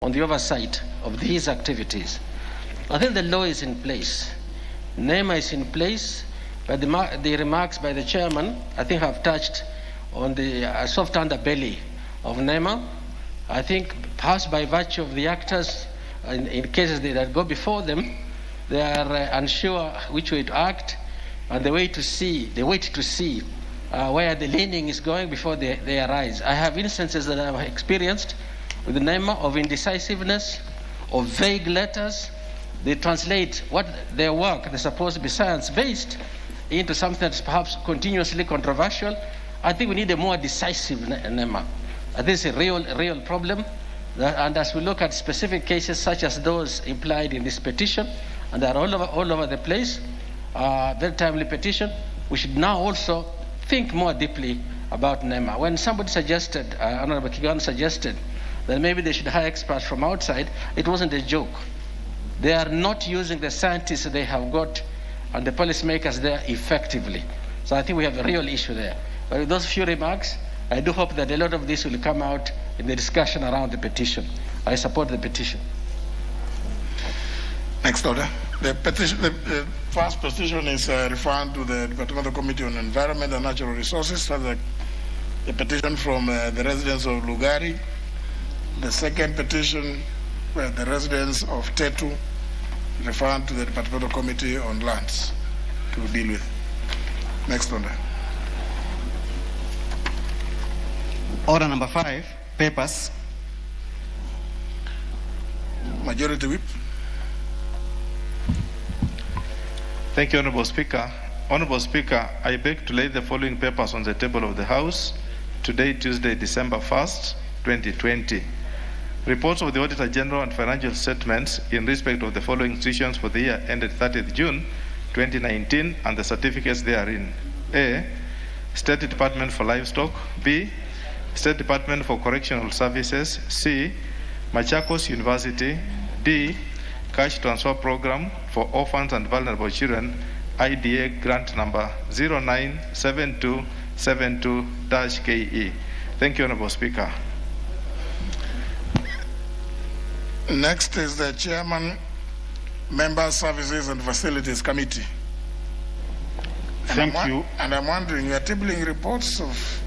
on the oversight of these activities. I think the law is in place. NEMA is in place, but the remarks by the chairman, I think, have touched on the soft underbelly of NEMA. I think perhaps by virtue of the actors, in cases that go before them, they are unsure which way to act, and they wait to see where the leaning is going before they arise. I have instances that I've experienced with the NEMA of indecisiveness, of vague letters. They translate what their work, they're supposed to be science-based, into something that's perhaps continuously controversial. I think we need a more decisive NEMA. This is a real problem. And as we look at specific cases such as those implied in this petition, and they're all over the place, very timely petition, we should now also think more deeply about NEMA. When somebody suggested, Honorable Kigan suggested, that maybe they should hire experts from outside, it wasn't a joke. They are not using the scientists they have got and the policymakers there effectively. So I think we have a real issue there. But with those few remarks, I do hope that a lot of this will come out in the discussion around the petition. I support the petition. Next order. The first petition is referred to the Departmental Committee on Environment and Natural Resources. That's a petition from the residents of Lugari. The second petition, the residents of Tetu, referred to the Departmental Committee on Lands to deal with. Next order. Order number 5, papers. Majority Whip. Thank you, Honorable Speaker. Honorable Speaker, I beg to lay the following papers on the table of the House today, Tuesday, December 1st, 2020. Reports of the Auditor General and financial statements in respect of the following institutions for the year ended 30th June 2019 and the certificates therein. A. State Department for Livestock. B. State Department for Correctional Services. C. Machakos University. D. Cash Transfer Program for Orphans and Vulnerable Children, IDA grant number 097272-KE. Thank you, Honorable Speaker. Next is the Chairman, Member Services and Facilities Committee. Thank you. And I'm wondering, you are tabling reports of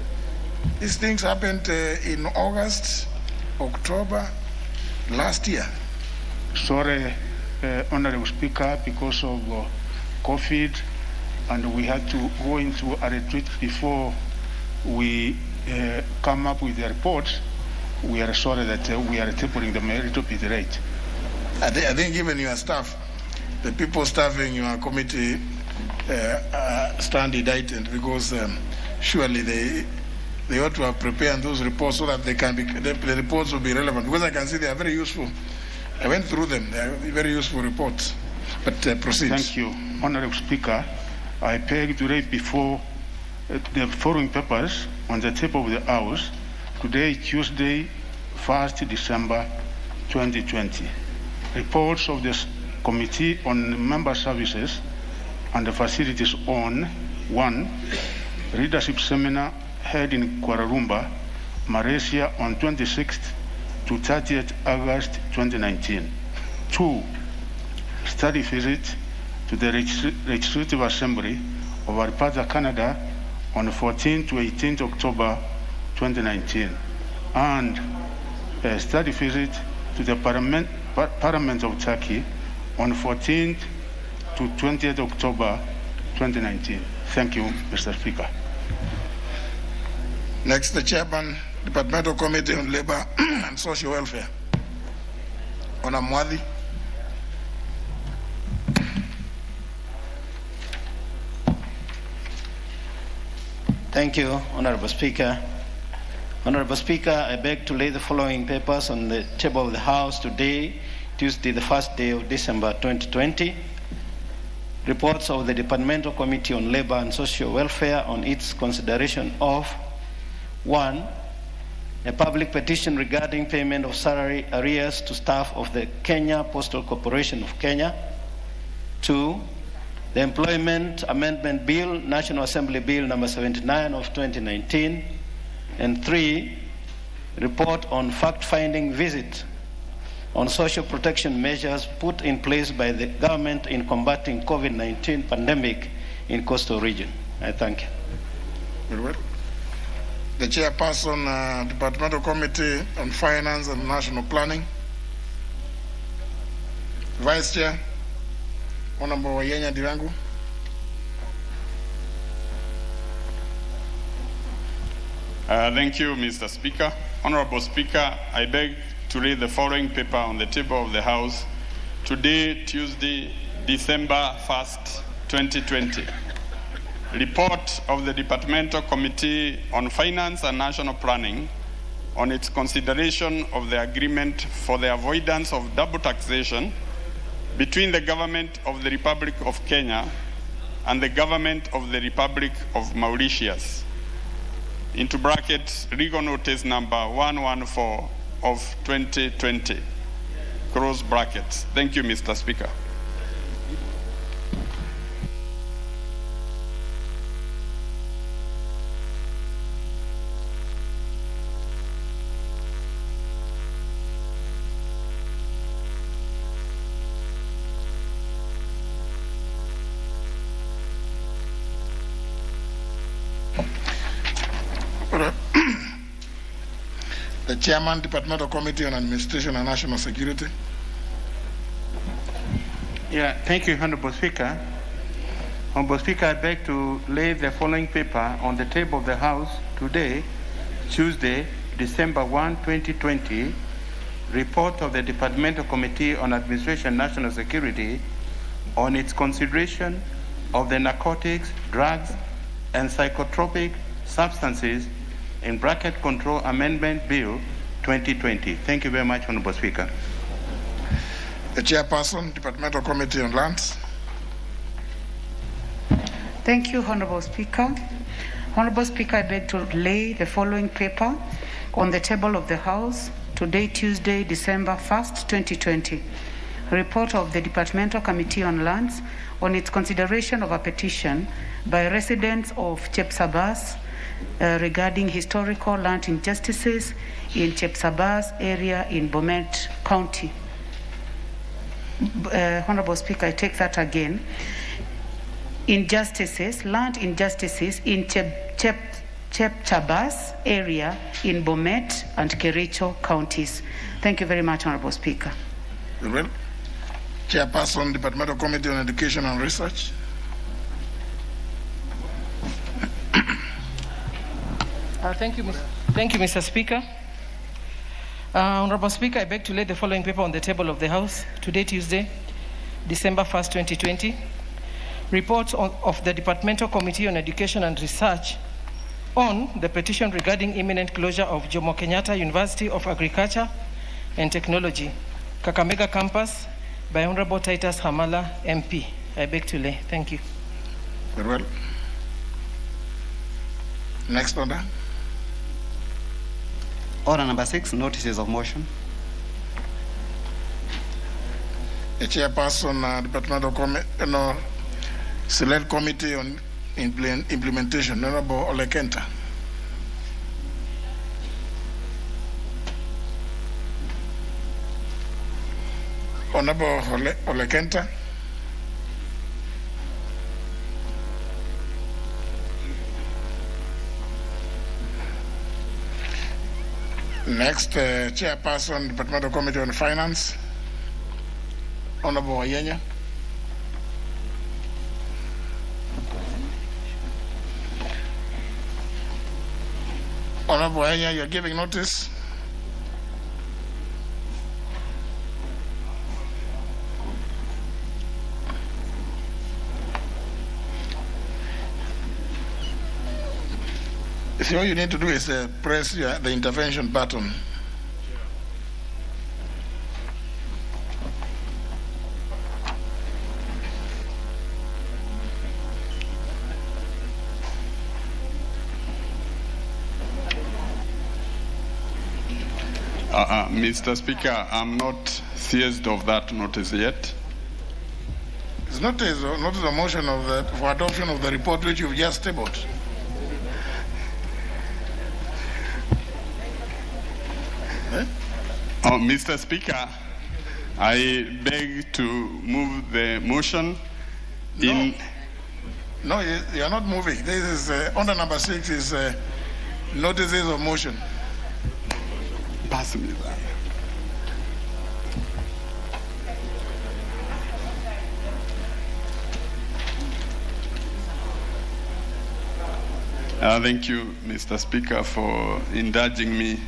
these things happened in August, October last year. Sorry, Honorable Speaker, because of COVID, and we had to go into a retreat before we come up with the report. We are sorry that we are tabling them a little bit late. I think even your staff, the people staffing your committee, stand indicted because surely they ought to have prepared those reports so that they can be, the reports will be relevant. Because I can see they are very useful. I went through them. They are very useful reports. But proceed. Thank you, Honorable Speaker. I beg to lay before the following papers on the table of the House today, Tuesday, 1st December 2020. Reports of the Committee on Member Services and the Facilities on 1. Leadership Seminar held in Kuala Lumpur, Malaysia on 26th to 30th August 2019. 2. Study visit to the Legislative Assembly of Alberta, Canada on 14th to 18th October 2019. And a study visit to the Parliament of Turkey on 14th to 20th October 2019. Thank you, Mr. Speaker. Next, the Chairman, Departmental Committee on Labor and Social Welfare. Honorable Mwadi. Thank you, Honorable Speaker. Honorable Speaker, I beg to lay the following papers on the table of the House today, Tuesday, the 1st day of December 2020. Reports of the Departmental Committee on Labor and Social Welfare on its consideration of 1. A public petition regarding payment of salary arrears to staff of the Kenya Postal Corporation of Kenya. 2. The Employment Amendment Bill, National Assembly Bill number 79 of 2019. And 3. Report on fact-finding visit on social protection measures put in place by the government in combating COVID-19 pandemic in coastal region. I thank you. Very well. The chairperson, Departmental Committee on Finance and National Planning. Vice Chair, Honorable Wayenya Dirangu. Thank you, Mr. Speaker. Honorable Speaker, I beg to read the following paper on the table of the House today, Tuesday, December 1st, 2020. Report of the Departmental Committee on Finance and National Planning on its consideration of the agreement for the avoidance of double taxation between the Government of the Republic of Kenya and the Government of the Republic of Mauritius. Into brackets, legal notice number 114 of 2020. Close brackets. Thank you, Mr. Speaker. The Chairman, Departmental Committee on Administration and National Security. Yeah, thank you, Honorable Speaker. Honorable Speaker, I beg to lay the following paper on the table of the House today, Tuesday, December 1, 2020, report of the Departmental Committee on Administration and National Security on its consideration of the Narcotics, Drugs, and Psychotropic Substances in Bracket Control Amendment Bill 2020. Thank you very much, Honorable Speaker. The Chairperson, Departmental Committee on Lands. Thank you, Honorable Speaker. Honorable Speaker, I beg to lay the following paper on the table of the House today, Tuesday, December 1st, 2020. Report of the Departmental Committee on Lands on its consideration of a petition by residents of Chepsabas regarding historical land injustices in Chepsabas area in Bomet County. Honorable Speaker, I take that again. Injustices, land injustices in Chepsabas area in Bomet and Kericho counties. Thank you very much, Honorable Speaker. Very well. Chairperson, Departmental Committee on Education and Research. Thank you, Mr. Speaker. Honorable Speaker, I beg to lay the following paper on the table of the House today, Tuesday, December 1st, 2020. Report of the Departmental Committee on Education and Research on the petition regarding imminent closure of Jomo Kenyatta University of Agriculture and Technology, Kakamega Campus, by Honorable Titus Hamala, MP. I beg to lay. Thank you. Very well. Next order. Order number 6, notices of motion. The Chairperson, Departmental Select Committee on Implementation, Honorable Olekenta. Honorable Olekenta. Next, Chairperson, Departmental Committee on Finance, Honorable Wayenya. Honorable Wayenya, you are giving notice. See, all you need to do is press the intervention button. Mr. Speaker, I'm not seized of that notice yet. It's not a motion for adoption of the report which you've just tabled. Oh, Mr. Speaker, I beg to move the motion No, you are not moving. This is under number 6 is notices of motion. Pass me that. Thank you, Mr. Speaker, for indulging me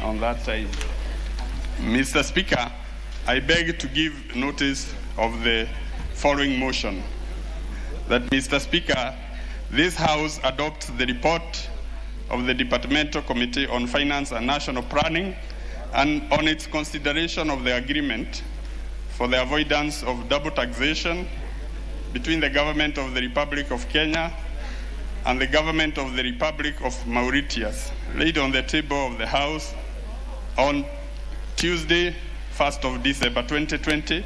on that side. Mr. Speaker, I beg to give notice of the following motion. That, Mr. Speaker, this House adopts the report of the Departmental Committee on Finance and National Planning and on its consideration of the agreement for the avoidance of double taxation between the Government of the Republic of Kenya and the Government of the Republic of Mauritius, laid on the table of the House on Tuesday, 1st of December 2020,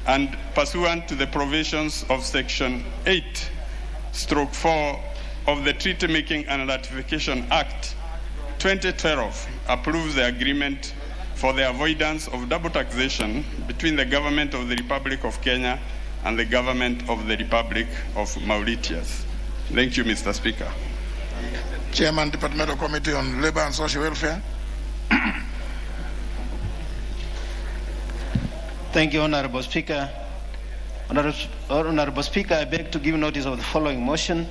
and pursuant to the provisions of Section 8/4 of the Treaty Making and Ratification Act 2012, approves the agreement for the avoidance of double taxation between the Government of the Republic of Kenya and the Government of the Republic of Mauritius. Thank you, Mr. Speaker. Chairman, Departmental Committee on Labor and Social Welfare. Thank you, Honorable Speaker. Honorable Speaker, I beg to give notice of the following motion,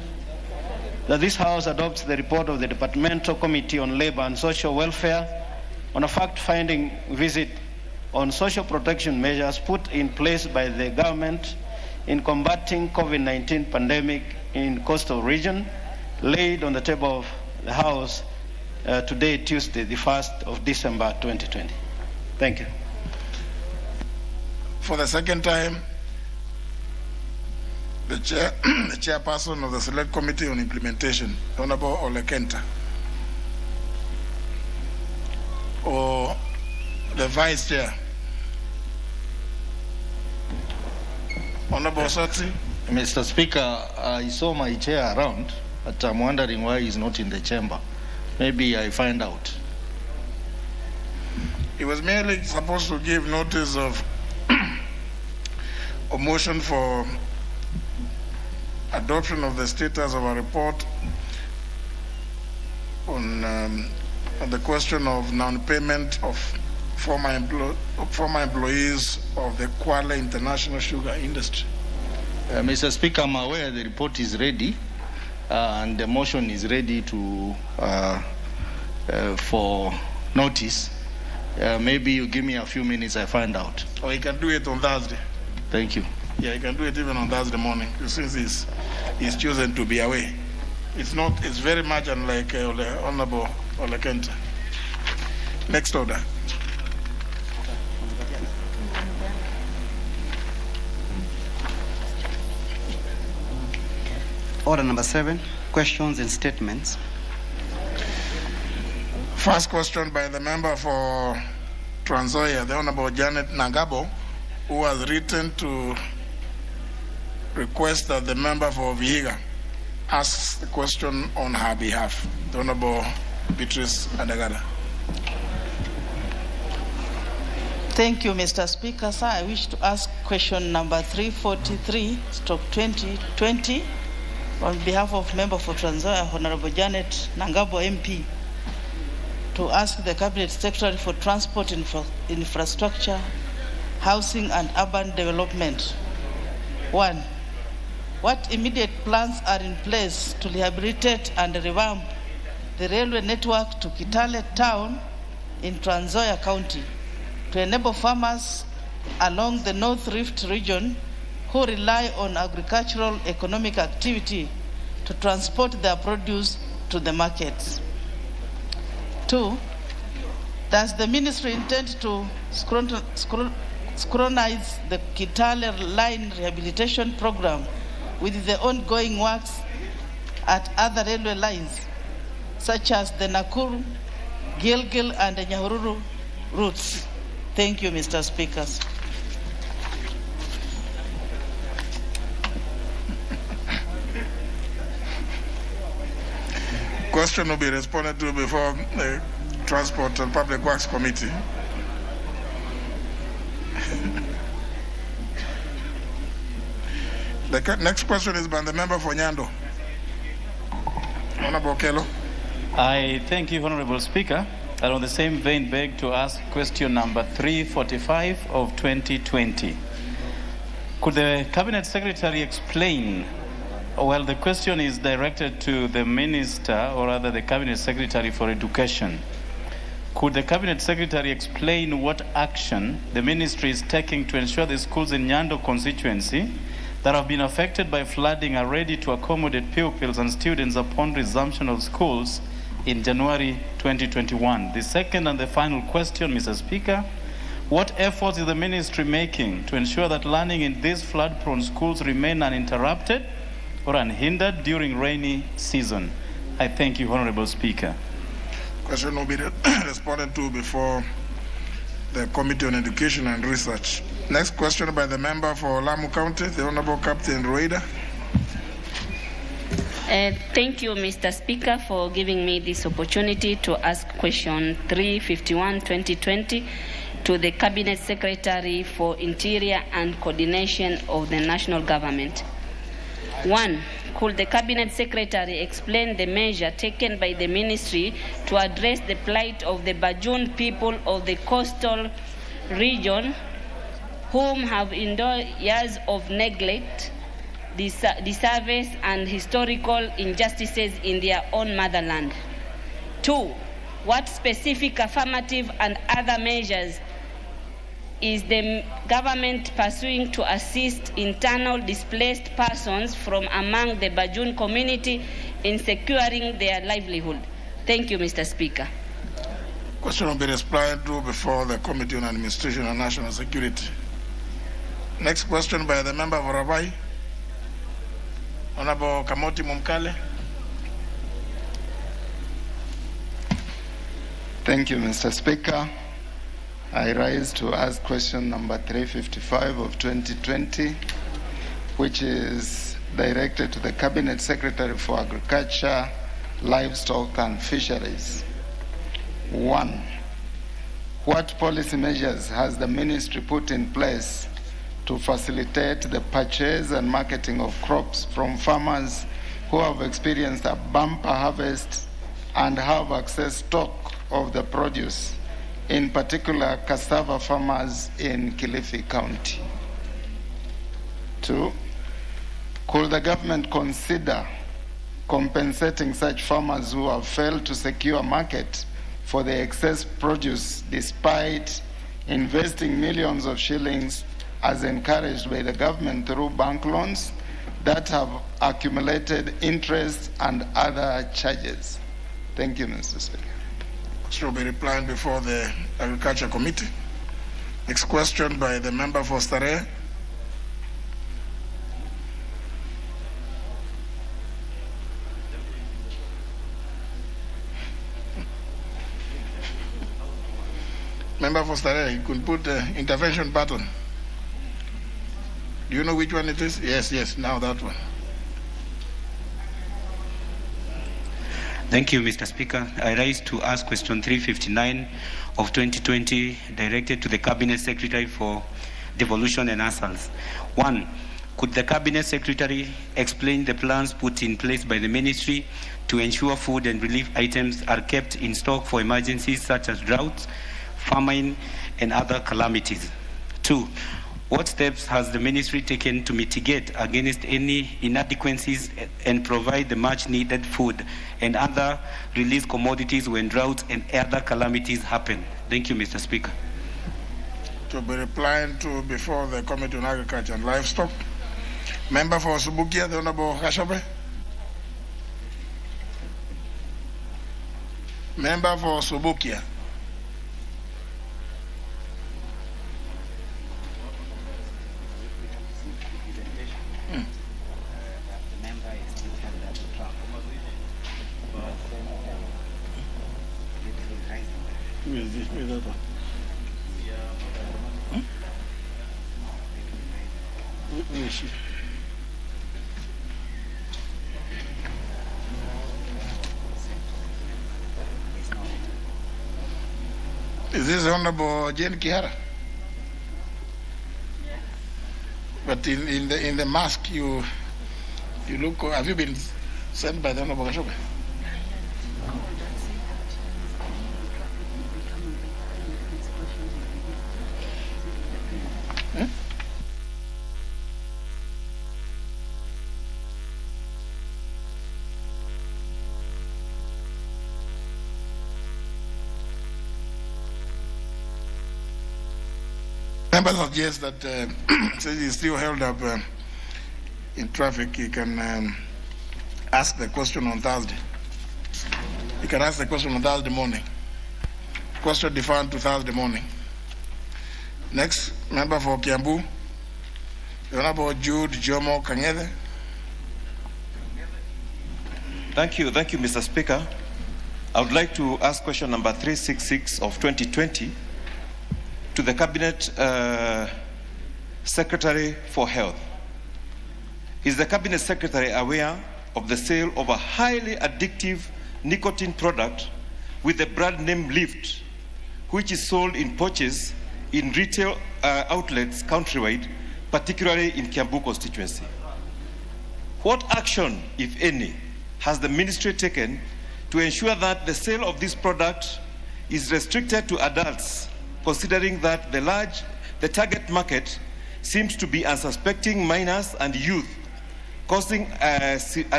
that this House adopts the report of the Departmental Committee on Labor and Social Welfare on a fact-finding visit on social protection measures put in place by the government in combating COVID-19 pandemic in coastal region, laid on the table of the House today, Tuesday, the 1st of December 2020. Thank you. For the second time, the chairperson of the Select Committee on Implementation, Honorable Olekenta, or the Vice Chair, Honorable Sotsi. Mr. Speaker, I saw my chair around, but I'm wondering why he's not in the chamber. Maybe I find out. He was merely supposed to give notice of a motion for adoption of the status of a report on the question of non-payment of former employees of the Kwale International Sugar Industry. Mr. Speaker, I'm aware the report is ready and the motion is ready to for notice. Maybe you give me a few minutes, I find out. Or you can do it on Thursday. Thank you. Yeah, you can do it even on Thursday morning, since he's chosen to be away. It's very much unlike Honorable Olekenta. Next order. Order number 7, questions and statements. First question by the member for Trans Nzoia, the Honorable Janet Nangabo, who has written to request that the member for Vihiga asks the question on her behalf. The Honorable Beatrice Adagada. Thank you, Mr. Speaker. Sir, I wish to ask question number 343/2020 on behalf of member for Trans Nzoia, Honorable Janet Nangabo MP, to ask the Cabinet Secretary for Transport, Infrastructure, Housing and Urban Development. 1. What immediate plans are in place to rehabilitate and revamp the railway network to Kitale Town in Trans Nzoia County to enable farmers along the North Rift region who rely on agricultural economic activity to transport their produce to the markets? 2. Does the ministry intend to synchronize the Kitale line rehabilitation program with the ongoing works at other railway lines, such as the Nakuru, Gilgil, and the Nyahururu routes? Thank you, Mr. Speaker. Question will be responded to before the Transport and Public Works Committee. The next question is by the member for Nyando. Honorable Kello. I thank you, Honorable Speaker. And on the same vein, beg to ask question number 345 of 2020. Could the Cabinet Secretary explain, well, the question is directed to the Minister, or rather the Cabinet Secretary for Education. Could the Cabinet Secretary explain what action the Ministry is taking to ensure the schools in Nyando constituency that have been affected by flooding are ready to accommodate pupils and students upon resumption of schools in January 2021? The second and the final question, Mr. Speaker, what efforts is the Ministry making to ensure that learning in these flood-prone schools remain uninterrupted or unhindered during rainy season? I thank you, Honorable Speaker. Question will be responded to before the Committee on Education and Research. Next question by the member for Lamu County, the Honorable Captain Rueda. Thank you, Mr. Speaker, for giving me this opportunity to ask question 351-2020 to the Cabinet Secretary for Interior and Coordination of the National Government. 1. Could the Cabinet Secretary explain the measure taken by the Ministry to address the plight of the Bajun people of the coastal region whom have endured years of neglect, disservice, and historical injustices in their own motherland? 2. What specific affirmative and other measures is the government pursuing to assist internal displaced persons from among the Bajun community in securing their livelihood? Thank you, Mr. Speaker. Question will be replied to before the Committee on Administration and National Security. Next question by the member for Rabai, Honorable Kamoti Mumkale. Thank you, Mr. Speaker. I rise to ask question number 355 of 2020, which is directed to the Cabinet Secretary for Agriculture, Livestock and Fisheries. 1. What policy measures has the Ministry put in place to facilitate the purchase and marketing of crops from farmers who have experienced a bumper harvest and have access stock of the produce, in particular cassava farmers in Kilifi County? 2. Could the government consider compensating such farmers who have failed to secure a market for the excess produce despite investing millions of shillings as encouraged by the government through bank loans that have accumulated interest and other charges? Thank you, Mr. Speaker. Will be replied before the Agriculture Committee. Next question by the member for Starehe. Member for Starehe, you could put the intervention button. Do you know which one it is? Yes, now that one. Thank you, Mr. Speaker. I rise to ask question 359 of 2020 directed to the Cabinet Secretary for Devolution and Asals. 1. Could the Cabinet Secretary explain the plans put in place by the Ministry to ensure food and relief items are kept in stock for emergencies such as droughts, famine, and other calamities? 2. What steps has the Ministry taken to mitigate against any inadequacies and provide the much-needed food and other release commodities when droughts and other calamities happen? Thank you, Mr. Speaker. To be replied to before the Committee on Agriculture and Livestock. Member for Subukia, the Honorable Kashabe. Member for Subukia. Is this Honorable Jane Kihara? But in the mask, you look. Have you been sent by the Honorable Gashobe? Members suggest that since he's still held up in traffic, he can ask the question on Thursday. He can ask the question on Thursday morning. Question deferred to Thursday morning. Next, member for Kiambu, the Honorable Jude Jomo Kangede. Thank you, Mr. Speaker. I would like to ask question number 366 of 2020 to the Cabinet Secretary for Health. Is the Cabinet Secretary aware of the sale of a highly addictive nicotine product with the brand name Lift, which is sold in pouches in retail outlets countrywide, particularly in Kiambu constituency? What action, if any, has the ministry taken to ensure that the sale of this product is restricted to adults, considering that the target market seems to be unsuspecting minors and youth, causing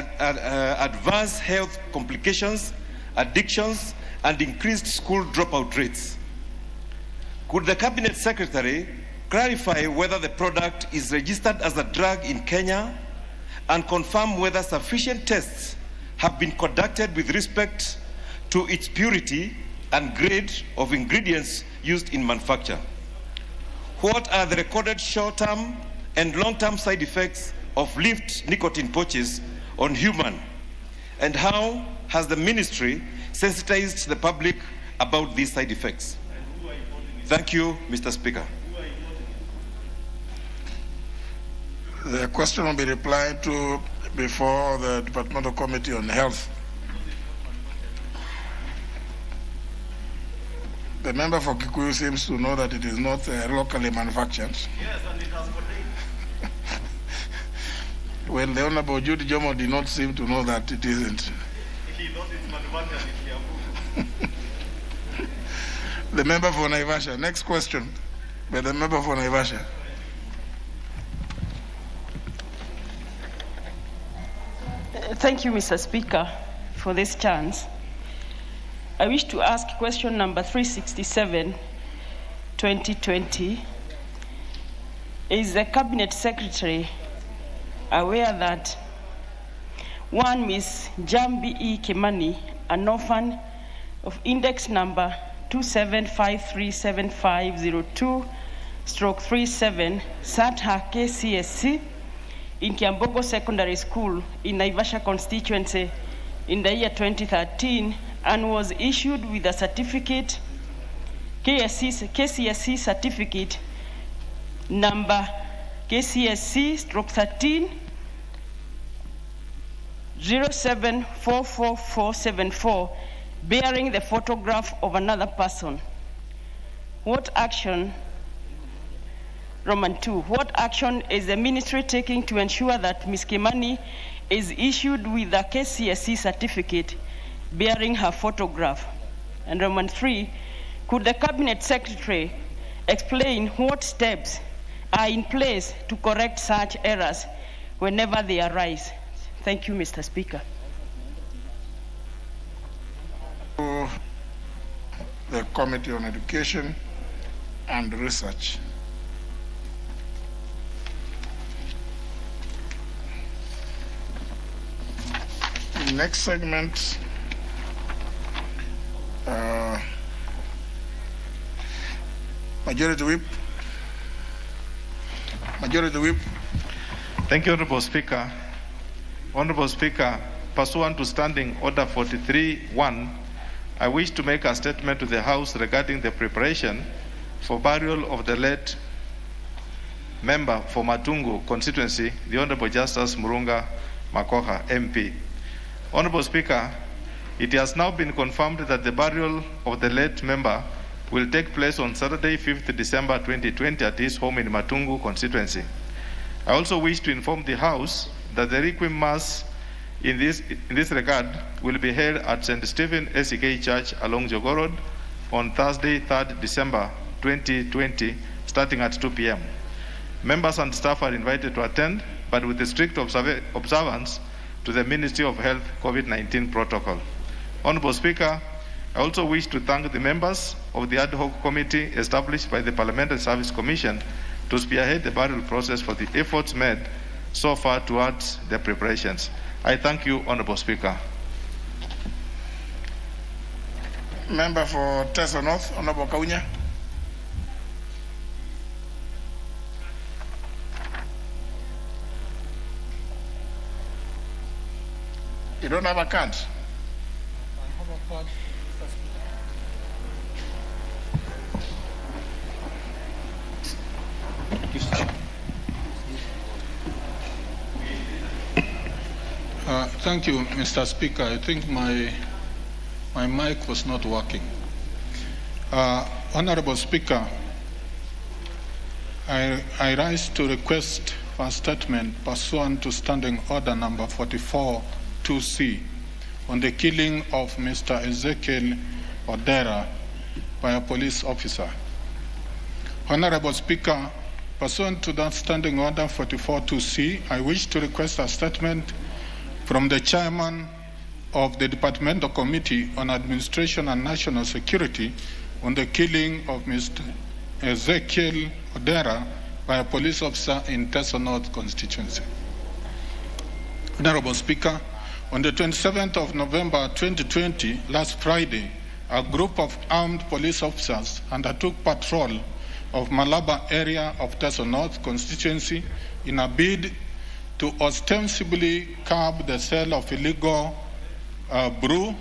advanced health complications, addictions, and increased school dropout rates? Could the Cabinet Secretary clarify whether the product is registered as a drug in Kenya and confirm whether sufficient tests have been conducted with respect to its purity and grade of ingredients used in manufacture? What are the recorded short-term and long-term side effects of Lift nicotine pouches on human? And how has the ministry sensitized the public about these side effects? Thank you, Mr. Speaker. The question will be replied to before the Departmental Committee on Health. The member for Kikuyu seems to know that it is not locally manufactured. Yes, and it has contained. Well, the Honorable Judy Jomo did not seem to know that it isn't. He knows it's manufactured in Kiambu. The member for Naivasha. Next question by the member for Naivasha. Thank you, Mr. Speaker, for this chance. I wish to ask question number 367, 2020. Is the Cabinet Secretary aware that one Ms. Jambi E. Kimani, an orphan of index number 27537502/37, sat her KCSE in Kiambogo Secondary School in Naivasha constituency in the year 2013 and was issued with a certificate, KCSE certificate number KCSE/13 0744474, bearing the photograph of another person. What action, Roman 2, what action is the ministry taking to ensure that Ms. Kimani is issued with a KCSE certificate bearing her photograph? And Roman 3, could the Cabinet Secretary explain what steps are in place to correct such errors whenever they arise? Thank you, Mr. Speaker. The Committee on Education and Research. Next segment, Majority Whip. Majority Whip. Thank you, Honorable Speaker. Honorable Speaker, pursuant to Standing Order 43.1, I wish to make a statement to the House regarding the preparation for burial of the late member for Matungu constituency, the Honorable Justice Murunga Makoha, MP. Honorable Speaker, it has now been confirmed that the burial of the late member will take place on Saturday, 5th December 2020 at his home in Matungu constituency. I also wish to inform the House that the Requiem Mass in this regard will be held at St. Stephen SEK Church along Jogo Road on Thursday, 3rd December 2020, starting at 2 p.m. Members and staff are invited to attend, but with the strict observance to the Ministry of Health COVID-19 protocol. Honorable Speaker, I also wish to thank the members of the ad hoc committee established by the Parliamentary Service Commission to spearhead the burial process for the efforts made so far towards the preparations. I thank you, Honorable Speaker. Member for Teso North, Honorable Kaunya. You don't have a card? I have a card. Thank you, Mr. Speaker. I think my mic was not working. Honorable Speaker, I rise to request for a statement pursuant to Standing Order number 44-2C on the killing of Mr. Ezekiel Odera by a police officer. Honorable Speaker, pursuant to that Standing Order 44-2C, I wish to request a statement from the Chairman of the Departmental Committee on Administration and National Security on the killing of Mr. Ezekiel Odera by a police officer in Teso North constituency. Honorable Speaker, on the 27th of November 2020, last Friday, a group of armed police officers undertook patrol of Malaba area of Teso North constituency in a bid to ostensibly curb the sale of illegal brew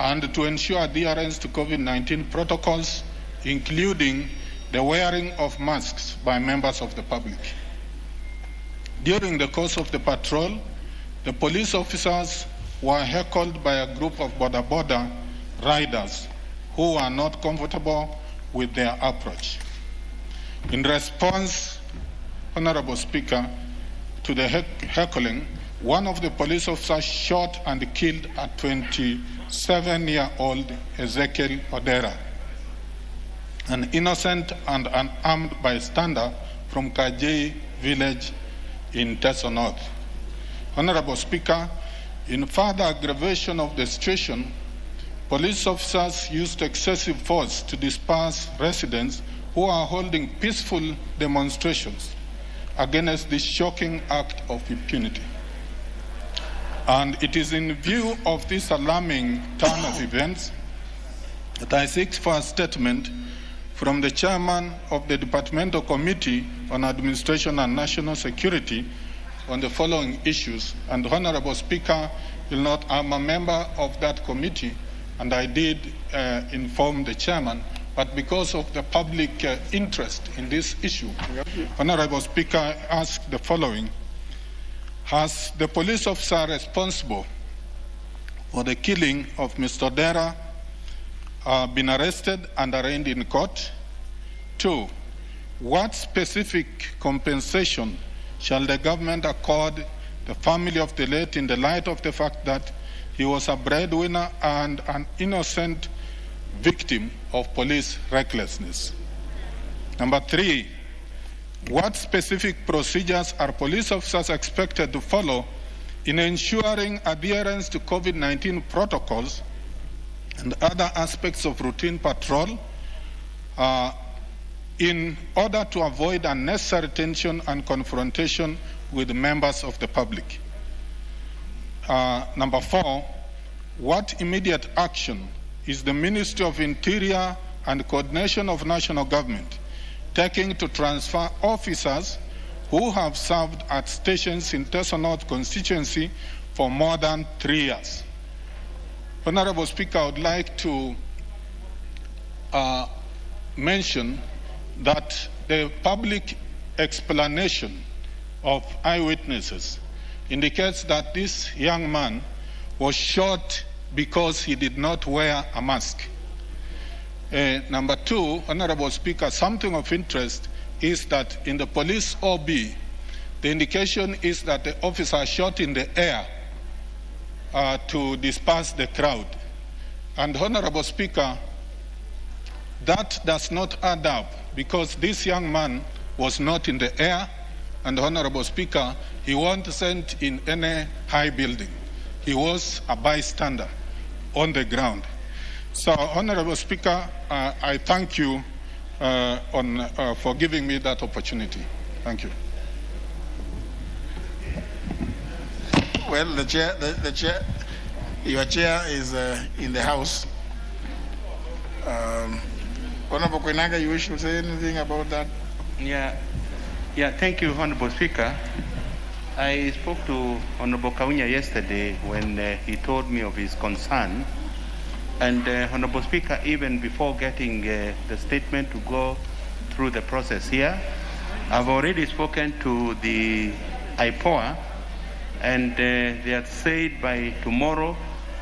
and to ensure adherence to COVID-19 protocols, including the wearing of masks by members of the public. During the course of the patrol, the police officers were heckled by a group of border riders who were not comfortable with their approach. In response, Honorable Speaker, to the heckling, one of the police officers shot and killed a 27-year-old Ezekiel Odera, an innocent and unarmed bystander from Kajei village in Teso North. Honorable Speaker, in further aggravation of the situation, police officers used excessive force to disperse residents who are holding peaceful demonstrations against this shocking act of impunity. And it is in view of this alarming turn of events that I seek for a statement from the Chairman of the Departmental Committee on Administration and National Security on the following issues. And Honorable Speaker, I'm a member of that committee, and I did inform the Chairman, but because of the public interest in this issue, Honorable Speaker, I ask the following. Has the police officer responsible for the killing of Mr. Odera been arrested and arraigned in court? 2, what specific compensation shall the government accord the family of the late in the light of the fact that he was a breadwinner and an innocent victim of police recklessness? Number 3, what specific procedures are police officers expected to follow in ensuring adherence to COVID-19 protocols and other aspects of routine patrol in order to avoid unnecessary tension and confrontation with members of the public? Number 4, what immediate action is the Ministry of Interior and Coordination of National Government taking to transfer officers who have served at stations in Teso North constituency for more than 3 years? Honorable Speaker, I would like to mention that the public explanation of eyewitnesses indicates that this young man was shot because he did not wear a mask. Number 2, Honorable Speaker, something of interest is that in the police OB, The indication is that the officer shot in the air to disperse the crowd. And Honorable Speaker, that does not add up because this young man was not in the air, and Honorable Speaker, he wasn't sent in any high building. He was a bystander on the ground. So, Honorable Speaker, I thank you for giving me that opportunity. Thank you. Well, the chair, your chair is in the House. Honorable Koinaga, you wish to say anything about that? Yeah, thank you, Honorable Speaker. I spoke to Honorable Kaunya yesterday when he told me of his concern. And Honorable Speaker, even before getting the statement to go through the process here, I've already spoken to the IPOA, and they have said by tomorrow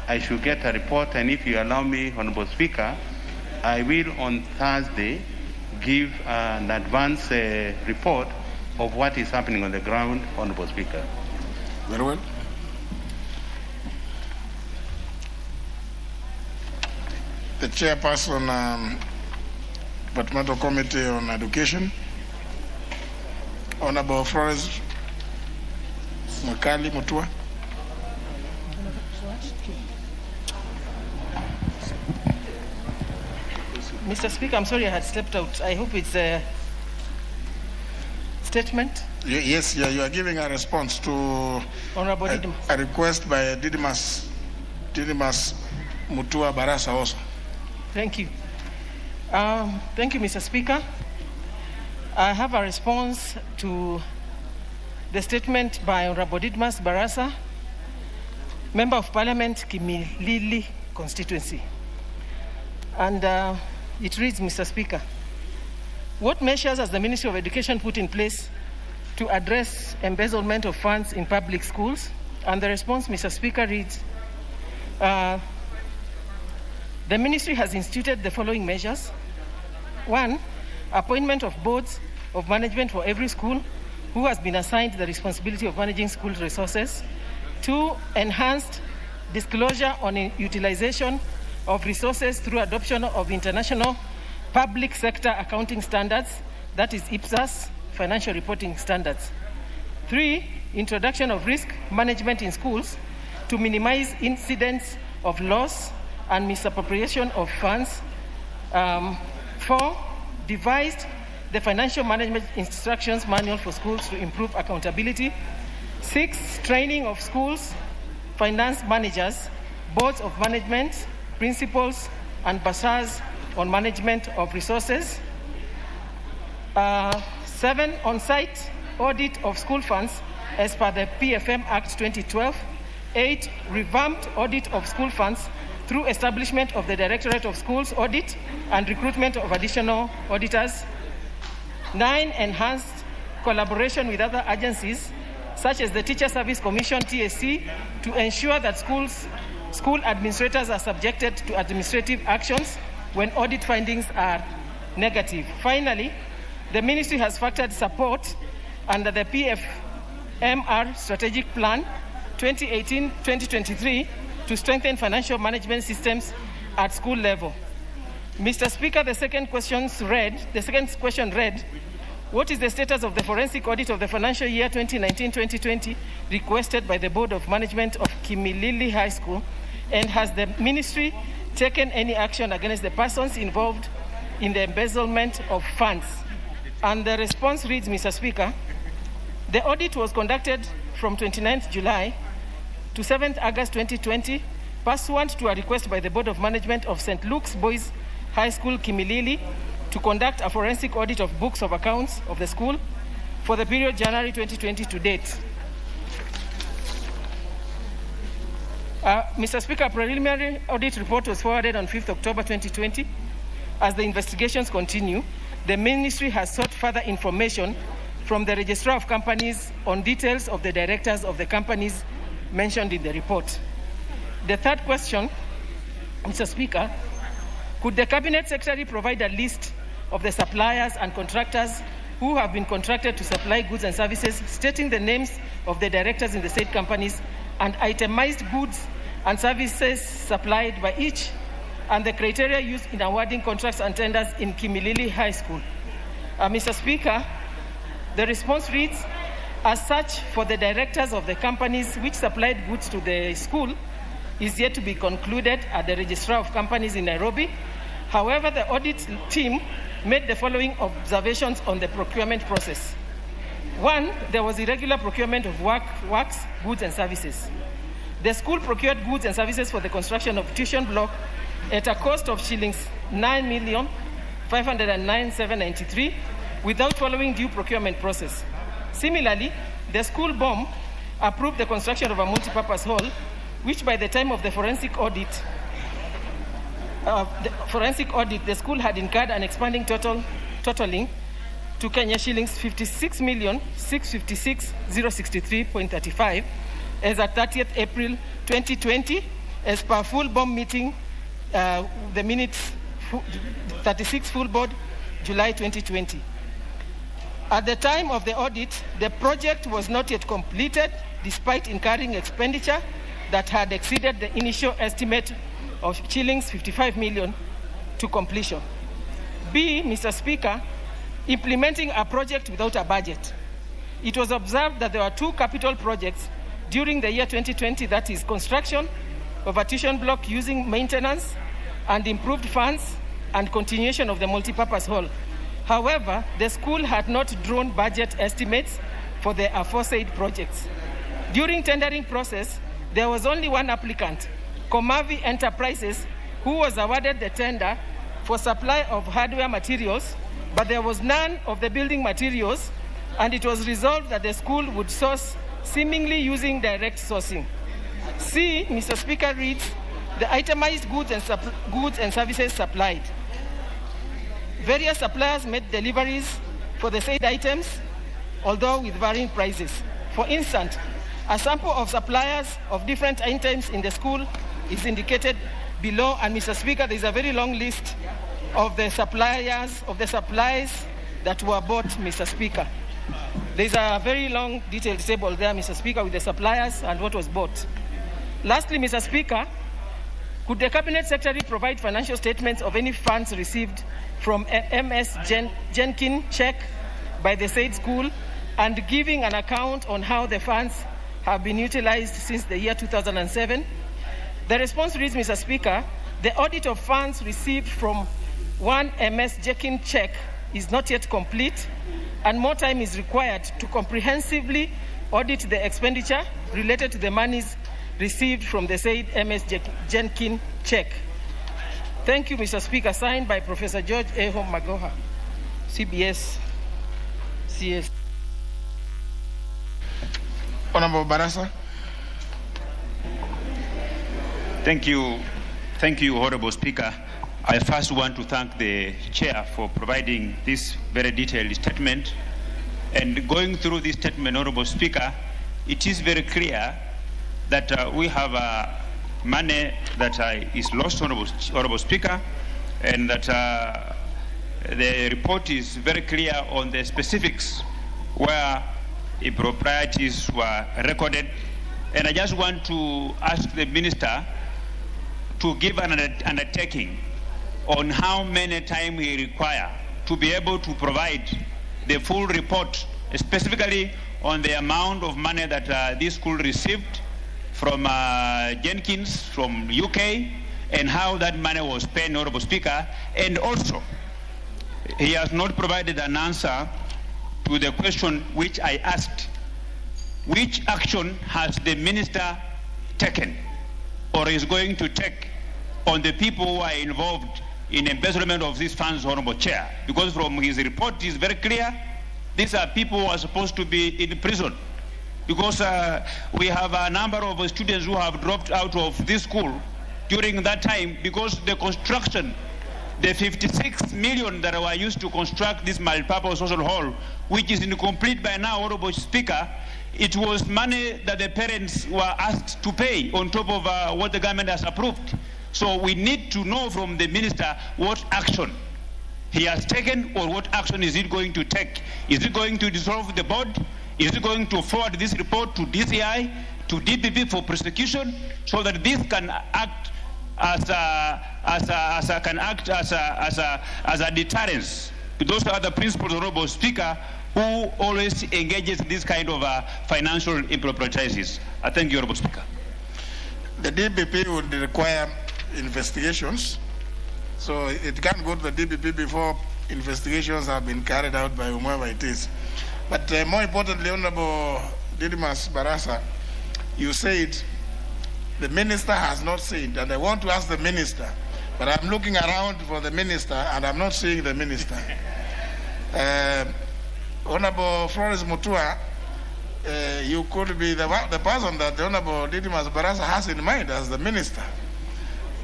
I should get a report, and if you allow me, Honorable Speaker, I will on Thursday give an advance report of what is happening on the ground, Honorable Speaker. Very well. The chairperson, Departmental Committee on Education, Honorable Flores Makali Mutua. Mr. Speaker, I'm sorry I had stepped out. I hope it's a statement. Yes, you are giving a response to a request by Didymus Mutua Barasa also. Thank you. Thank you, Mr. Speaker. I have a response to the statement by Honorable Didymus Barasa, Member of Parliament, Kimilili constituency. And it reads, Mr. Speaker, what measures has the Ministry of Education put in place to address embezzlement of funds in public schools? And the response, Mr. Speaker, reads, the Ministry has instituted the following measures. 1, appointment of boards of management for every school who has been assigned the responsibility of managing school resources. 2, enhanced disclosure on utilization of resources through adoption of international public sector accounting standards, that is IPSAS, financial reporting standards. 3, introduction of risk management in schools to minimize incidents of loss and misappropriation of funds. 4, devised the financial management instructions manual for schools to improve accountability. 6, training of schools, finance managers, boards of management, principals, and bursars on management of resources. 7, on-site audit of school funds as per the PFM Act 2012. 8, revamped audit of school funds through establishment of the Directorate of Schools Audit and recruitment of additional auditors. 9, enhanced collaboration with other agencies such as the Teacher Service Commission, TSC, to ensure that school administrators are subjected to administrative actions when audit findings are negative. Finally, the Ministry has factored support under the PFMR Strategic Plan 2018-2023 to strengthen financial management systems at school level. Mr. Speaker, the second question read, what is the status of the forensic audit of the financial year 2019-2020 requested by the Board of Management of Kimilili High School, and has the Ministry taken any action against the persons involved in the embezzlement of funds? And the response reads, Mr. Speaker, the audit was conducted from 29th July to 7th August 2020, pursuant to a request by the Board of Management of St. Luke's Boys High School, Kimilili, to conduct a forensic audit of books of accounts of the school for the period January 2020 to date. Mr. Speaker, a preliminary audit report was forwarded on 5th October 2020. As the investigations continue, the Ministry has sought further information from the Registrar of Companies on details of the directors of the companies mentioned in the report. The third question, Mr. Speaker, could the Cabinet Secretary provide a list of the suppliers and contractors who have been contracted to supply goods and services, stating the names of the directors in the said companies and itemized goods and services supplied by each, and the criteria used in awarding contracts and tenders in Kimilili High School. Mr. Speaker, the response reads, as such, for the directors of the companies which supplied goods to the school is yet to be concluded at the Registrar of Companies in Nairobi. However, the audit team made the following observations on the procurement process. One, there was irregular procurement of works, goods and services. The school procured goods and services for the construction of tuition block at a cost of shillings 9,509,793 without following due procurement process. Similarly, the school BOM approved the construction of a multipurpose hall, which by the time of the forensic audit, the school had incurred an expanding totaling to Kenya shillings 56,656,063.35 as at 30th April 2020, as per full BOM meeting, the minutes 36 full board, July 2020. At the time of the audit, the project was not yet completed, despite incurring expenditure that had exceeded the initial estimate of shillings 55 million to completion. B, Mr. Speaker, implementing a project without a budget. It was observed that there were two capital projects during the year 2020, that is construction of a tuition block using maintenance and improved funds and continuation of the multipurpose hall. However, the school had not drawn budget estimates for the aforesaid projects. During tendering process, there was only one applicant, Komavi Enterprises, who was awarded the tender for supply of hardware materials, but there was none of the building materials, and it was resolved that the school would source seemingly using direct sourcing. C, Mr. Speaker, reads, the itemized goods and services supplied. Various suppliers made deliveries for the said items, although with varying prices. For instance, a sample of suppliers of different items in the school is indicated below, and Mr. Speaker, there is a very long list of the suppliers, of the supplies that were bought, Mr. Speaker. There is a very long detailed table there, Mr. Speaker, with the suppliers and what was bought. Lastly, Mr. Speaker, could the Cabinet Secretary provide financial statements of any funds received from MS Jenkins check by the said school, and giving an account on how the funds have been utilized since the year 2007? The response reads, Mr. Speaker, the audit of funds received from one MS Jenkins check is not yet complete, and more time is required to comprehensively audit the expenditure related to the monies received from the said MS Jenkins check. Thank you, Mr. Speaker. Signed by Professor George A. Magoha, CBS, CS. Honorable Barasa. Thank you, Honorable Speaker. I first want to thank the Chair for providing this very detailed statement. And going through this statement, Honorable Speaker, it is very clear that we have money that is lost, Honorable Speaker, and that the report is very clear on the specifics where improprieties were recorded. And I just want to ask the Minister to give an undertaking on how many time we require to be able to provide the full report, specifically on the amount of money that this school received from Jenkins from UK, and how that money was spent, Honorable Speaker. And also, he has not provided an answer to the question which I asked. Which action has the Minister taken or is going to take on the people who are involved in embezzlement of these funds, Honorable Chair? Because from his report it is very clear, these are people who are supposed to be in prison. Because we have a number of students who have dropped out of this school during that time, because the construction, the 56 million that were used to construct this multi-purpose social hall, which is incomplete by now, Honorable Speaker, it was money that the parents were asked to pay on top of what the government has approved. So we need to know from the Minister what action he has taken, or what action is it going to take? Is it going to dissolve the board? Is it going to forward this report to DCI, to DPP for prosecution, so that this can act as a deterrence to those other principles, Honorable Speaker, who always engages in this kind of financial improprieties? I thank you, Honorable Speaker. The DPP would require investigations, so it can't go to the DPP before investigations have been carried out by whomever it is. But more importantly, Honorable Didmus Barasa, you said the minister has not said, and I want to ask the minister, but I'm looking around for the minister and I'm not seeing the minister. Honorable Flores Mutua, you could be the person that the Honorable Didmus Barasa has in mind as the minister.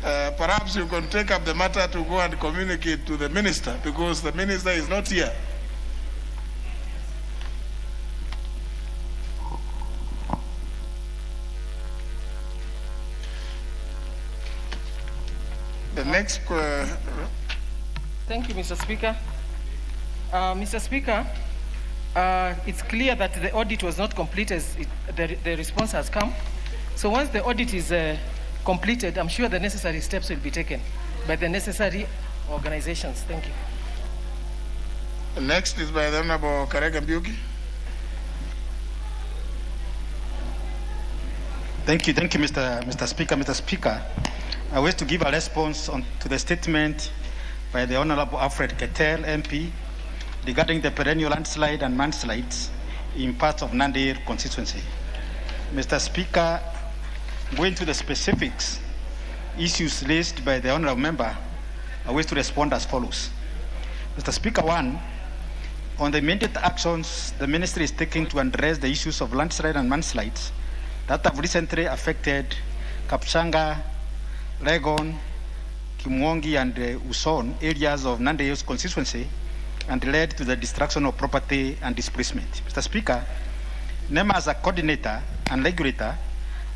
Perhaps you can take up the matter to go and communicate to the minister, because the minister is not here. The next. Thank you, Mr. Speaker. Mr. Speaker, it's clear that the audit was not complete as the response has come. So once the audit is completed, I'm sure the necessary steps will be taken by the necessary organizations. Thank you. The next is by the Honorable Karega Mbiuki. Thank you, Mr. Speaker. Mr. Speaker, I wish to give a response to the statement by the Honorable Alfred Ketel, MP, regarding the perennial landslide and mudslides in parts of Nandi constituency. Mr. Speaker, going to the specifics issues raised by the Honorable Member, I wish to respond as follows. Mr. Speaker, one, on the immediate actions the Ministry is taking to address the issues of landslide and mudslides that have recently affected Kapchanga, Legon, Kimwongi, and Uson areas of Nandi Hills constituency, and led to the destruction of property and displacement. Mr. Speaker, NEMA as a coordinator and regulator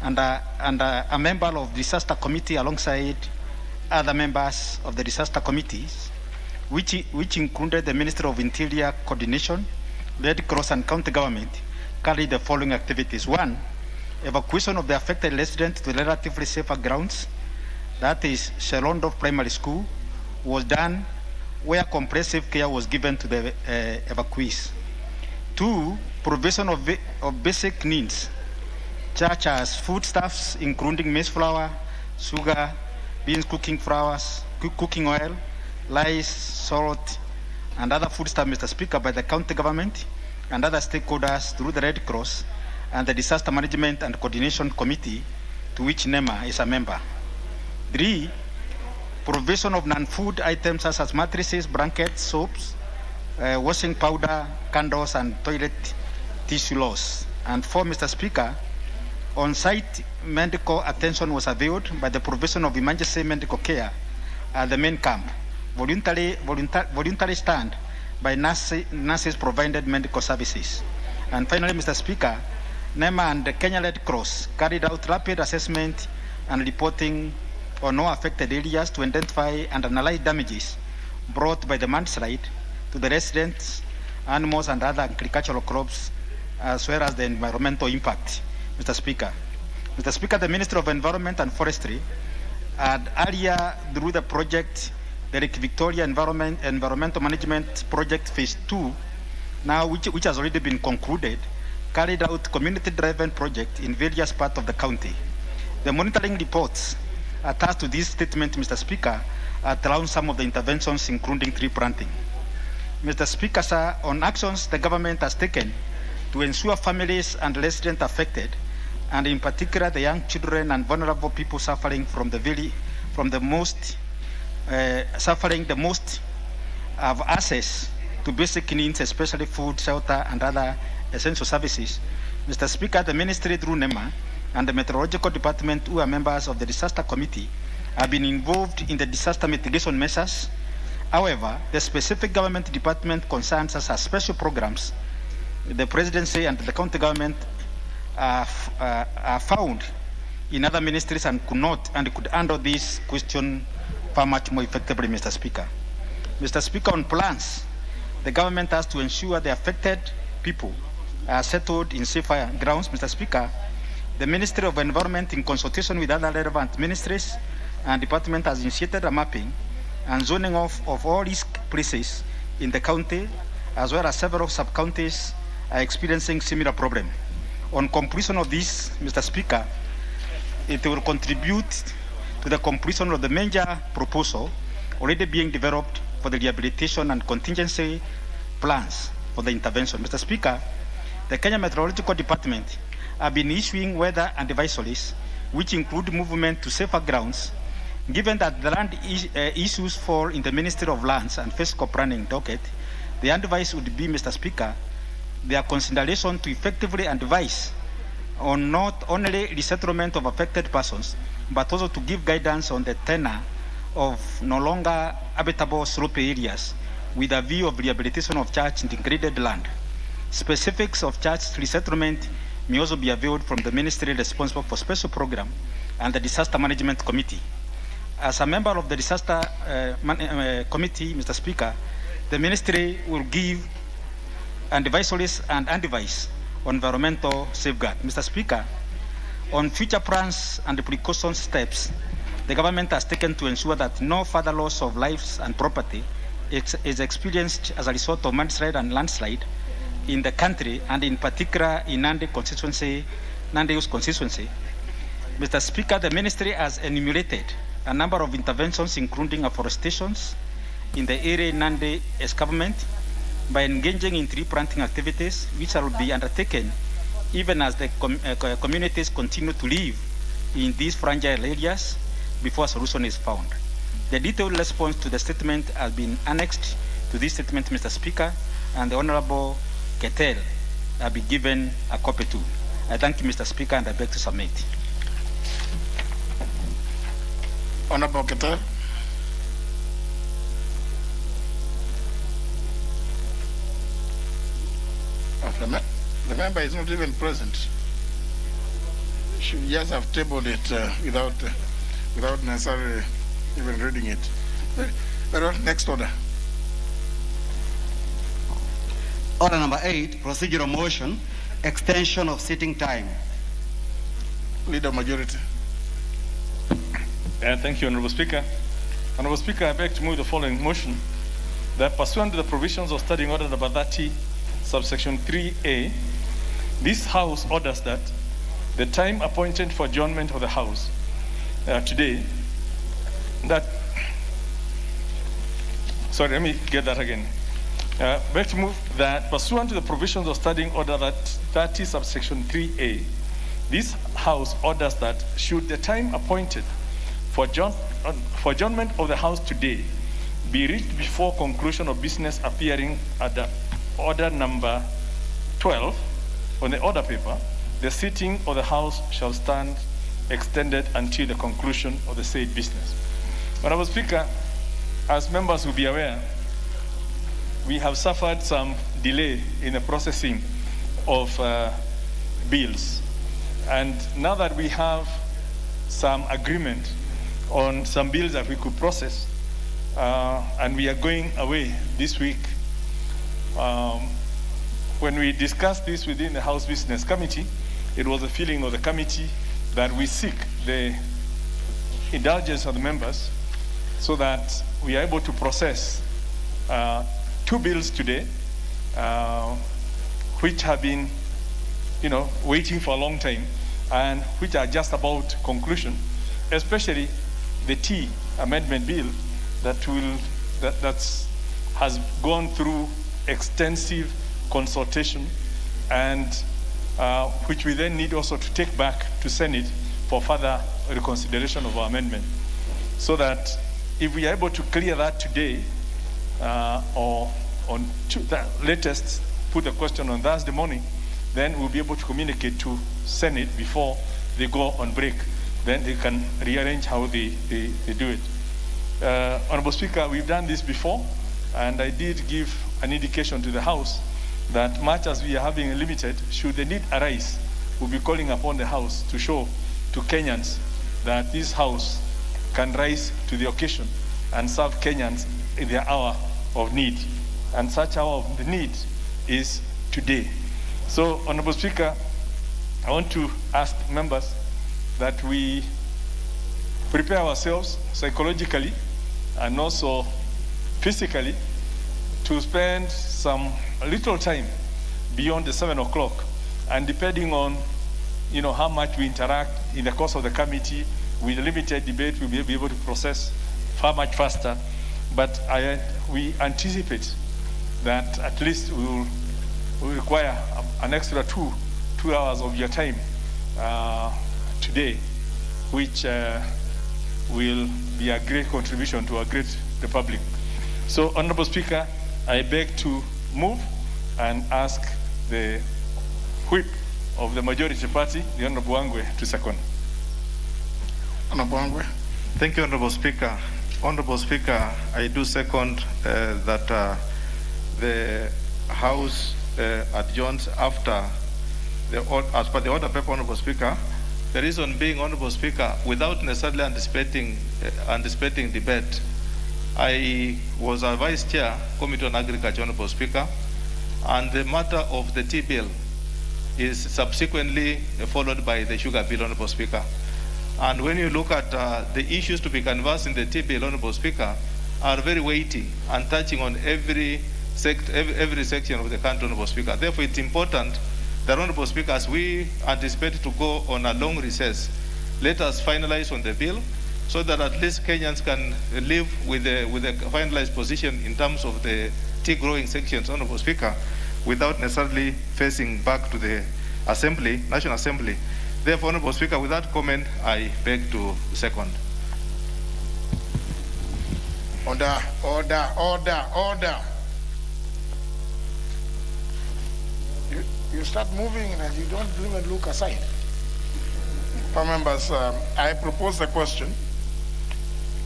and a member of the disaster committee alongside other members of the disaster committees, which included the Ministry of Interior Coordination, Red Cross, and county government, carried the following activities. One, evacuation of the affected residents to relatively safer grounds, that is Shelondo Primary School, was done where comprehensive care was given to the evacuees. Two, provision of basic needs, such as foodstuffs, including maize flour, sugar, beans, cooking flours, cooking oil, rice, salt, and other foodstuffs, Mr. Speaker, by the county government and other stakeholders through the Red Cross and the Disaster Management and Coordination Committee, to which NEMA is a member. Three, provision of non-food items such as mattresses, blankets, soaps, washing powder, candles, and toilet tissue loss. And four, Mr. Speaker, on-site medical attention was availed by the provision of emergency medical care at the main camp, voluntary stand by nurses provided medical services. And finally, Mr. Speaker, NEMA and the Kenya Red Cross carried out rapid assessment and reporting on all affected areas to identify and analyze damages brought by the mudslide to the residents, animals, and other agricultural crops, as well as the environmental impact. Mr. Speaker, the Ministry of Environment and Forestry had earlier, through the project, the Lake Victoria Environmental Management Project Phase 2, now which has already been concluded, carried out community-driven project in various parts of the county. The monitoring reports attached to this statement, Mr. Speaker, outline some of the interventions, including tree planting. Mr. Speaker, sir, on actions the government has taken to ensure families and residents affected, and in particular the young children and vulnerable people suffering suffering the most have access to basic needs, especially food, shelter, and other essential services. Mr. Speaker, the Ministry through NEMA and the Meteorological Department, who are members of the Disaster Committee, have been involved in the disaster mitigation measures. However, the specific government department concerns such as special programs, the presidency and the county government are found in other ministries and could handle this question far much more effectively, Mr. Speaker. Mr. Speaker, on plans, the government has to ensure the affected people are settled in safer grounds. Mr. Speaker, the Ministry of Environment, in consultation with other relevant ministries and department, has initiated a mapping and zoning of all risk places in the county, as well as several sub-counties are experiencing similar problem. On completion of this, Mr. Speaker, it will contribute to the completion of the major proposal already being developed for the rehabilitation and contingency plans for the intervention. Mr. Speaker, the Kenya Meteorological Department have been issuing weather advisories, which include movement to safer grounds. Given that the land issues fall in the Ministry of Lands and Fiscal Planning docket, the advice would be, Mr. Speaker, their consideration to effectively advise on not only resettlement of affected persons, but also to give guidance on the tenure of no longer habitable slope areas with a view of rehabilitation of church integrated land. Specifics of church resettlement may also be availed from the ministry responsible for special program and the disaster management committee. As a member of the disaster committee, Mr. Speaker, the ministry will give advisories and advice on environmental safeguard. Mr. Speaker, on future plans and precaution steps, the government has taken to ensure that no further loss of lives and property is experienced as a result of mudslide and landslide in the country, and in particular in Nandi Hills constituency. Mr. Speaker, the ministry has enumerated a number of interventions, including afforestation in the area Nandi escarpment, by engaging in tree planting activities, which will be undertaken even as the communities continue to live in these fragile areas before a solution is found. The detailed response to the statement has been annexed to this statement, Mr. Speaker, and the Honorable Ketel will be given a copy too. I thank you, Mr. Speaker, and I beg to submit. Honorable Ketel. The member is not even present. Should just have tabled it without necessarily even reading it. Very well, next order. Order number 8, procedural motion, extension of sitting time. Leader majority. Thank you, Honorable Speaker. Honorable Speaker, I beg to move the following motion, that pursuant to the provisions of Standing Order number 30, subsection 3A, this House orders that the time appointed for adjournment of the House today, let me get that again. Beg to move that pursuant to the provisions of Standing Order 30, subsection 3A, this House orders that should the time appointed for adjournment of the House today be reached before conclusion of business appearing at the order number 12 on the order paper, the sitting of the House shall stand extended until the conclusion of the said business. Honorable Speaker, as members will be aware, we have suffered some delay in the processing of bills. And now that we have some agreement on some bills that we could process, and we are going away this week, when we discussed this within the House Business Committee, it was a feeling of the committee that we seek the indulgence of the members so that we are able to process 2 bills today, which have been, waiting for a long time and which are just about conclusion, especially the T amendment bill that has gone through extensive consultation and which we then need also to take back to Senate for further reconsideration of our amendment. So that if we are able to clear that today, or on the latest, put the question on Thursday morning, then we'll be able to communicate to Senate before they go on break. Then they can rearrange how they do it. Honorable Speaker, we've done this before, and I did give an indication to the House that much as we are having a limited, should the need arise, we'll be calling upon the House to show to Kenyans that this House can rise to the occasion and serve Kenyans in their hour of need. And such hour of the need is today. So, Honorable Speaker, I want to ask members that we prepare ourselves psychologically and also physically to spend some little time beyond the 7 o'clock. And depending on, how much we interact in the course of the committee, with limited debate, we'll be able to process far much faster. But we anticipate that at least we will require an extra two hours of your time today, which will be a great contribution to a great republic. So, Honorable Speaker, I beg to move and ask the whip of the majority party, the Honorable Wangwe, to second. Honorable Wangwe. Thank you, Honorable Speaker. Honorable Speaker, I do second that the House adjourns after as per the order paper, Honorable Speaker. The reason being, Honorable Speaker, without necessarily anticipating debate, I was a Vice Chair, Committee on Agriculture, Honorable Speaker, and the matter of the tea bill is subsequently followed by the sugar bill, Honorable Speaker. And when you look at the issues to be canvassed in the tea bill, Honorable Speaker, are very weighty and touching on every section of the country, Honorable Speaker. Therefore, it's important that, Honorable Speaker, as we anticipate to go on a long recess, let us finalize on the bill so that at least Kenyans can live with a finalized position in terms of the tea growing sections, Honorable Speaker, without necessarily facing back to the Assembly, National Assembly. Therefore, Honorable Speaker, with that comment, I beg to second. Order, order, order, order. You start moving and you don't even look aside. Members, I propose the question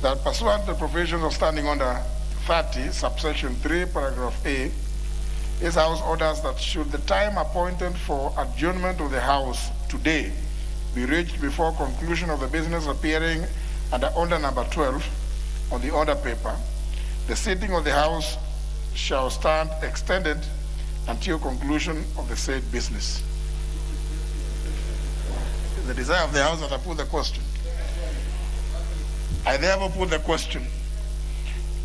that pursuant to the provisions of Standing Order 30, subsection 3, paragraph A, this House orders that should the time appointed for adjournment of the House today be reached before conclusion of the business appearing under order number 12 on the order paper, the sitting of the House shall stand extended until conclusion of the said business. The desire of the House that I put the question. I therefore put the question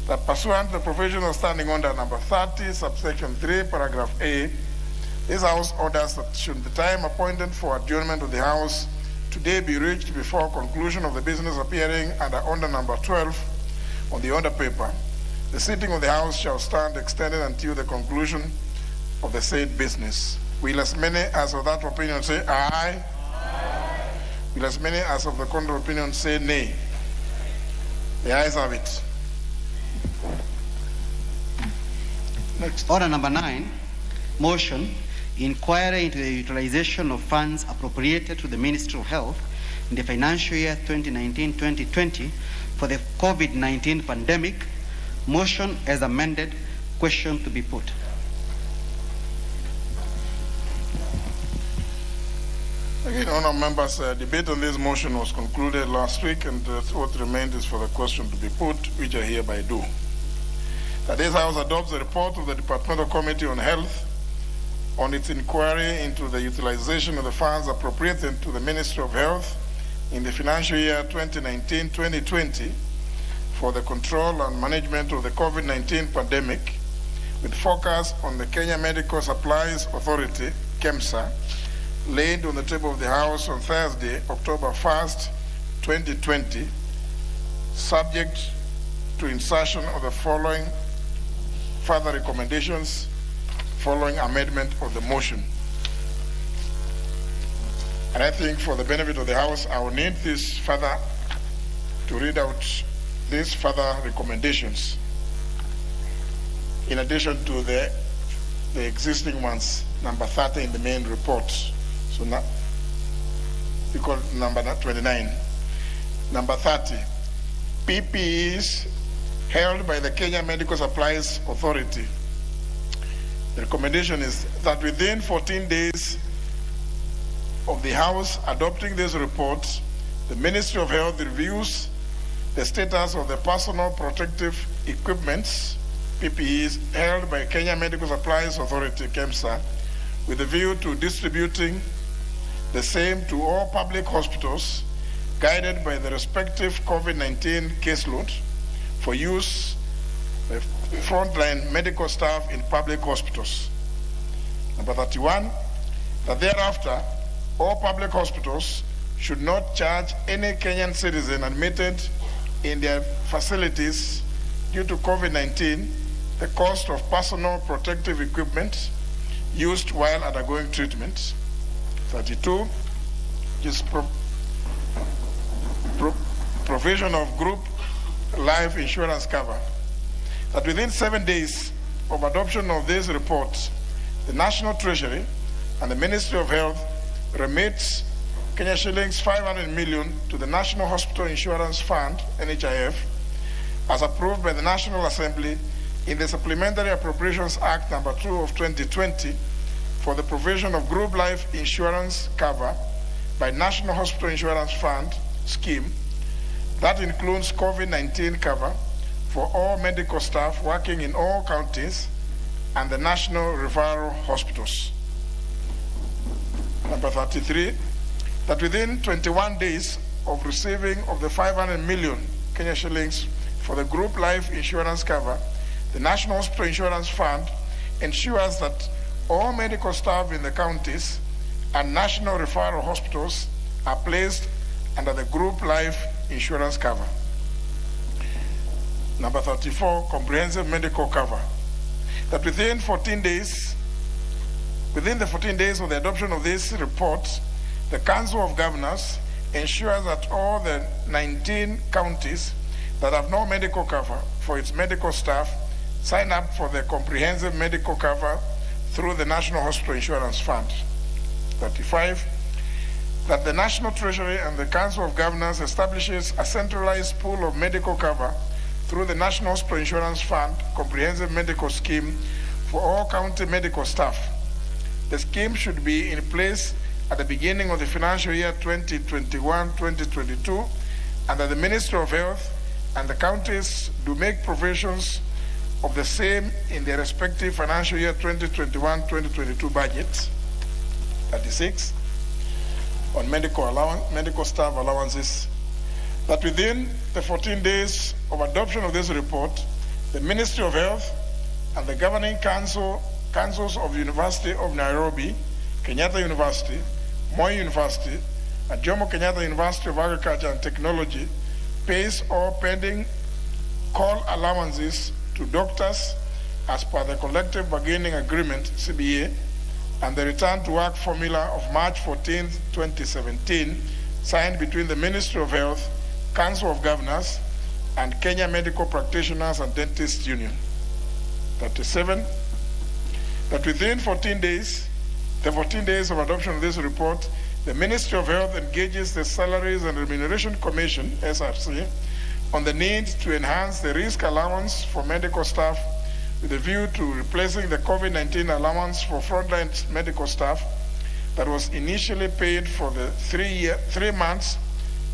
that pursuant to the provision of Standing Order number 30, subsection 3, paragraph A, this House orders that should the time appointed for adjournment of the House today be reached before conclusion of the business appearing under order number 12 on the order paper, the sitting of the House shall stand extended until the conclusion of the said business. Will as many as of that opinion say aye? Aye. Will as many as of the contrary opinion say nay? The ayes have it. Next. Order number 9, motion, inquiry into the utilization of funds appropriated to the Ministry of Health in the financial year 2019-2020 for the COVID-19 pandemic. Motion as amended. Question to be put. Again, honourable members, debate on this motion was concluded last week, and what remains is for the question to be put, which I hereby do. That this House adopts the report of the Departmental Committee on Health on its inquiry into the utilization of the funds appropriated to the Ministry of Health in the financial year 2019-2020 for the control and management of the COVID-19 pandemic, with focus on the Kenya Medical Supplies Authority, KEMSA, laid on the table of the House on Thursday, October 1st, 2020, subject to insertion of the following further recommendations following amendment of the motion. And I think for the benefit of the House, I will need this further to read out these further recommendations in addition to the existing ones, number 30 in the main report. So now, we call number 29. Number 30, PPEs held by the Kenya Medical Supplies Authority. The recommendation is that within 14 days of the House adopting this report, the Ministry of Health reviews the status of the personal protective equipments, PPEs, held by Kenya Medical Supplies Authority, KEMSA, with a view to distributing the same to all public hospitals, guided by the respective COVID-19 caseload for use by frontline medical staff in public hospitals. Number 31, that thereafter, all public hospitals should not charge any Kenyan citizen admitted in their facilities due to COVID-19 the cost of personal protective equipment used while undergoing treatment. 32 is provision of group life insurance cover. That within 7 days of adoption of this report, the National Treasury and the Ministry of Health remits Kenya shillings 500 million to the National Hospital Insurance Fund, NHIF, as approved by the National Assembly in the Supplementary Appropriations Act number 2 of 2020 for the provision of group life insurance cover by National Hospital Insurance Fund scheme. That includes COVID-19 cover for all medical staff working in all counties and the national referral hospitals. Number 33, that within 21 days of receiving of the 500 million Kenya shillings for the group life insurance cover, the National Hospital Insurance Fund ensures that all medical staff in the counties and national referral hospitals are placed under the group life insurance cover. Number 34, comprehensive medical cover. That within the 14 days of the adoption of this report, the Council of Governors ensures that all the 19 counties that have no medical cover for its medical staff sign up for the comprehensive medical cover through the National Hospital Insurance Fund. 35, that the National Treasury and the Council of Governors establishes a centralized pool of medical cover through the National Hospital Insurance Fund Comprehensive Medical Scheme for all county medical staff. The scheme should be in place at the beginning of the financial year 2021-2022, and that the Ministry of Health and the counties do make provisions of the same in their respective financial year 2021-2022 budgets. 36, on medical staff allowances, that within the 14 days of adoption of this report, the Ministry of Health and the governing councils of the University of Nairobi, Kenyatta University, Moi University, and Jomo Kenyatta University of Agriculture and Technology pays all pending call allowances to doctors as per the collective bargaining agreement, CBA, and the return to work formula of March 14, 2017, signed between the Ministry of Health, Council of Governors, and Kenya Medical Practitioners and Dentists Union. 37, that within 14 days of adoption of this report, the Ministry of Health engages the Salaries and Remuneration Commission, SRC, on the need to enhance the risk allowance for medical staff with a view to replacing the COVID-19 allowance for frontline medical staff that was initially paid for the 3 months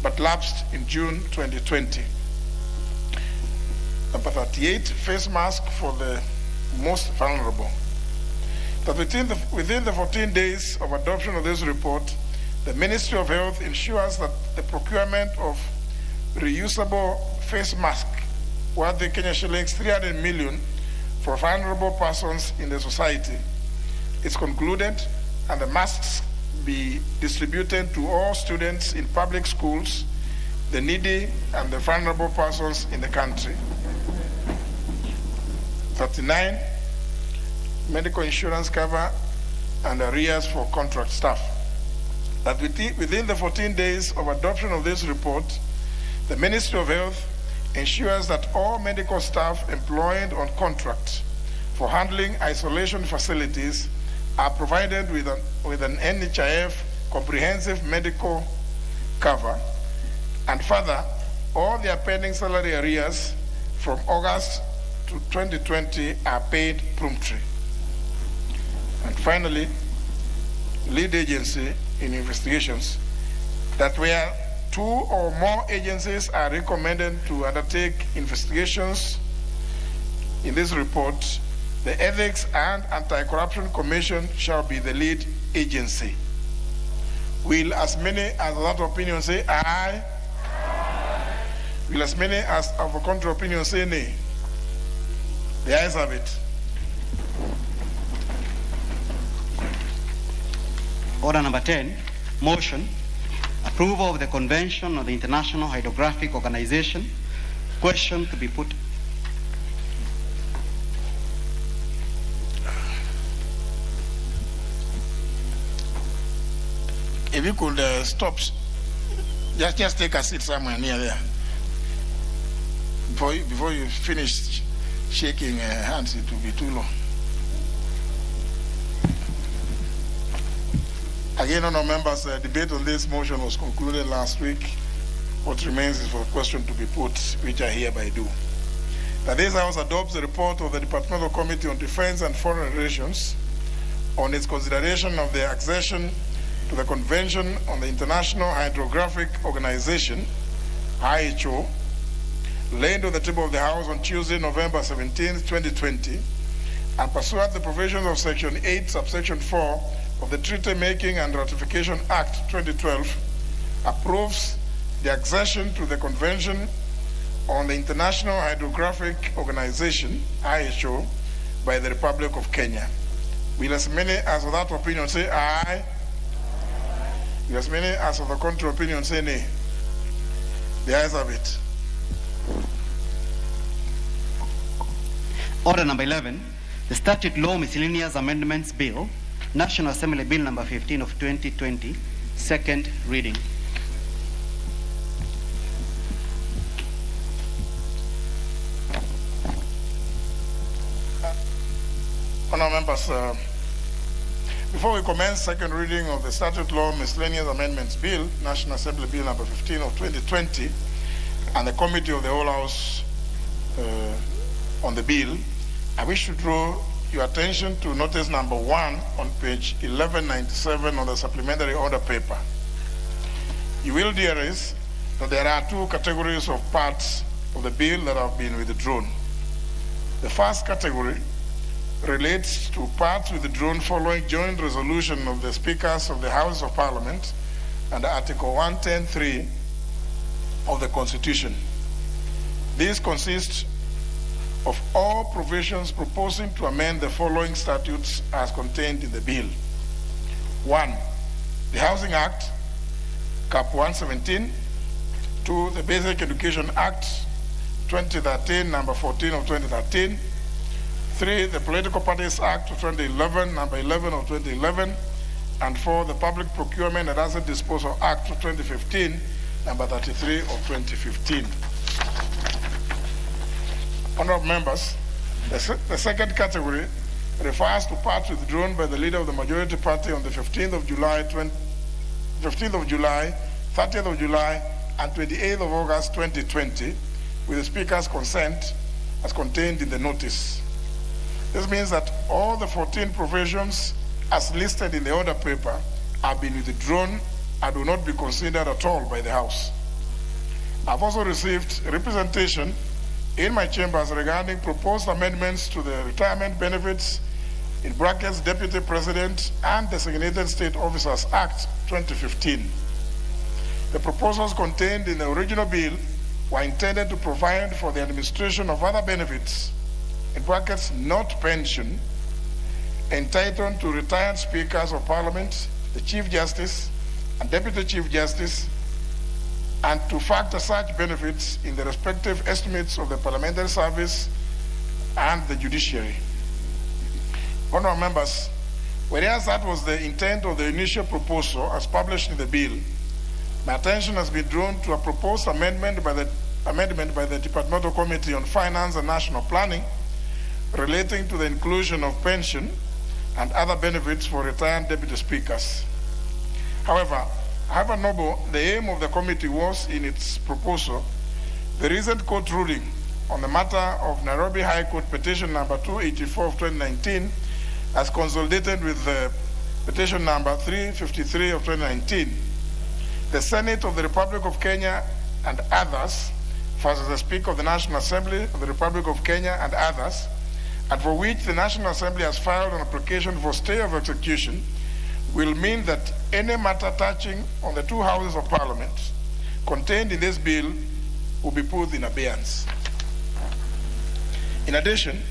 but lapsed in June 2020. Number 38, face mask for the most vulnerable. That within the 14 days of adoption of this report, the Ministry of Health ensures that the procurement of reusable face mask worth the Kenya shillings 300 million for vulnerable persons in the society is concluded, and the masks be distributed to all students in public schools, the needy and the vulnerable persons in the country. 39, medical insurance cover and arrears for contract staff. That within the 14 days of adoption of this report, the Ministry of Health ensures that all medical staff employed on contract for handling isolation facilities are provided with an NHIF comprehensive medical cover, and further, all their pending salary arrears from August to 2020 are paid promptly. And finally, lead agency in investigations, that where 2 or more agencies are recommended to undertake investigations In this report, the Ethics and Anti-Corruption Commission shall be the lead agency. Will as many as that opinion say aye? Will as many as of a contrary opinion say nay? The ayes have it. Order number 10, motion, approval of the Convention of the International Hydrographic Organization. Question to be put. If you could stop, just take a seat somewhere near there. Before you finish shaking hands, it will be too long. Again, honourable members, debate on this motion was concluded last week. What remains is for a question to be put, which I hereby do. That this House adopts the report of the Departmental Committee on Defense and Foreign Relations on its consideration of the accession to the Convention on the International Hydrographic Organization, IHO, laid on the table of the House on Tuesday, November 17, 2020, and pursuant to the provisions of Section 8, subsection 4 of the Treaty Making and Ratification Act 2012, approves the accession to the Convention on the International Hydrographic Organization, IHO, by the Republic of Kenya. Will as many as of that opinion say aye? Will as many as of the contrary opinion say nay? The ayes have it. Order number 11, the Statute Law Miscellaneous Amendments Bill, National Assembly Bill number 15 of 2020, second reading. Honourable members, before we commence second reading of the Statute Law Miscellaneous Amendments Bill, National Assembly Bill number 15 of 2020, and the Committee of the Whole House on the bill, I wish to draw your attention to notice number 1 on page 1197 on the supplementary order paper. You will realize that there are two categories of parts of the bill that have been withdrawn. The first category relates to parts withdrawn following joint resolution of the Speakers of the House of Parliament under Article 110(3) of the Constitution. This consists of all provisions proposing to amend the following statutes as contained in the bill. 1. The Housing Act, Cap 117. 2. The Basic Education Act, 2013, number 14 of 2013. 3. The Political Parties Act of 2011, number 11 of 2011. And 4. The Public Procurement and Asset Disposal Act of 2015, number 33 of 2015. Honourable members, the second category refers to parts withdrawn by the leader of the majority party on the 15th of July, 30th of July, and 28th of August 2020, with the Speaker's consent as contained in the notice. This means that all the 14 provisions as listed in the order paper have been withdrawn and will not be considered at all by the House. I've also received representation in my chambers regarding proposed amendments to the Retirement Benefits in brackets Deputy President and Designated State Officers Act 2015. The proposals contained in the original bill were intended to provide for the administration of other benefits in brackets not pension entitled to retired Speakers of Parliament, the Chief Justice and Deputy Chief Justice, and to factor such benefits in the respective estimates of the parliamentary service and the judiciary. Honourable members, whereas that was the intent of the initial proposal as published in the bill, my attention has been drawn to a proposed amendment by the Departmental Committee on Finance and National Planning relating to the inclusion of pension and other benefits for retired deputy speakers. However, noble, the aim of the committee was, in its proposal, the recent court ruling on the matter of Nairobi High Court petition number 284 of 2019 as consolidated with petition number 353 of 2019. The Senate of the Republic of Kenya and others versus the Speaker of the National Assembly of the Republic of Kenya and others, and for which the National Assembly has filed an application for stay of execution, will mean that any matter touching on the two houses of Parliament contained in this bill will be put in abeyance. In addition,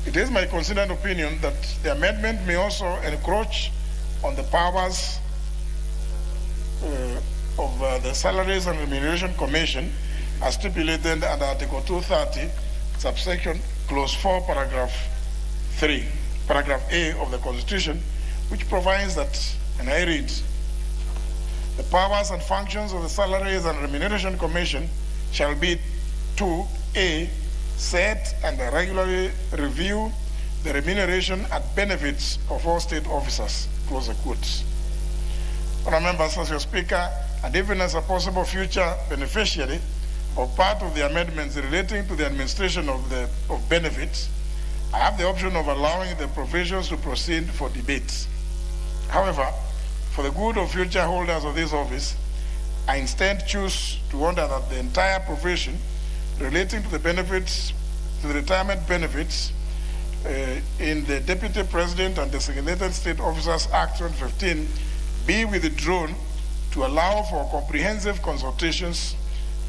it is my considered opinion that the amendment may also encroach on the powers of the Salaries and Remuneration Commission as stipulated under Article 230, subsection clause 4, paragraph 3, paragraph A of the Constitution, which provides that, and I read, the powers and functions of the Salaries and Remuneration Commission shall be to A, set and regularly review the remuneration and benefits of all state officers, close the quotes. Honourable members, as your Speaker, and even as a possible future beneficiary or part of the amendments relating to the administration of benefits, I have the option of allowing the provisions to proceed for debate. However, for the good of future holders of this office, I instead choose to order that the entire provision relating to the benefits, to the retirement benefits in the Deputy President and Designated State Officers Act 2015 be withdrawn to allow for comprehensive consultations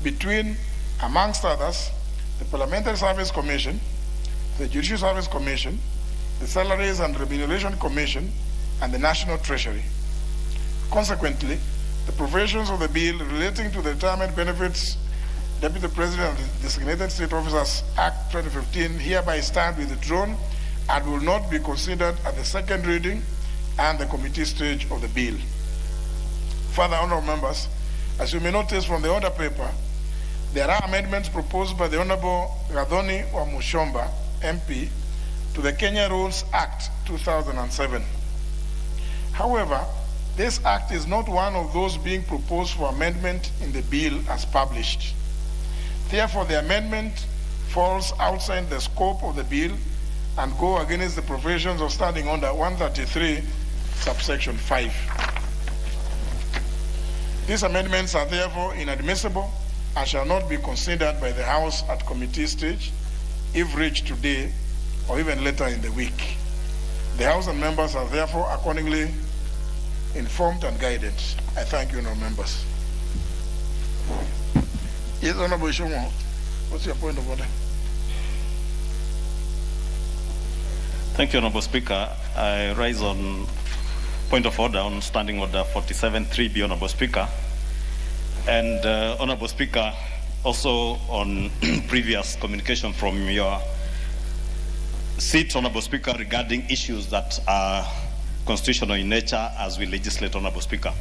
between, amongst others, the Parliamentary Service Commission, the Judicial Service Commission, the Salaries and Remuneration Commission, and the National Treasury. Consequently, the provisions of the bill relating to the retirement benefits Deputy President and Designated State Officers Act 2015 hereby stand withdrawn and will not be considered at the second reading and the committee stage of the bill. Further, honourable members, as you may notice from the order paper, there are amendments proposed by the Honourable Radhoni Wamushomba, MP, to the Kenya Rules Act 2007. However, this act is not one of those being proposed for amendment in the bill as published. Therefore, the amendment falls outside the scope of the bill and go against the provisions of Standing Order 133, subsection 5. These amendments are therefore inadmissible and shall not be considered by the House at committee stage if reached today or even later in the week. The House and members are therefore accordingly informed and guided. I thank you, honourable members. Yes, Honourable Ishomo, what's your point of order? Thank you, Honourable Speaker. I rise on point of order on Standing Order 47.3b, Honourable Speaker. And Honourable Speaker, also on previous communication from your seat, Honourable Speaker, regarding issues that are constitutional in nature as we legislate, Honourable Speaker.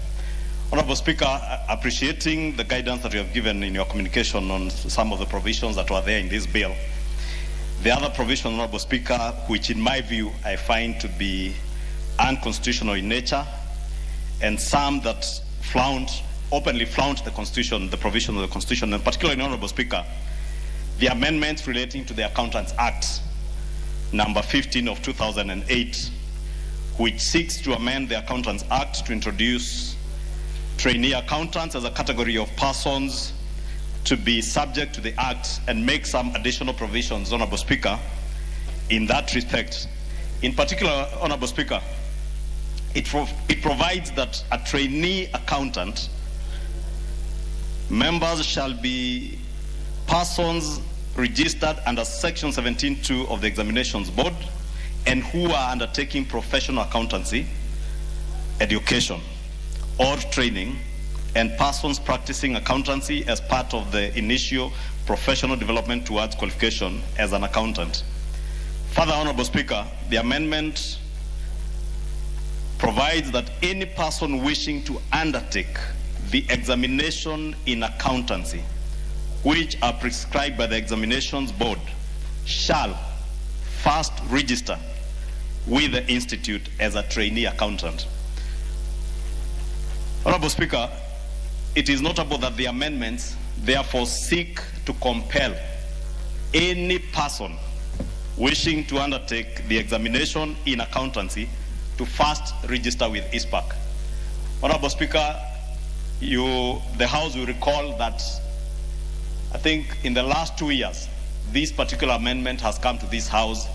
Honourable Speaker, appreciating the guidance that you have given in your communication on some of the provisions that were there in this bill, the other provision, Honourable Speaker, which in my view I find to be unconstitutional in nature, and some that openly flaunt the Constitution, the provision of the Constitution, and particularly, Honourable Speaker, the amendments relating to the Accountants Act, number 15 of 2008, which seeks to amend the Accountants Act to introduce trainee accountants as a category of persons to be subject to the Act and make some additional provisions, Honourable Speaker, in that respect. In particular, Honourable Speaker, it provides that a trainee accountant members shall be persons registered under Section 17.2 of the Examinations Board and who are undertaking professional accountancy, education, or training, and persons practicing accountancy as part of the initial professional development towards qualification as an accountant. Further, Honourable Speaker, the amendment provides that any person wishing to undertake the examination in accountancy, which are prescribed by the Examinations Board, shall first register with the Institute as a trainee accountant. Honourable Speaker, it is notable that the amendments therefore seek to compel any person wishing to undertake the examination in accountancy to first register with ISPAC. Honourable Speaker, the House will recall that I think in the last 2 years, this particular amendment has come to this House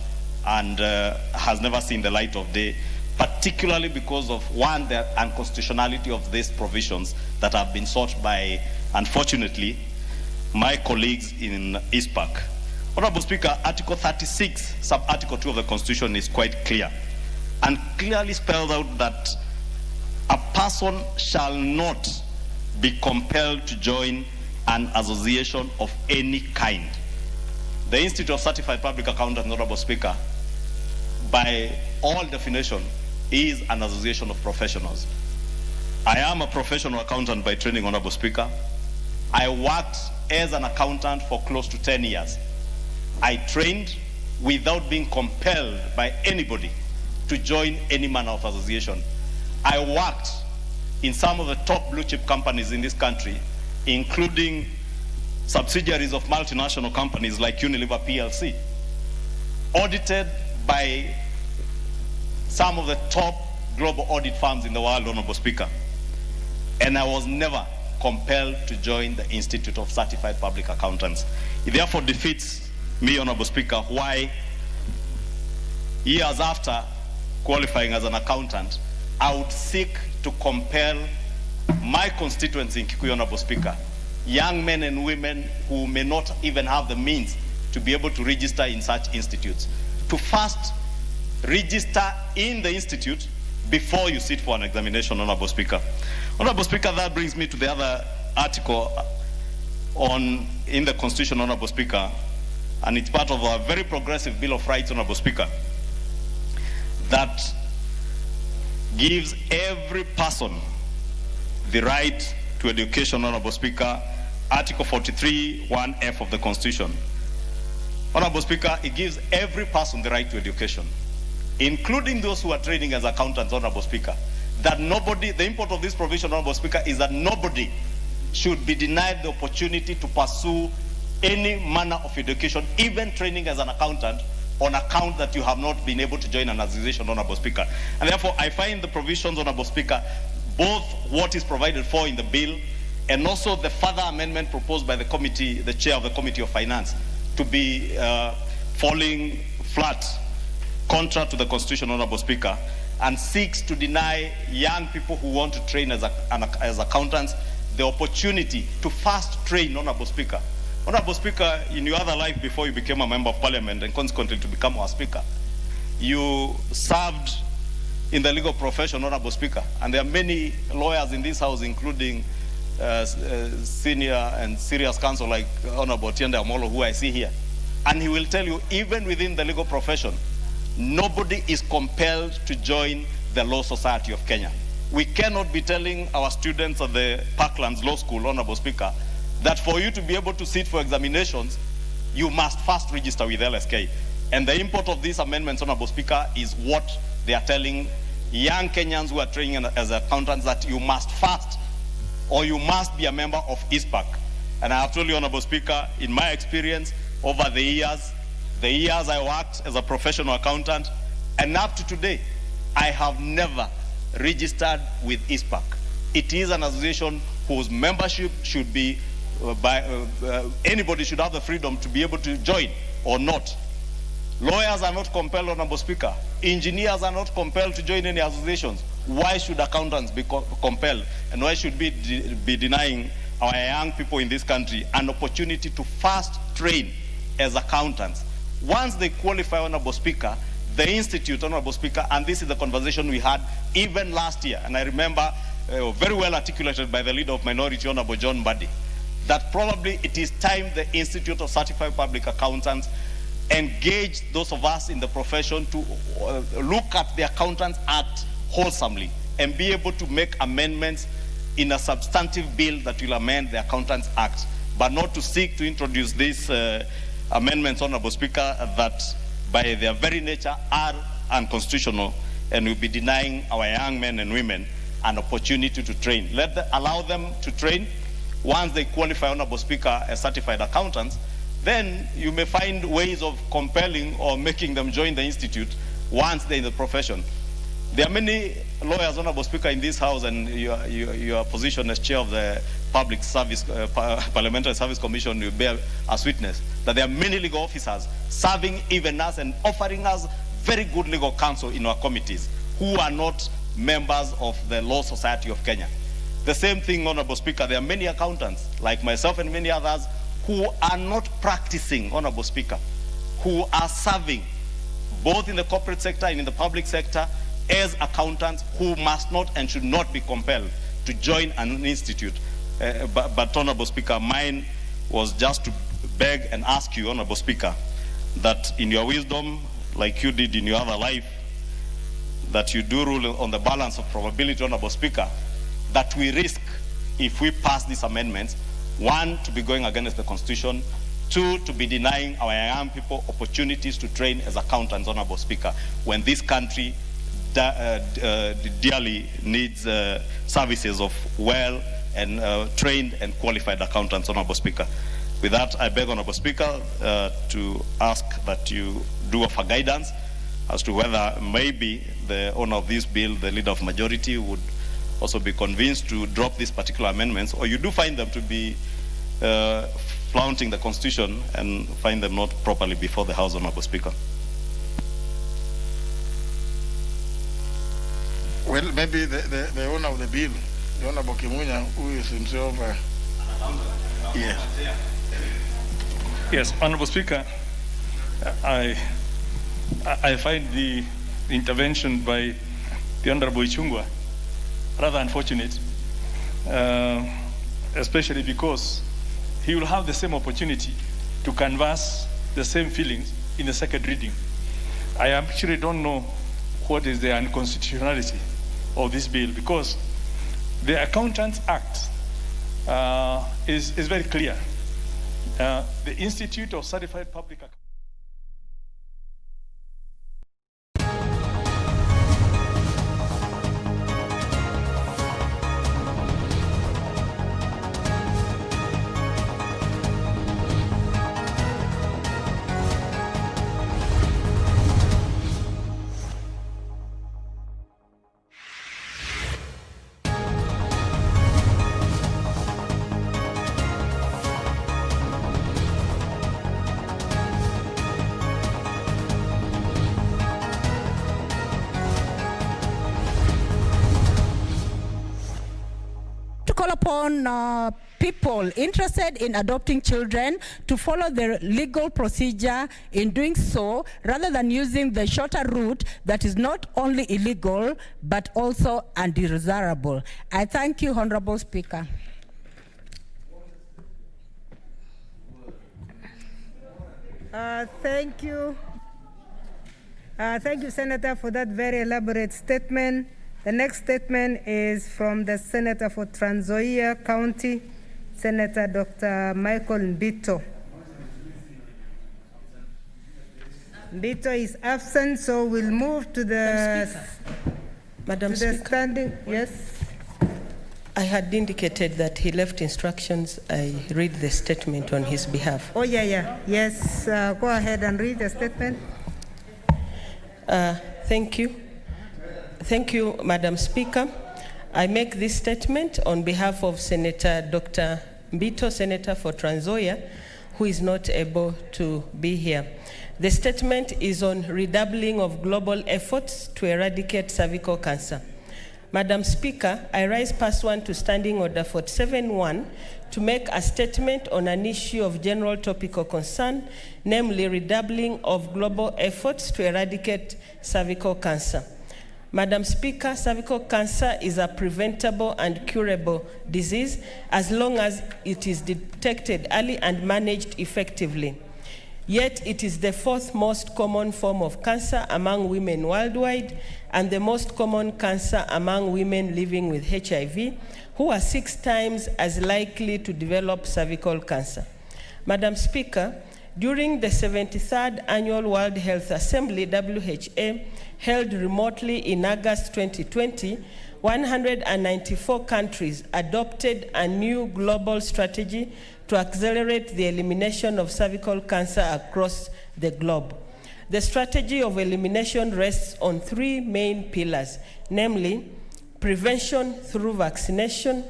and has never seen the light of day, particularly because of, one, the unconstitutionality of these provisions that have been sought by, unfortunately, my colleagues in ISPAC. Honorable Speaker, Article 36, Sub-Article 2 of the Constitution is quite clear and clearly spells out that a person shall not be compelled to join an association of any kind. The Institute of Certified Public Accountants, Honorable Speaker, by all definition, is an association of professionals. I am a professional accountant by training, Honorable Speaker. I worked as an accountant for close to 10 years. I trained without being compelled by anybody to join any manner of association. I worked in some of the top blue chip companies in this country, including subsidiaries of multinational companies like Unilever PLC, audited by some of the top global audit firms in the world, Honorable Speaker. And I was never compelled to join the Institute of Certified Public Accountants. It therefore defeats me, Honorable Speaker, why years after qualifying as an accountant, I would seek to compel my constituents in Kikuyu, Honorable Speaker, young men and women who may not even have the means to be able to register in such institutes, to first register in the institute before you sit for an examination, Honorable Speaker. Honorable Speaker, that brings me to the other article in the Constitution, Honorable Speaker, and it's part of a very progressive Bill of Rights, Honorable Speaker, that gives every person the right to education, Honorable Speaker, Article 43, 1F of the Constitution. Honorable Speaker, it gives every person the right to education, including those who are training as accountants, Honorable Speaker. That nobody, the import of this provision, Honorable Speaker, is that nobody should be denied the opportunity to pursue any manner of education, even training as an accountant, on account that you have not been able to join an association, Honorable Speaker. And therefore, I find the provisions, Honorable Speaker, both what is provided for in the bill and also the further amendment proposed by the committee, the chair of the Committee of Finance, to be falling flat, contrary to the Constitution, Honorable Speaker, and seeks to deny young people who want to train as accountants the opportunity to first train, Honorable Speaker. Honorable Speaker, in your other life before you became a member of parliament and consequently to become our speaker, you served in the legal profession, Honorable Speaker, and there are many lawyers in this house, including senior and serious counsel like Honorable Tiende Amolo, who I see here. And he will tell you, even within the legal profession, nobody is compelled to join the Law Society of Kenya. We cannot be telling our students at the Parklands Law School, Honorable Speaker, that for you to be able to sit for examinations, you must first register with LSK. And the import of these amendments, Honorable Speaker, is what they are telling young Kenyans who are training as accountants, that you must first, or you must be a member of ISPAC. And I have told you, Honorable Speaker, in my experience over the years I worked as a professional accountant, and up to today, I have never registered with ISPAC. It is an association whose membership should be anybody should have the freedom to be able to join or not. Lawyers are not compelled, Honorable Speaker. Engineers are not compelled to join any associations. Why should accountants be compelled? And why should we be denying our young people in this country an opportunity to first train as accountants? Once they qualify, Honorable Speaker, the Institute, Honorable Speaker, and this is the conversation we had even last year, and I remember very well articulated by the leader of minority, Honorable John Mbadi, that probably it is time the Institute of Certified Public Accountants engage those of us in the profession to look at the Accountants Act wholesomely and be able to make amendments in a substantive bill that will amend the Accountants Act, but not to seek to introduce these amendments, Honorable Speaker, that by their very nature are unconstitutional and will be denying our young men and women an opportunity to train. Allow them to train. Once they qualify, Honorable Speaker, as certified accountants, then you may find ways of compelling or making them join the institute once they're in the profession. There are many lawyers, Honorable Speaker, in this House, and your position as chair of the Public Service, Parliamentary Service Commission, you bear as witness that there are many legal officers serving even us and offering us very good legal counsel in our committees who are not members of the Law Society of Kenya. The same thing, Honorable Speaker, there are many accountants like myself and many others who are not practicing, Honorable Speaker, who are serving both in the corporate sector and in the public sector as accountants who must not and should not be compelled to join an institute. But Honorable Speaker, mine was just to beg and ask you, Honorable Speaker, that in your wisdom, like you did in your other life, that you do rule on the balance of probability, Honorable Speaker, that we risk, if we pass these amendments, 1, to be going against the Constitution, 2, to be denying our young people opportunities to train as accountants, Honorable Speaker, when this country dearly needs services of well and trained and qualified accountants, Honorable Speaker. With that, I beg, Honorable Speaker, to ask that you do offer guidance as to whether maybe the owner of this bill, the leader of majority, would also be convinced to drop these particular amendments, or you do find them to be flaunting the Constitution and find them not properly before the House, Honorable Speaker. Well, maybe the owner of the bill, the Honorable Kimunya, who is himself Yes, Honorable Speaker, I find the intervention by the Honorable Ichungwa rather unfortunate, especially because he will have the same opportunity to canvass the same feelings in the second reading. I actually don't know what is the unconstitutionality of this bill, because the Accountants Act is very clear. The Institute of Certified Public Accountants. Upon people interested in adopting children to follow the legal procedure in doing so, rather than using the shorter route that is not only illegal but also undesirable. I thank you, Honorable Speaker. Thank you. Thank you, Senator, for that very elaborate statement. The next statement is from the Senator for Trans Nzoia County, Senator Dr. Michael Mbito. Mbito is absent, so we'll move to the Madam Speaker. Standing. Yes. I had indicated that he left instructions. I read the statement on his behalf. Oh, yeah. Yes, go ahead and read the statement. Thank you. Thank you, Madam Speaker. I make this statement on behalf of Senator Dr. Mbito, Senator for Trans Nzoia, who is not able to be here. The statement is on redoubling of global efforts to eradicate cervical cancer. Madam Speaker, I rise pursuant to Standing Order 47.1 to make a statement on an issue of general topical concern, namely redoubling of global efforts to eradicate cervical cancer. Madam Speaker, cervical cancer is a preventable and curable disease as long as it is detected early and managed effectively. Yet it is the fourth most common form of cancer among women worldwide and the most common cancer among women living with HIV, who are 6 times as likely to develop cervical cancer. Madam Speaker, during the 73rd Annual World Health Assembly, WHA, held remotely in August 2020, 194 countries adopted a new global strategy to accelerate the elimination of cervical cancer across the globe. The strategy of elimination rests on three main pillars, namely prevention through vaccination,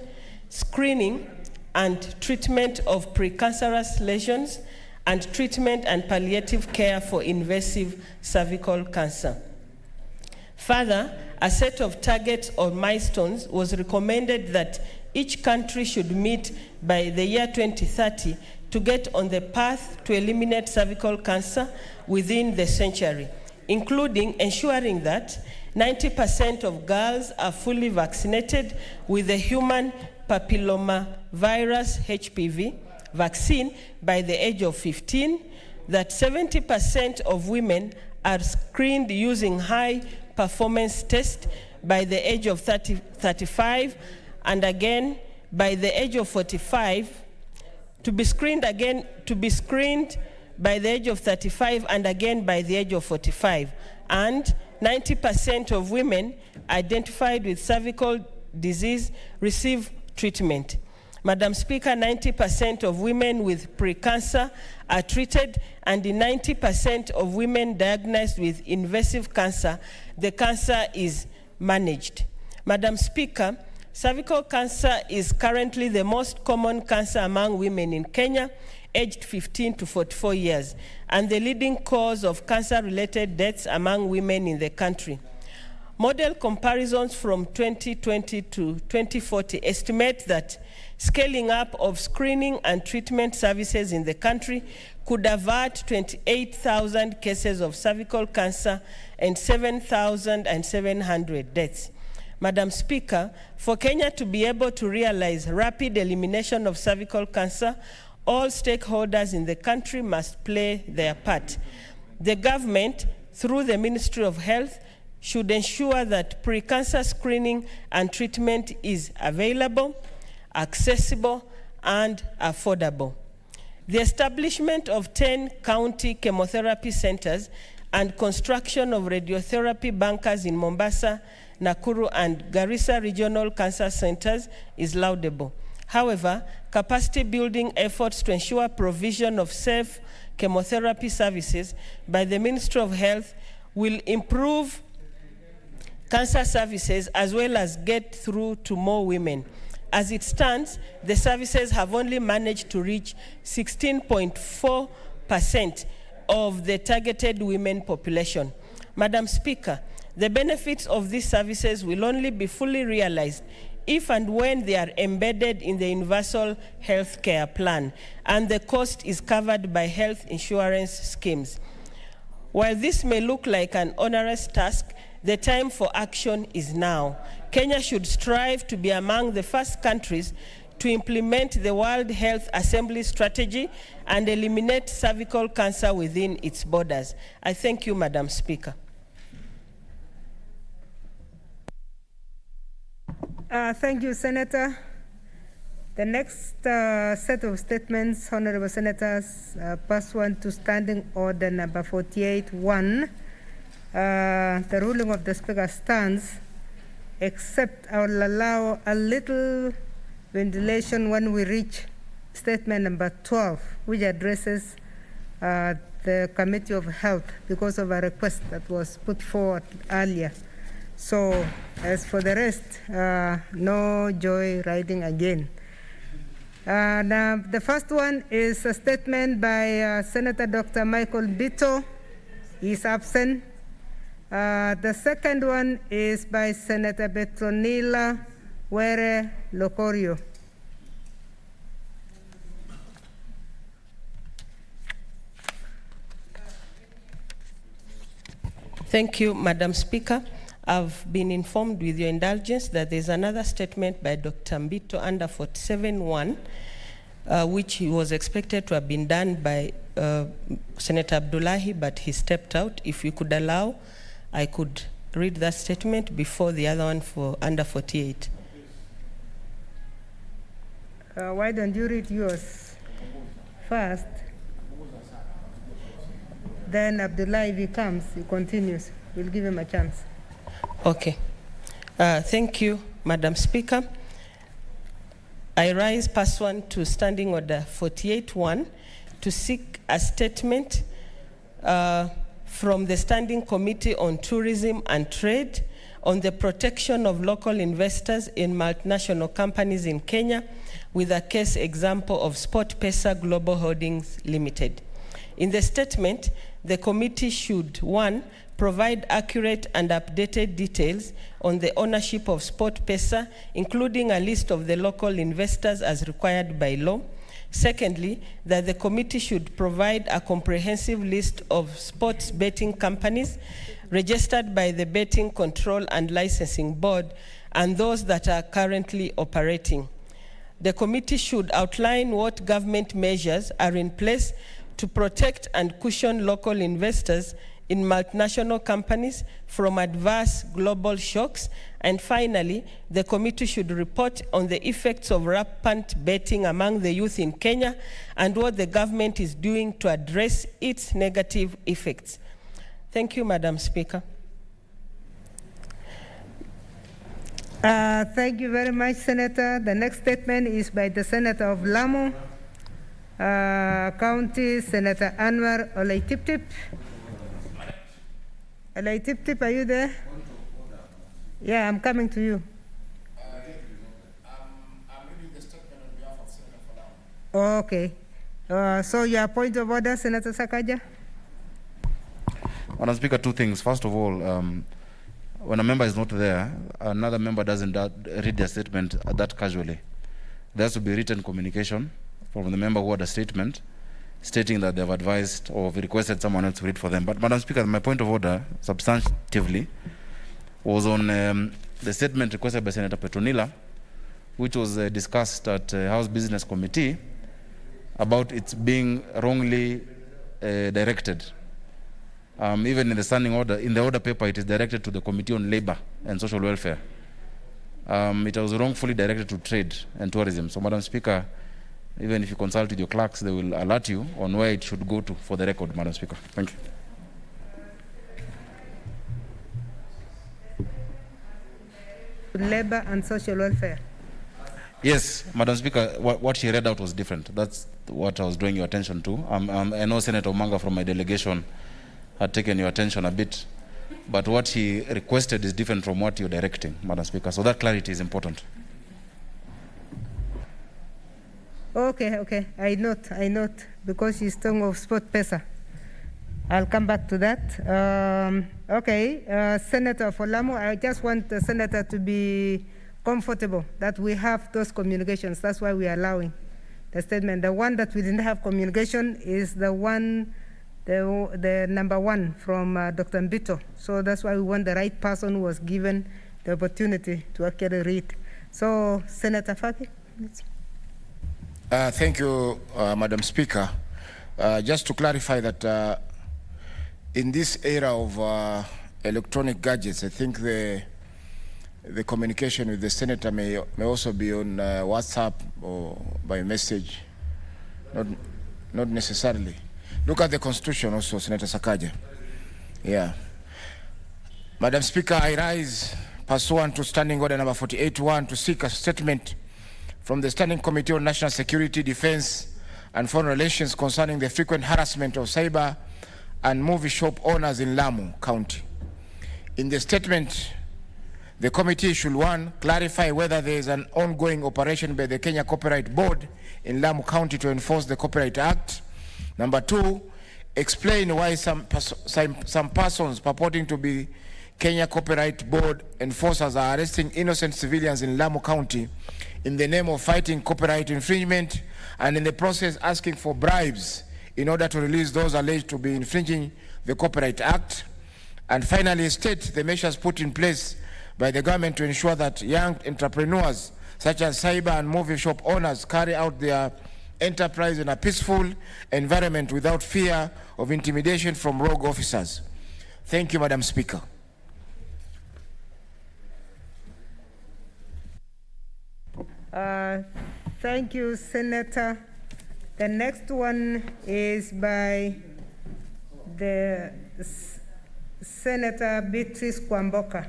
screening and treatment of precancerous lesions, and treatment and palliative care for invasive cervical cancer. Further, a set of targets or milestones was recommended that each country should meet by the year 2030 to get on the path to eliminate cervical cancer within the century, including ensuring that 90% of girls are fully vaccinated with the human papillomavirus HPV vaccine by the age of 15, that 70% of women are screened using high-performance tests by the age of 35, and again by the age of 45, to be screened by the age of 35 and again by the age of 45, and 90% of women identified with cervical disease receive treatment. Madam Speaker, 90% of women with precancer are treated, and in 90% of women diagnosed with invasive cancer, the cancer is managed. Madam Speaker, cervical cancer is currently the most common cancer among women in Kenya, aged 15 to 44 years, and the leading cause of cancer-related deaths among women in the country. Model comparisons from 2020 to 2040 estimate that scaling up of screening and treatment services in the country could avert 28,000 cases of cervical cancer and 7,700 deaths. Madam Speaker, for Kenya to be able to realize rapid elimination of cervical cancer, all stakeholders in the country must play their part. The government, through the Ministry of Health, should ensure that pre-cancer screening and treatment is available, accessible, and affordable. The establishment of 10 county chemotherapy centers and construction of radiotherapy bunkers in Mombasa, Nakuru, and Garissa regional cancer centers is laudable. However, capacity building efforts to ensure provision of safe chemotherapy services by the Ministry of Health will improve cancer services as well as get through to more women. As it stands, the services have only managed to reach 16.4% of the targeted women population. Madam Speaker, the benefits of these services will only be fully realized if and when they are embedded in the Universal Health Care Plan and the cost is covered by health insurance schemes. While this may look like an onerous task, the time for action is now. Kenya should strive to be among the first countries to implement the World Health Assembly strategy and eliminate cervical cancer within its borders. I thank you, Madam Speaker. Thank you, Senator. The next set of statements, Honorable Senators, pursuant to Standing Order number 48-1, the ruling of the Speaker stands, except I will allow a little ventilation when we reach statement number 12, which addresses the Committee of Health because of a request that was put forward earlier. So, as for the rest, no joy riding again. Now, the first one is a statement by Senator Dr. Michael Bito. He is absent. The second one is by Senator Petronila Were Locorio. Thank you, Madam Speaker. I've been informed with your indulgence that there's another statement by Dr. Mbito under 47.1, which was expected to have been done by Senator Abdullahi, but he stepped out. If you could allow, I could read that statement before the other one for under 48. Why don't you read yours first? Then Abdullahi, if he comes, he continues. We'll give him a chance. Okay. Thank you, Madam Speaker. I rise pursuant to Standing Order 48.1 to seek a statement from the Standing Committee on Tourism and Trade on the protection of local investors in multinational companies in Kenya, with a case example of SportPesa Global Holdings Limited. In the statement, the committee should, 1, provide accurate and updated details on the ownership of SportPesa, including a list of the local investors as required by law. Secondly, that the committee should provide a comprehensive list of sports betting companies registered by the Betting Control and Licensing Board and those that are currently operating. The committee should outline what government measures are in place to protect and cushion local investors in multinational companies from adverse global shocks. And finally, the committee should report on the effects of rampant betting among the youth in Kenya and what the government is doing to address its negative effects. Thank you, Madam Speaker. Thank you very much, Senator. The next statement is by the Senator of Lamu County, Senator Anwar Olaitiptip. Olaitiptip, are you there? Yeah, I'm coming to you. I'm reading the statement on behalf of Senator Lamu. Okay. So your point of order, Senator Sakaja? Madam Speaker, two things. First of all, when a member is not there, another member doesn't read their statement that casually. There has to be written communication from the member who had a statement stating that they've advised or requested someone else to read for them. But Madam Speaker, my point of order, substantively, was on the statement requested by Senator Petronila, which was discussed at House Business Committee about it being wrongly directed. Even in the standing order, in the order paper, it is directed to the Committee on Labor and Social Welfare. It was wrongfully directed to Trade and Tourism. So, Madam Speaker, even if you consult with your clerks, they will alert you on where it should go to for the record, Madam Speaker. Thank you. Labor and Social Welfare. Yes, Madam Speaker, what she read out was different. That's what I was drawing your attention to. I know Senator Omanga from my delegation had taken your attention a bit, but what he requested is different from what you're directing, Madam Speaker. So that clarity is important. Okay. I note, because he's talking of SportPesa. I'll come back to that. Senator for Lamu, I just want the Senator to be comfortable that we have those communications. That's why we are allowing the statement. The one that we didn't have communication is the one, the number one from Dr. Mbito. So that's why we want the right person who was given the opportunity to actually read. So, Senator Faki. Thank you, Madam Speaker. Just to clarify that in this era of electronic gadgets, I think the communication with the Senator may also be on WhatsApp or by message, not necessarily. Look at the Constitution also, Senator Sakaja. Yeah. Madam Speaker, I rise pursuant to Standing Order number 48-1 to seek a statement from the Standing Committee on National Security, Defense and Foreign Relations concerning the frequent harassment of cyber and movie shop owners in Lamu County. In the statement, the committee should, 1, clarify whether there is an ongoing operation by the Kenya Copyright Board in Lamu County to enforce the Copyright Act. Number 2, explain why some persons purporting to be Kenya Copyright Board enforcers are arresting innocent civilians in Lamu County in the name of fighting copyright infringement and in the process asking for bribes in order to release those alleged to be infringing the Copyright Act. And finally, state the measures put in place by the government to ensure that young entrepreneurs such as cyber and movie shop owners carry out their enterprise in a peaceful environment without fear of intimidation from rogue officers. Thank you, Madam Speaker. Thank you, Senator. The next one is by the Senator Beatrice Kwamboka.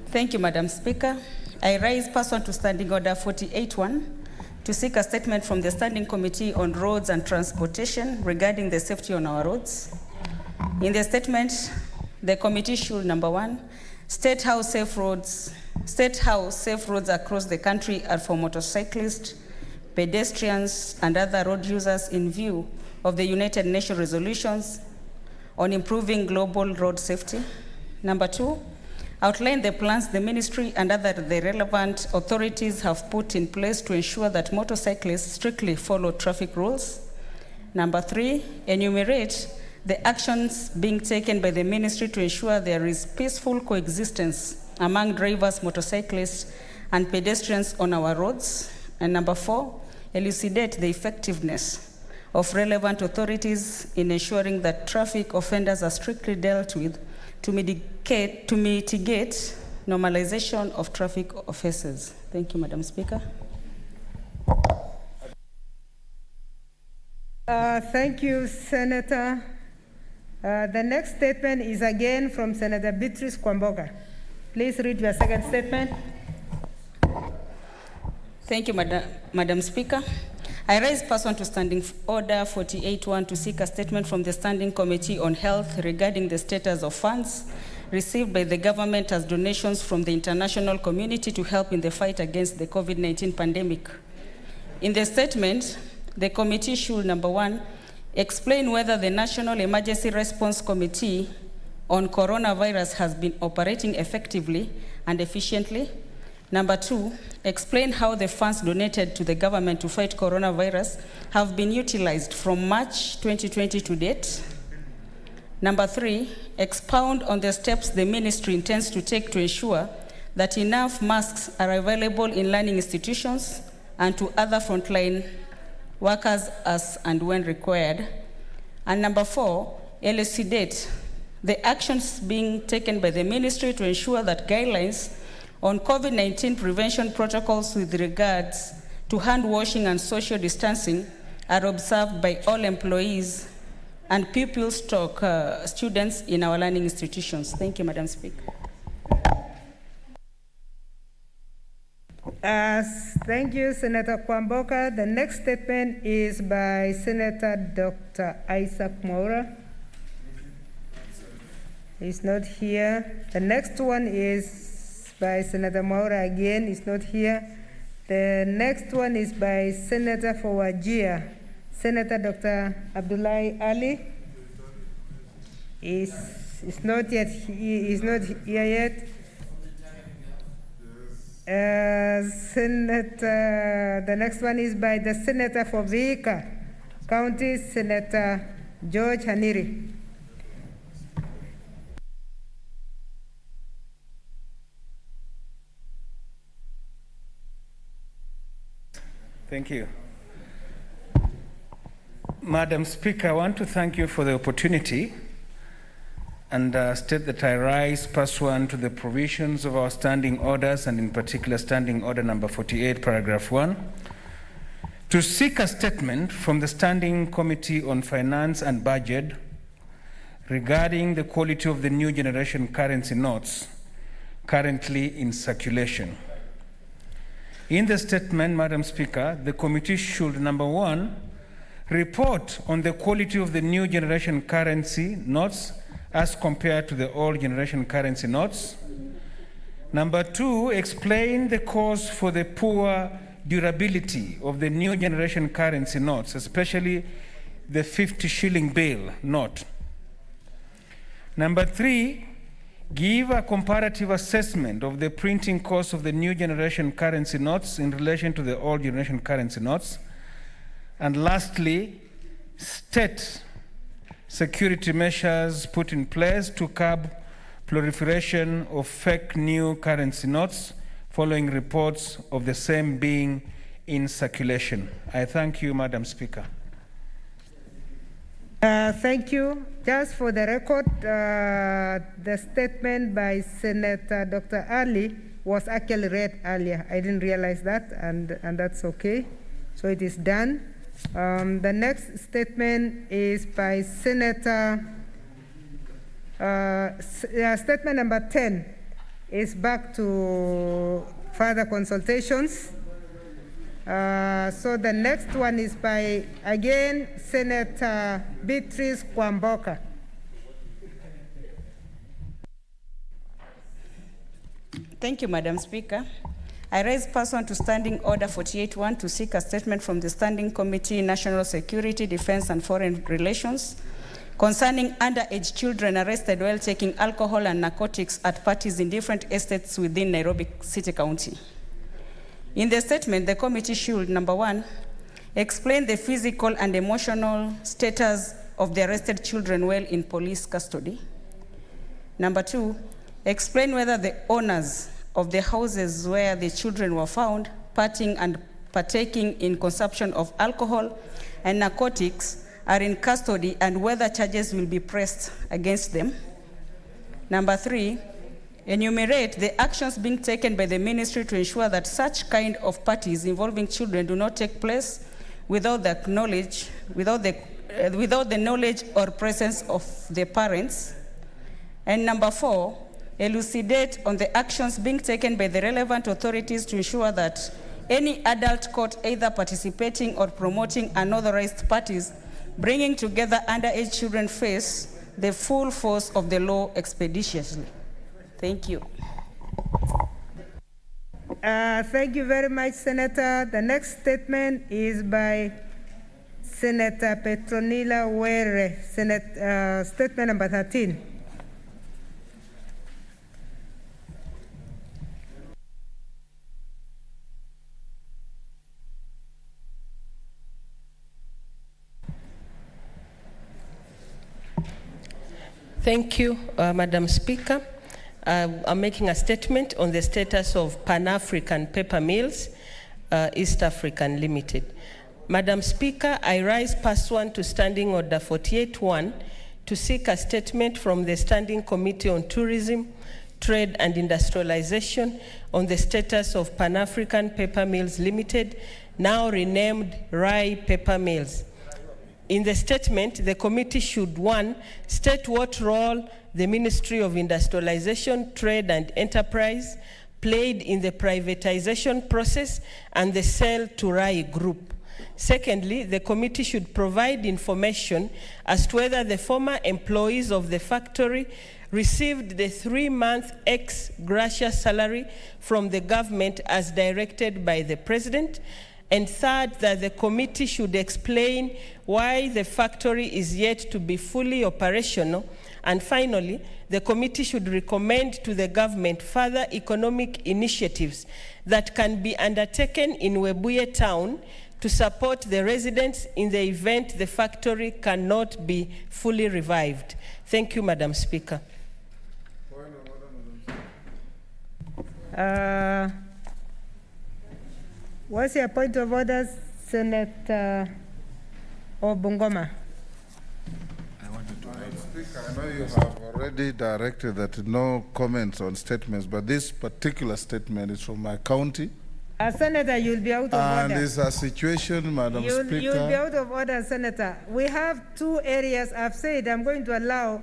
Thank you, Madam Speaker. I rise pursuant to Standing Order 48-1 to seek a statement from the Standing Committee on Roads and Transportation regarding the safety on our roads. In the statement, the committee should, number one, state how safe roads across the country are for motorcyclists, pedestrians, and other road users in view of the United Nations resolutions on improving global road safety. Number two, outline the plans the ministry and the relevant authorities have put in place to ensure that motorcyclists strictly follow traffic rules. Number three, enumerate the actions being taken by the ministry to ensure there is peaceful coexistence among drivers, motorcyclists, and pedestrians on our roads. And number four, elucidate the effectiveness of relevant authorities in ensuring that traffic offenders are strictly dealt with to mitigate normalization of traffic offenses. Thank you, Madam Speaker. Thank you, Senator. The next statement is again from Senator Beatrice Kwamboga. Please read your second statement. Thank you, Madam Speaker. I rise pursuant to Standing Order 48.1 to seek a statement from the Standing Committee on Health regarding the status of funds received by the government as donations from the international community to help in the fight against the COVID-19 pandemic. In the statement, the committee should, number one, explain whether the National Emergency Response Committee on Coronavirus has been operating effectively and efficiently. Number two, explain how the funds donated to the government to fight coronavirus have been utilized from March 2020 to date. Number three, expound on the steps the ministry intends to take to ensure that enough masks are available in learning institutions and to other frontline workers as and when required. And number four, elucidate the actions being taken by the ministry to ensure that guidelines on COVID-19 prevention protocols with regards to hand washing and social distancing are observed by all employees and pupils, students in our learning institutions. Thank you, Madam Speaker. Thank you, Senator Kwamboka. The next statement is by Senator Dr. Isaac Mwaura. He's not here. The next one is by Senator Mwaura again. He's not here. The next one is by Senator for Wajir, Senator Dr. Abdullahi Ali. He's not yet. He's not here yet. Senator, the next one is by the Senator for Vihiga County, Senator George Haniri. Thank you. Madam Speaker, I want to thank you for the opportunity and state that I rise pursuant to the provisions of our standing orders, and in particular Standing Order number 48, paragraph 1, to seek a statement from the Standing Committee on Finance and Budget regarding the quality of the new generation currency notes currently in circulation. In the statement, Madam Speaker, the committee should, number one, report on the quality of the new generation currency notes as compared to the old generation currency notes. Number two, explain the cause for the poor durability of the new generation currency notes, especially the 50 shilling bill note. Number three, give a comparative assessment of the printing cost of the new generation currency notes in relation to the old generation currency notes. And lastly, state security measures put in place to curb proliferation of fake new currency notes following reports of the same being in circulation. I thank you, Madam Speaker. Thank you. Just for the record, the statement by Senator Dr. Ali was actually read earlier. I didn't realize that, and that's okay. So it is done. The next statement is by Senator, statement number 10 is back to further consultations. So the next one is by, again, Senator Beatrice Kwamboka. Thank you, Madam Speaker. I raise pursuant to Standing Order 48-1 to seek a statement from the Standing Committee, National Security, Defense and Foreign Relations concerning underage children arrested while taking alcohol and narcotics at parties in different estates within Nairobi City County. In the statement, the committee should, number one, explain the physical and emotional status of the arrested children while in police custody. Number two, explain whether the owners of the houses where the children were found partying and partaking in consumption of alcohol and narcotics are in custody and whether charges will be pressed against them. Number three, enumerate the actions being taken by the ministry to ensure that such kind of parties involving children do not take place without the knowledge, without the knowledge or presence of the parents. And number four, elucidate on the actions being taken by the relevant authorities to ensure that any adult caught either participating or promoting unauthorized parties bringing together underage children face the full force of the law expeditiously. Thank you. Thank you very much, Senator. The next statement is by Senator Petronila Were, statement number 13. Thank you, Madam Speaker. I'm making a statement on the status of Pan-African Paper Mills, East African Limited. Madam Speaker, I rise pursuant to Standing Order 48-1 to seek a statement from the Standing Committee on Tourism, Trade and Industrialization on the status of Pan-African Paper Mills Limited, now renamed Rai Paper Mills. In the statement, the committee should, one, state what role the Ministry of Industrialization, Trade and Enterprise played in the privatization process and the sale to Rai Group. Secondly, the committee should provide information as to whether the former employees of the factory received the 3-month ex gratia salary from the government as directed by the President. And third, that the committee should explain why the factory is yet to be fully operational. And finally, the committee should recommend to the government further economic initiatives that can be undertaken in Webuye town to support the residents in the event the factory cannot be fully revived. Thank you, Madam Speaker. What's your point of order, Senator Obungoma? Speaker, I know you have already directed that no comments on statements, but this particular statement is from my county. Senator, you'll be out of order. And it's a situation, Madam Speaker. You'll be out of order, Senator. We have 2 areas. I've said I'm going to allow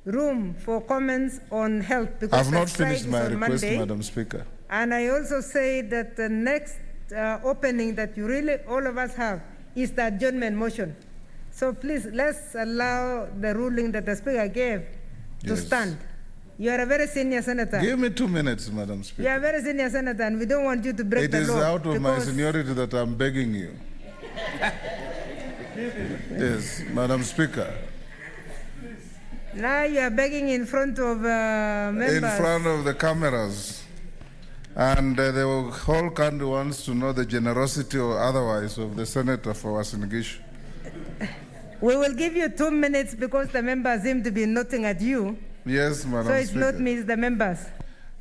room for comments on health because I've not finished my request, Monday. Madam Speaker. And I also say that the next opening that you really, all of us have, is the adjournment motion. So please, let's allow the ruling that the Speaker gave to stand. You are a very senior senator. Give me 2 minutes, Madam Speaker. You are a very senior senator, and we don't want you to break the law. It is out of my seniority that I'm begging you. Yes, Madam Speaker. Now you are begging in front of members. In front of the cameras. And the whole country wants to know the generosity or otherwise of the senator for Wasingishu. We will give you 2 minutes because the members seem to be nodding at you. Yes, Madam Speaker. So it's not me, it's the members.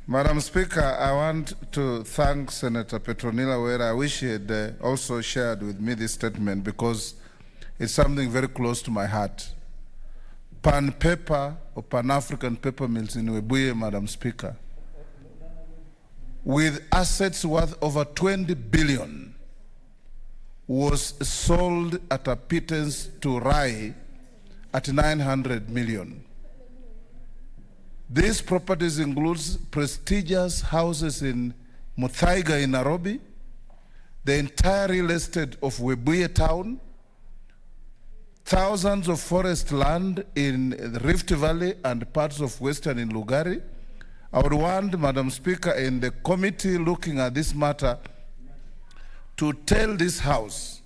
Madam Speaker, I want to thank Senator Petronila Were. I wish he had also shared with me this statement because it's something very close to my heart. Pan paper or Pan-African paper mills in Webuye, Madam Speaker, with assets worth over 20 billion, was sold at a pittance to Rai at 900 million. These properties includes prestigious houses in Muthaiga in Nairobi, the entire real estate of Webuye town, thousands of forest land in the Rift Valley and parts of Western in Lugari. I would want, Madam Speaker, in the committee looking at this matter to tell this House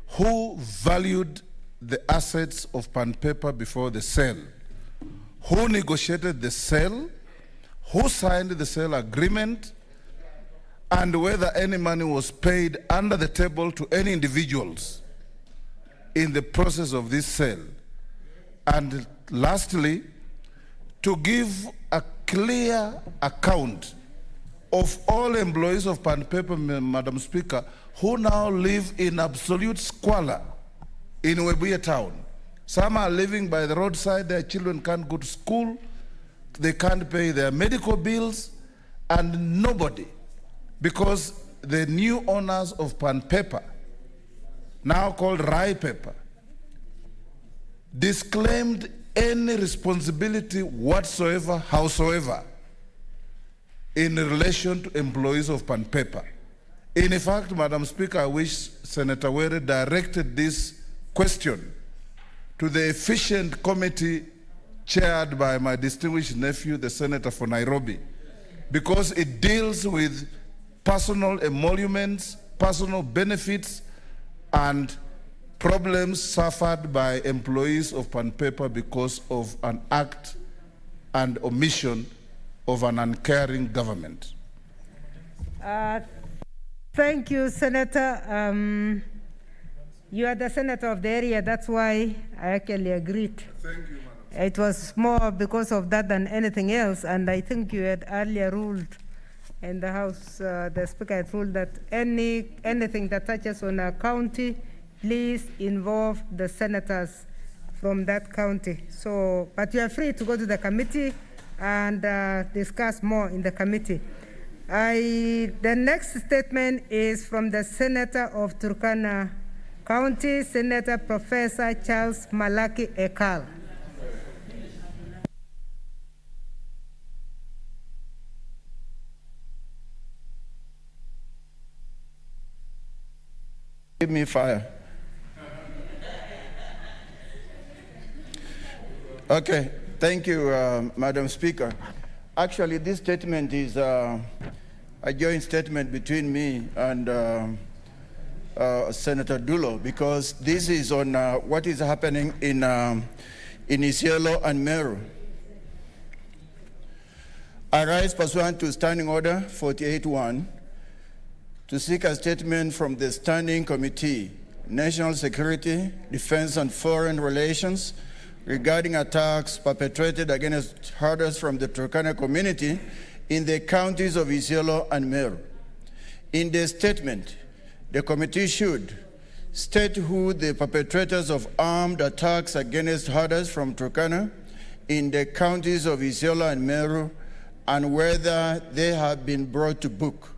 who valued the assets of Pan Paper before the sale, who negotiated the sale, who signed the sale agreement, and whether any money was paid under the table to any individuals in the process of this sale. And lastly, to give a clear account of all employees of Pan Paper, Madam Speaker, who now live in absolute squalor in Webuye town. Some are living by the roadside, their children can't go to school, they can't pay their medical bills, and nobody, because the new owners of Pan Paper, now called Rye Paper, disclaimed any responsibility whatsoever, howsoever, in relation to employees of Pan Paper. In fact, Madam Speaker, I wish Senator Were directed this question to the efficient committee chaired by my distinguished nephew, the Senator for Nairobi, because it deals with personal emoluments, personal benefits, and problems suffered by employees of Pan Paper because of an act and omission of an uncaring government. Thank you, Senator. You are the senator of the area, that's why I actually agreed. Thank you, Madam. It was more because of that than anything else, and I think you had earlier ruled in the House, the Speaker had ruled that anything that touches on a county, please involve the senators from that county. So, but you are free to go to the committee and discuss more in the committee. The next statement is from the Senator of Turkana County, Senator Professor Charles Malaki Ekal. Give me fire. Okay, thank you, Madam Speaker. Actually, this statement is a joint statement between me and Senator Dulo, because this is on what is happening in Isiolo and Meru. I rise pursuant to Standing Order 48-1 to seek a statement from the Standing Committee, National Security, Defense and Foreign Relations, regarding attacks perpetrated against herders from the Turkana community in the counties of Isiolo and Meru. In the statement, the committee should state who the perpetrators of armed attacks against herders from Turkana in the counties of Isiolo and Meru, and whether they have been brought to book.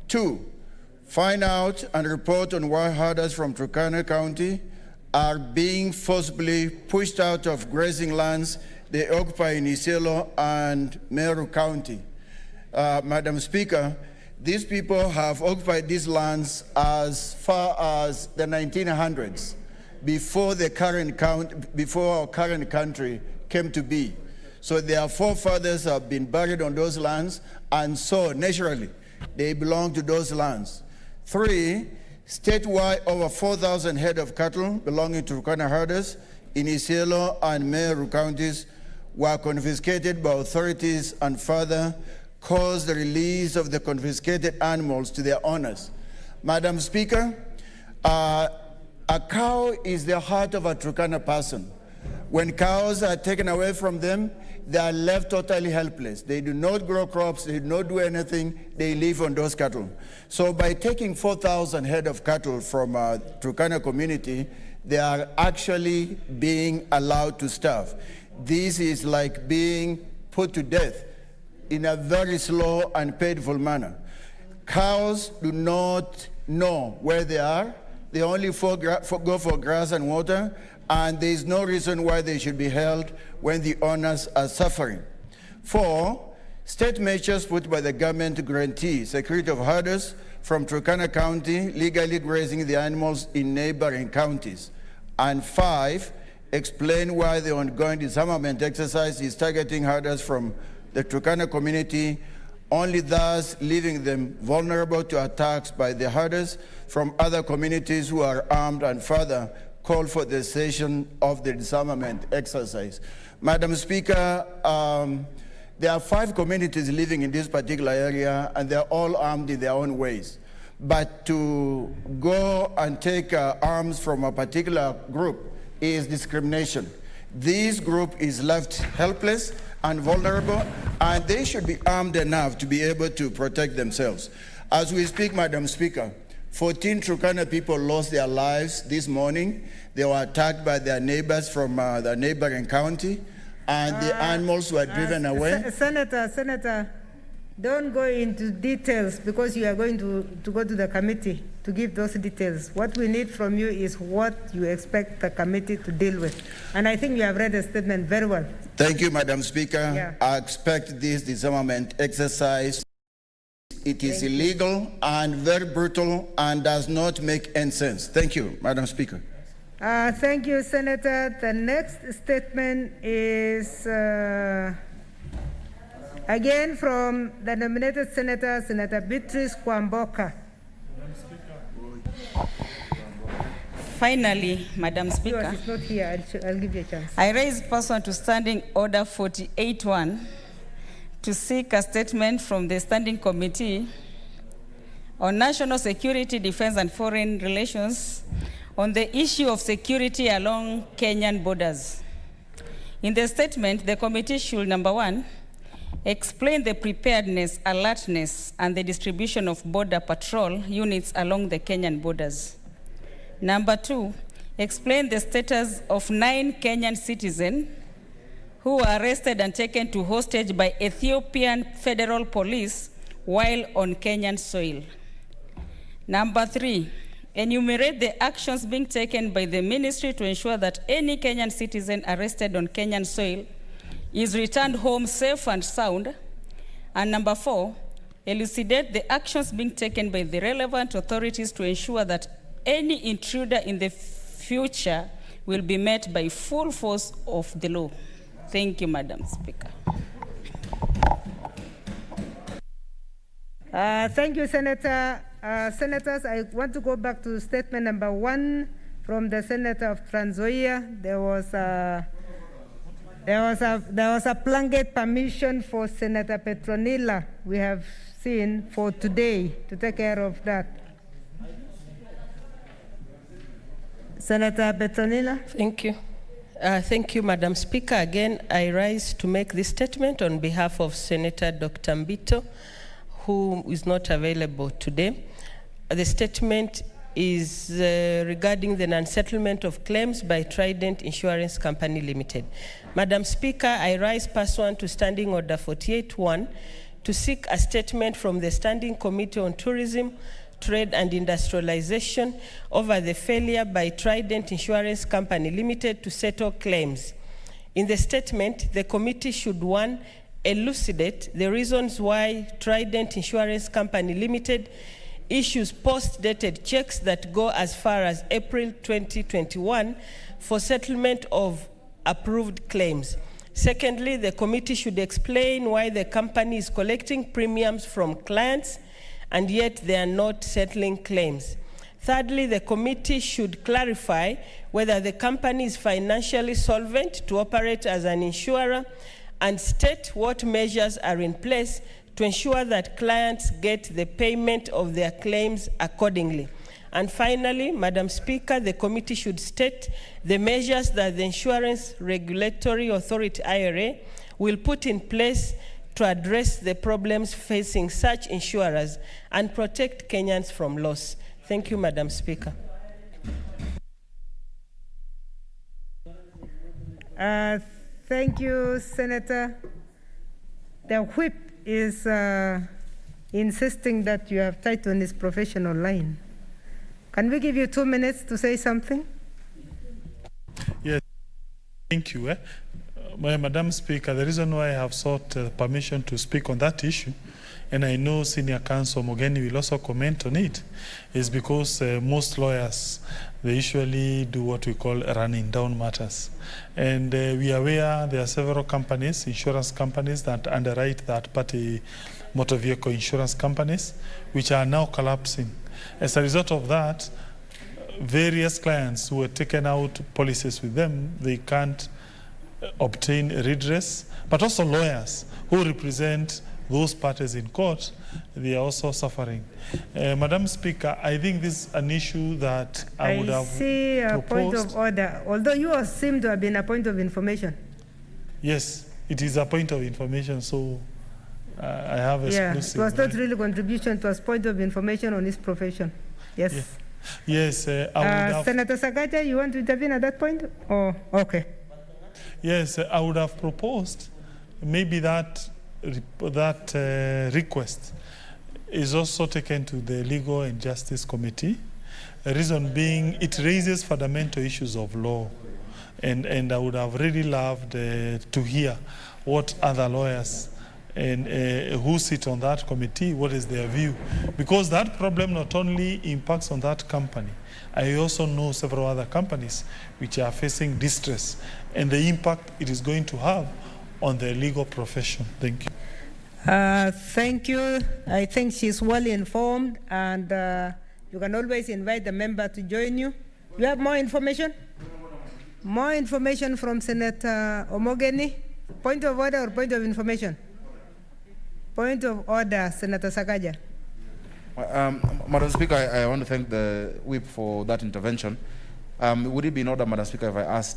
2, find out and report on why herders from Turkana County are being forcibly pushed out of grazing lands they occupy in Isiolo and Meru County. Madam Speaker, these people have occupied these lands as far as the 1900s, before our current country came to be. So their forefathers have been buried on those lands, and so naturally they belong to those lands. 3, statewide over 4,000 head of cattle belonging to Turkana herders in Isiolo and Meru counties were confiscated by authorities and further caused the release of the confiscated animals to their owners. Madam Speaker, a cow is the heart of a Turkana person. When cows are taken away from them, they are left totally helpless. They do not grow crops, they do not do anything, they live on those cattle. So by taking 4,000 head of cattle from a Turkana community, they are actually being allowed to starve. This is like being put to death in a very slow and painful manner. Cows do not know where they are. They only go for grass and water, and there is no reason why they should be held when the owners are suffering. 4, state measures put by the government to guarantee security of herders from Turkana County legally grazing the animals in neighboring counties. And 5, explain why the ongoing disarmament exercise is targeting herders from the Turkana community, only thus leaving them vulnerable to attacks by the herders from other communities who are armed, and further call for the cessation of the disarmament exercise. Madam Speaker, there are 5 communities living in this particular area, and they're all armed in their own ways. But to go and take arms from a particular group is discrimination. This group is left helpless and vulnerable, and they should be armed enough to be able to protect themselves. As we speak, Madam Speaker, 14 Turkana people lost their lives this morning. They were attacked by their neighbors from the neighboring county, and the animals were driven away. Senator, don't go into details, because you are going to go to the committee to give those details. What we need from you is what you expect the committee to deal with. And I think you have read the statement very well. Thank you, Madam Speaker. Yeah. I expect this disarmament exercise. It is illegal and very brutal and does not make any sense. Thank you, Madam Speaker. Thank you, Senator. The next statement is again from the nominated senator, Senator Beatrice Kwamboka. Finally, Madam Speaker, She's not here. I'll give you a chance. I raise pursuant to Standing Order 48.1 to seek a statement from the Standing Committee on National Security, Defense and Foreign Relations on the issue of security along Kenyan borders. In the statement, the committee should, number 1, explain the preparedness, alertness, and the distribution of border patrol units along the Kenyan borders. Number 2, explain the status of 9 Kenyan citizens who were arrested and taken to hostage by Ethiopian Federal Police while on Kenyan soil. Number 3, enumerate the actions being taken by the ministry to ensure that any Kenyan citizen arrested on Kenyan soil is returned home safe and sound. And number 4, elucidate the actions being taken by the relevant authorities to ensure that any intruder in the future will be met by full force of the law. Thank you, Madam Speaker. Thank you, Senator. Senators, I want to go back to statement number 1 from the Senator of Trans Nzoia. There was a blanket permission for Senator Petronila, we have seen, for today to take care of that. Senator Petronila. Thank you. Thank you, Madam Speaker. Again, I rise to make this statement on behalf of Senator Dr. Mbito, who is not available today. The statement is regarding the non-settlement of claims by Trident Insurance Company Limited. Madam Speaker, I rise pursuant to Standing Order 48.1 to seek a statement from the Standing Committee on Tourism, Trade and Industrialization over the failure by Trident Insurance Company Limited to settle claims. In the statement, the committee should, 1, elucidate the reasons why Trident Insurance Company Limited issues post-dated checks that go as far as April 2021 for settlement of approved claims. Secondly, the committee should explain why the company is collecting premiums from clients and yet they are not settling claims. Thirdly, the committee should clarify whether the company is financially solvent to operate as an insurer and state what measures are in place to ensure that clients get the payment of their claims accordingly. And finally, Madam Speaker, the committee should state the measures that the Insurance Regulatory Authority, IRA, will put in place to address the problems facing such insurers and protect Kenyans from loss. Thank you, Madam Speaker. Thank you, Senator. The whip is insisting that you have tightened his professional line. Can we give you 2 minutes to say something? Yes, thank you. Madam Speaker, the reason why I have sought permission to speak on that issue, and I know Senior Counsel Mogeni will also comment on it, is because most lawyers, they usually do what we call running down matters. And we are aware there are several companies, insurance companies, that underwrite third-party motor vehicle insurance companies, which are now collapsing. As a result of that, various clients who have taken out policies with them, they can't obtain redress, but also lawyers who represent those parties in court, they are also suffering. Madam Speaker, I think this is an issue that I would have see a proposed. point of order, although you seem to have been a point of information. Yes, it is a point of information, so I have exclusive. Yeah, it was not really contribution, it was point of information on his profession. Yes. Yeah. Yes, I would have... Senator Sakaja, you want to intervene at that point? Oh, okay. Yes, I would have proposed maybe that request is also taken to the Legal and Justice Committee. The reason being, it raises fundamental issues of law, and I would have really loved to hear what other lawyers and who sit on that committee, what is their view, because that problem not only impacts on that company. I also know several other companies which are facing distress and the impact it is going to have on the legal profession. Thank you. Thank you. I think she's well informed, and you can always invite the member to join you. You have more information? More information from Senator Omogeni? Point of order or point of information? Point of order, Senator Sakaja. Madam Speaker, I want to thank the whip for that intervention. Would it be in order, Madam Speaker,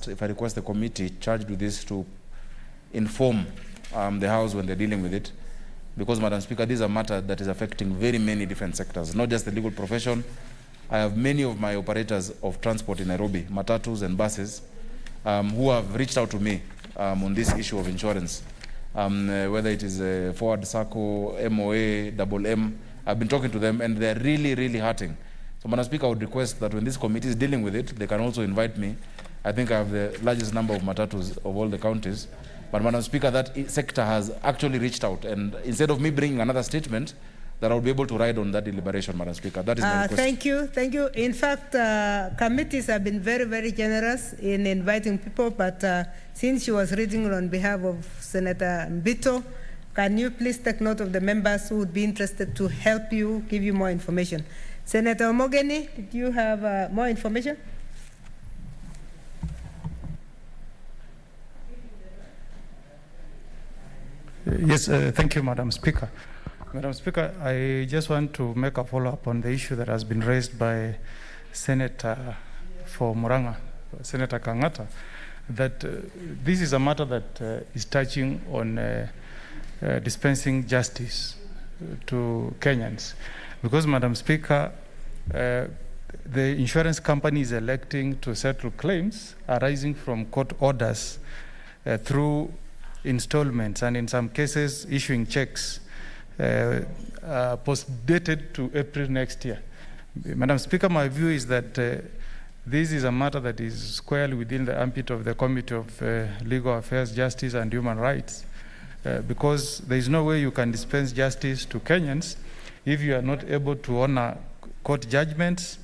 if I request the committee charged with this to inform the House when they're dealing with it? Because, Madam Speaker, this is a matter that is affecting very many different sectors, not just the legal profession. I have many of my operators of transport in Nairobi, matatus and buses, who have reached out to me on this issue of insurance. Whether it is Forward Circle, MOA, Double M, I've been talking to them, and they're really, really hurting. So, Madam Speaker, I would request that when this committee is dealing with it, they can also invite me. I think I have the largest number of matatus of all the counties. But, Madam Speaker, that sector has actually reached out, and instead of me bringing another statement, that I'll be able to ride on that deliberation, Madam Speaker. That is my request. Thank you, thank you. In fact, committees have been very, very generous in inviting people, but since she was reading on behalf of Senator Mbito, can you please take note of the members who would be interested to help you, give you more information? Senator Omogeni, do you have more information? Yes, thank you, Madam Speaker. Madam Speaker, I just want to make a follow-up on the issue that has been raised by Senator for Muranga, Senator Kangata, that this is a matter that is touching on dispensing justice to Kenyans. Because, Madam Speaker, the insurance company is electing to settle claims arising from court orders through installments, and in some cases issuing checks post-dated to April next year. Madam Speaker, my view is that this is a matter that is squarely within the ambit of the Committee of Legal Affairs, Justice and Human Rights, because there is no way you can dispense justice to Kenyans if you are not able to honor court judgments,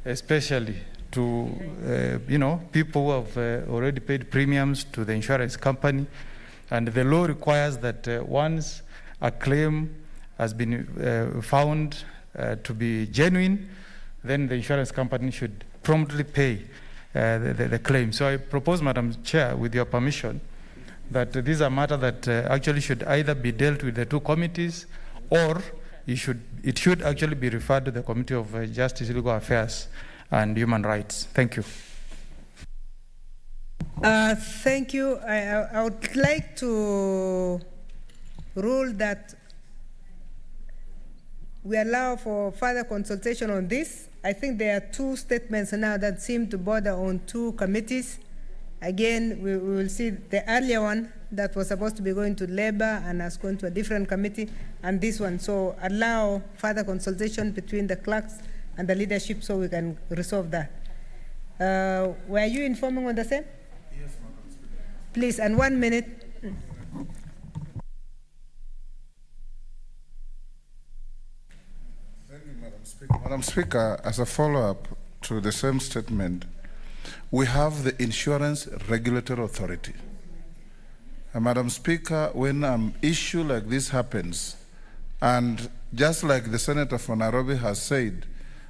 especially to people who have already paid premiums to the insurance company. And the law requires that once a claim has been found to be genuine, then the insurance company should promptly pay the claim. So I propose, Madam Chair, with your permission, that this is a matter that actually should either be dealt with the two committees, or it should actually be referred to the Committee of Justice, Legal Affairs and Human Rights. Thank you. Thank you. I would like to rule that we allow for further consultation on this. I think there are two statements now that seem to border on two committees. Again, we will see the earlier one that was supposed to be going to Labor and has gone to a different committee, and this one. So allow further consultation between the clerks and the leadership so we can resolve that. Were you informing on the same? Please, and 1 minute. Thank you, Madam Speaker. Madam Speaker, as a follow-up to the same statement, we have the Insurance Regulatory Authority. And Madam Speaker, when an issue like this happens, and just like the Senator from Nairobi has said,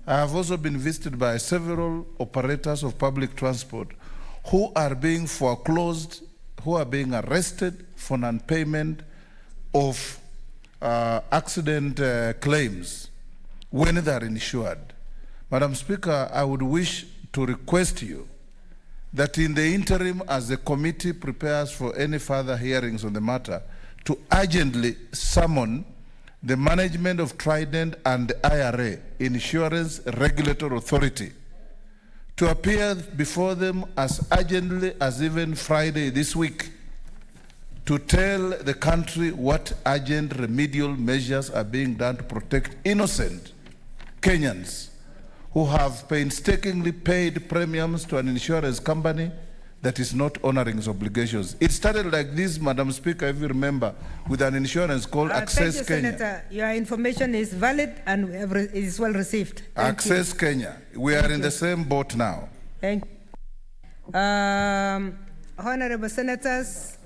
I have also been visited by several operators of public transport who are being foreclosed, who are being arrested for non-payment of accident claims when they are insured. Madam Speaker, I would wish to request you that in the interim, as the committee prepares for any further hearings on the matter, to urgently summon the management of Trident and the IRA, Insurance Regulatory Authority, to appear before them as urgently as even Friday this week, to tell the country what urgent remedial measures are being done to protect innocent Kenyans who have painstakingly paid premiums to an insurance company that is not honoring its obligations. It started like this, Madam Speaker, if you remember, with an insurance called Access Thank you, Kenya. Senator. Your information is valid and is well received. Access Kenya. We are in the same boat now. Thank you. Honorable Senators,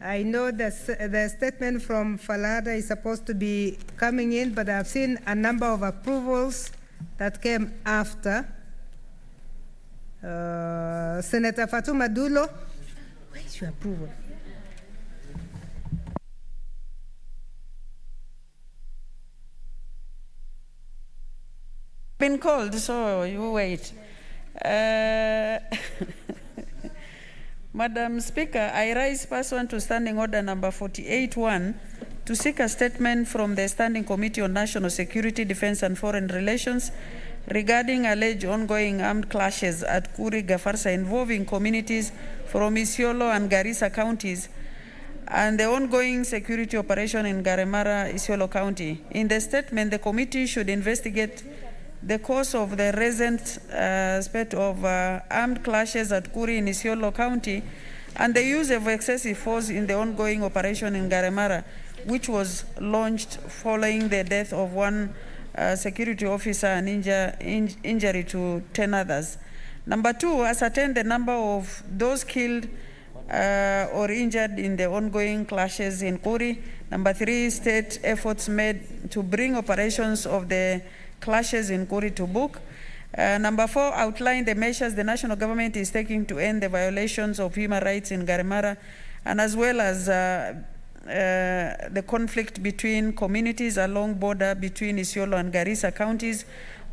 I know the statement from Falada is supposed to be coming in, but I've seen a number of approvals that came after. Senator Fatuma Dulo, where is your approval? Been called, so you wait. Madam Speaker, I rise pursuant to Standing Order number 48-1 to seek a statement from the Standing Committee on National Security, Defense and Foreign Relations regarding alleged ongoing armed clashes at Kuri, Gafarsa involving communities from Isiolo and Garissa counties and the ongoing security operation in Garemara, Isiolo County. In the statement, the committee should investigate the cause of the recent spate of armed clashes at Kuri in Isiolo County and the use of excessive force in the ongoing operation in Garemara, which was launched following the death of one security officer and injury to 10 others. Number 2, ascertain the number of those killed or injured in the ongoing clashes in Kuri. Number 3, state efforts made to bring operations of the clashes in Kuri to book. Number 4, outline the measures the national government is taking to end the violations of human rights in Garemara, and as well as the conflict between communities along border between Isiolo and Garissa counties,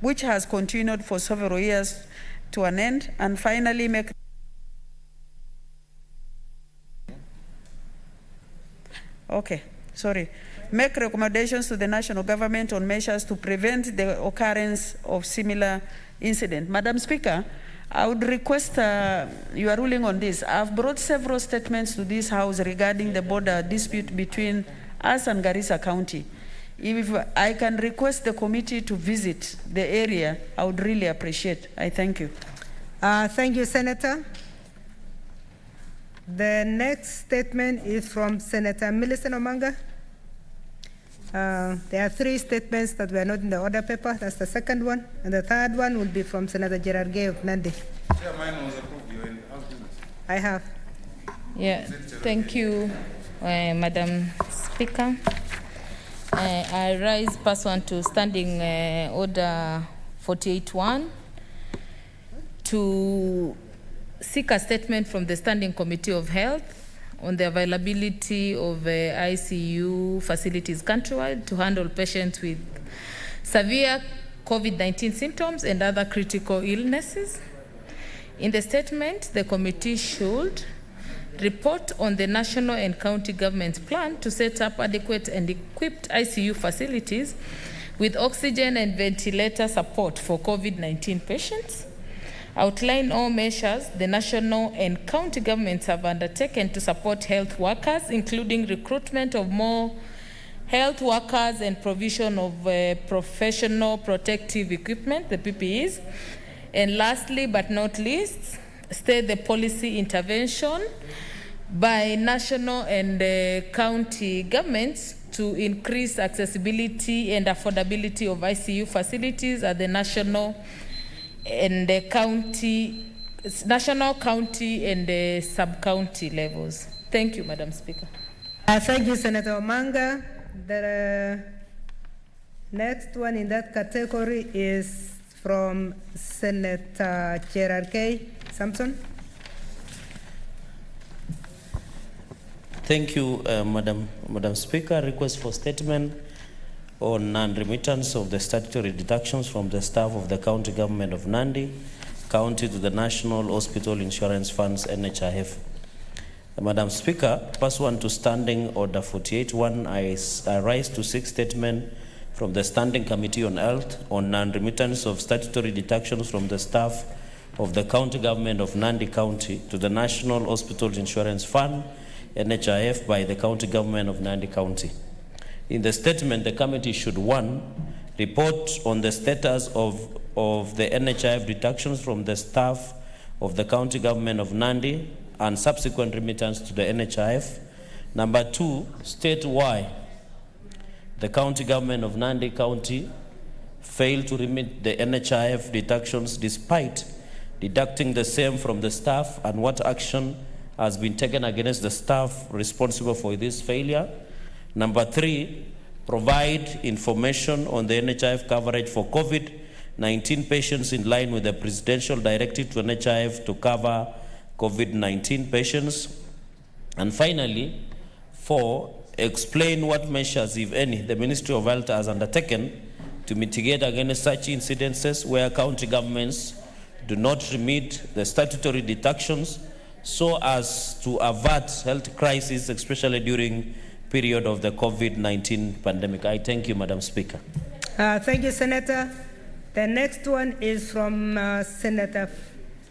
which has continued for several years, to an end. And finally, make recommendations to the national government on measures to prevent the occurrence of similar incident. Madam Speaker, I would request your ruling on this. I've brought several statements to this House regarding the border dispute between us and Garissa County. If I can request the committee to visit the area, I would really appreciate. I thank you. Thank you, Senator. The next statement is from Senator Millicent Omanga. There are 3 statements that were not in the order paper. That's the second one. And the third one will be from Senator Gerard Gay of Nandi. Yeah, mine was approved. You're in House business. I have. Yeah, thank you, Madam Speaker. I rise pursuant to Standing Order 48-1 to seek a statement from the Standing Committee of Health on the availability of ICU facilities countrywide to handle patients with severe COVID-19 symptoms and other critical illnesses. In the statement, the committee should report on the national and county government's plan to set up adequate and equipped ICU facilities with oxygen and ventilator support for COVID-19 patients, outline all measures the national and county governments have undertaken to support health workers, including recruitment of more health workers and provision of professional protective equipment, the PPEs. And lastly, but not least, state the policy intervention by national and county governments to increase accessibility and affordability of ICU facilities at the national, county, and sub-county levels. Thank you, Madam Speaker. Thank you, Senator Omanga. The next one in that category is from Senator Gerard K. Sampson. Thank you, Madam Speaker. Request for statement on non-remittance of the statutory deductions from the staff of the county government of Nandi County to the National Hospital Insurance Funds, NHIF. Madam Speaker, pursuant to Standing Order 48.1, I rise to seek statement from the Standing Committee on Health on non-remittance of statutory deductions from the staff of the county government of Nandi County to the National Hospital Insurance Fund, NHIF, by the county government of Nandi County. In the statement, the committee should, 1, report on the status of the NHIF deductions from the staff of the county government of Nandi and subsequent remittance to the NHIF. Number 2, state why the county government of Nandi County failed to remit the NHIF deductions despite deducting the same from the staff, and what action has been taken against the staff responsible for this failure. Number 3, provide information on the NHIF coverage for COVID-19 patients in line with the presidential directive to NHIF to cover COVID-19 patients. And finally, 4, explain what measures, if any, the Ministry of Health has undertaken to mitigate against such incidences where county governments do not remit the statutory deductions so as to avert health crisis, especially during period of the COVID-19 pandemic. I thank you, Madam Speaker. Thank you, Senator. The next one is from Senator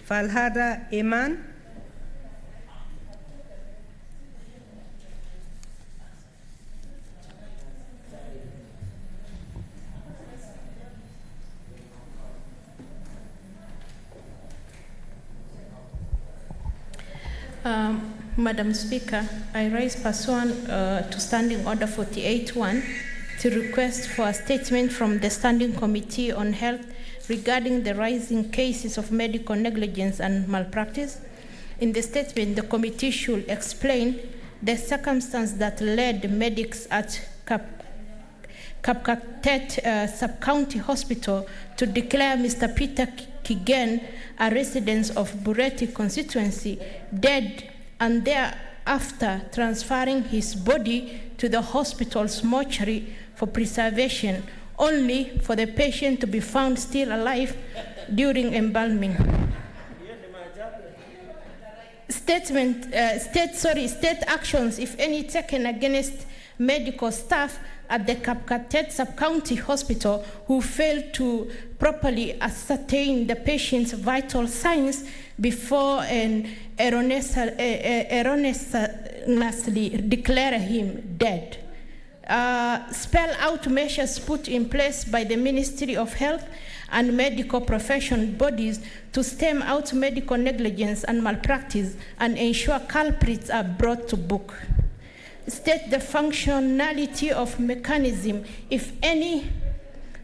Falhada Iman. Madam Speaker, I rise pursuant to Standing Order 48.1 to request for a statement from the Standing Committee on Health regarding the rising cases of medical negligence and malpractice. In the statement, the committee should explain the circumstance that led medics at Kapkatet Sub-County Hospital to declare Mr. Peter Kigen, a resident of Bureti constituency, dead, and thereafter transferring his body to the hospital's mortuary for preservation, only for the patient to be found still alive during embalming. State actions, if any, taken against medical staff at the Kapkatet Sub-County Hospital who failed to properly ascertain the patient's vital signs before and erroneously declare him dead. Spell out measures put in place by the Ministry of Health and medical profession bodies to stem out medical negligence and malpractice and ensure culprits are brought to book. State the functionality of mechanism, if any,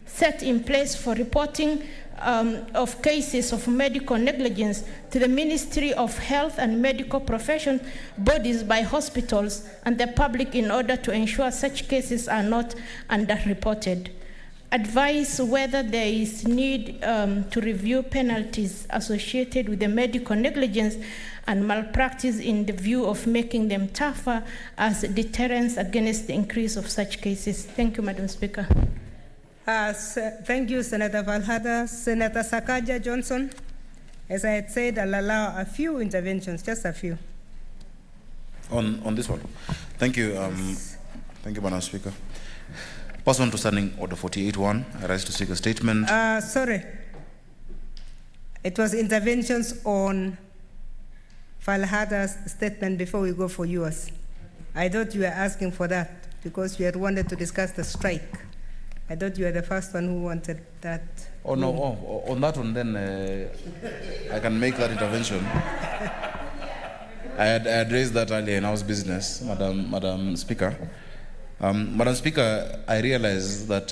set in place for reporting of cases of medical negligence to the Ministry of Health and medical profession bodies by hospitals and the public in order to ensure such cases are not underreported. Advise whether there is need to review penalties associated with the medical negligence and malpractice in the view of making them tougher as deterrence against the increase of such cases. Thank you, Madam Speaker. Thank you, Senator Valhada. Senator Sakaja Johnson, as I had said, I'll allow a few interventions, just a few. On this one. Thank you, thank you, Madam Speaker. Pursuant to Standing Order 48.1, I rise to seek a statement. Sorry. It was interventions on Falhada's statement before we go for yours. I thought you were asking for that because you had wanted to discuss the strike. I thought you were the first one who wanted that. Oh, no, on that one, then I can make that intervention. I had raised that earlier in House Business, Madam Speaker. Madam Speaker, I realize that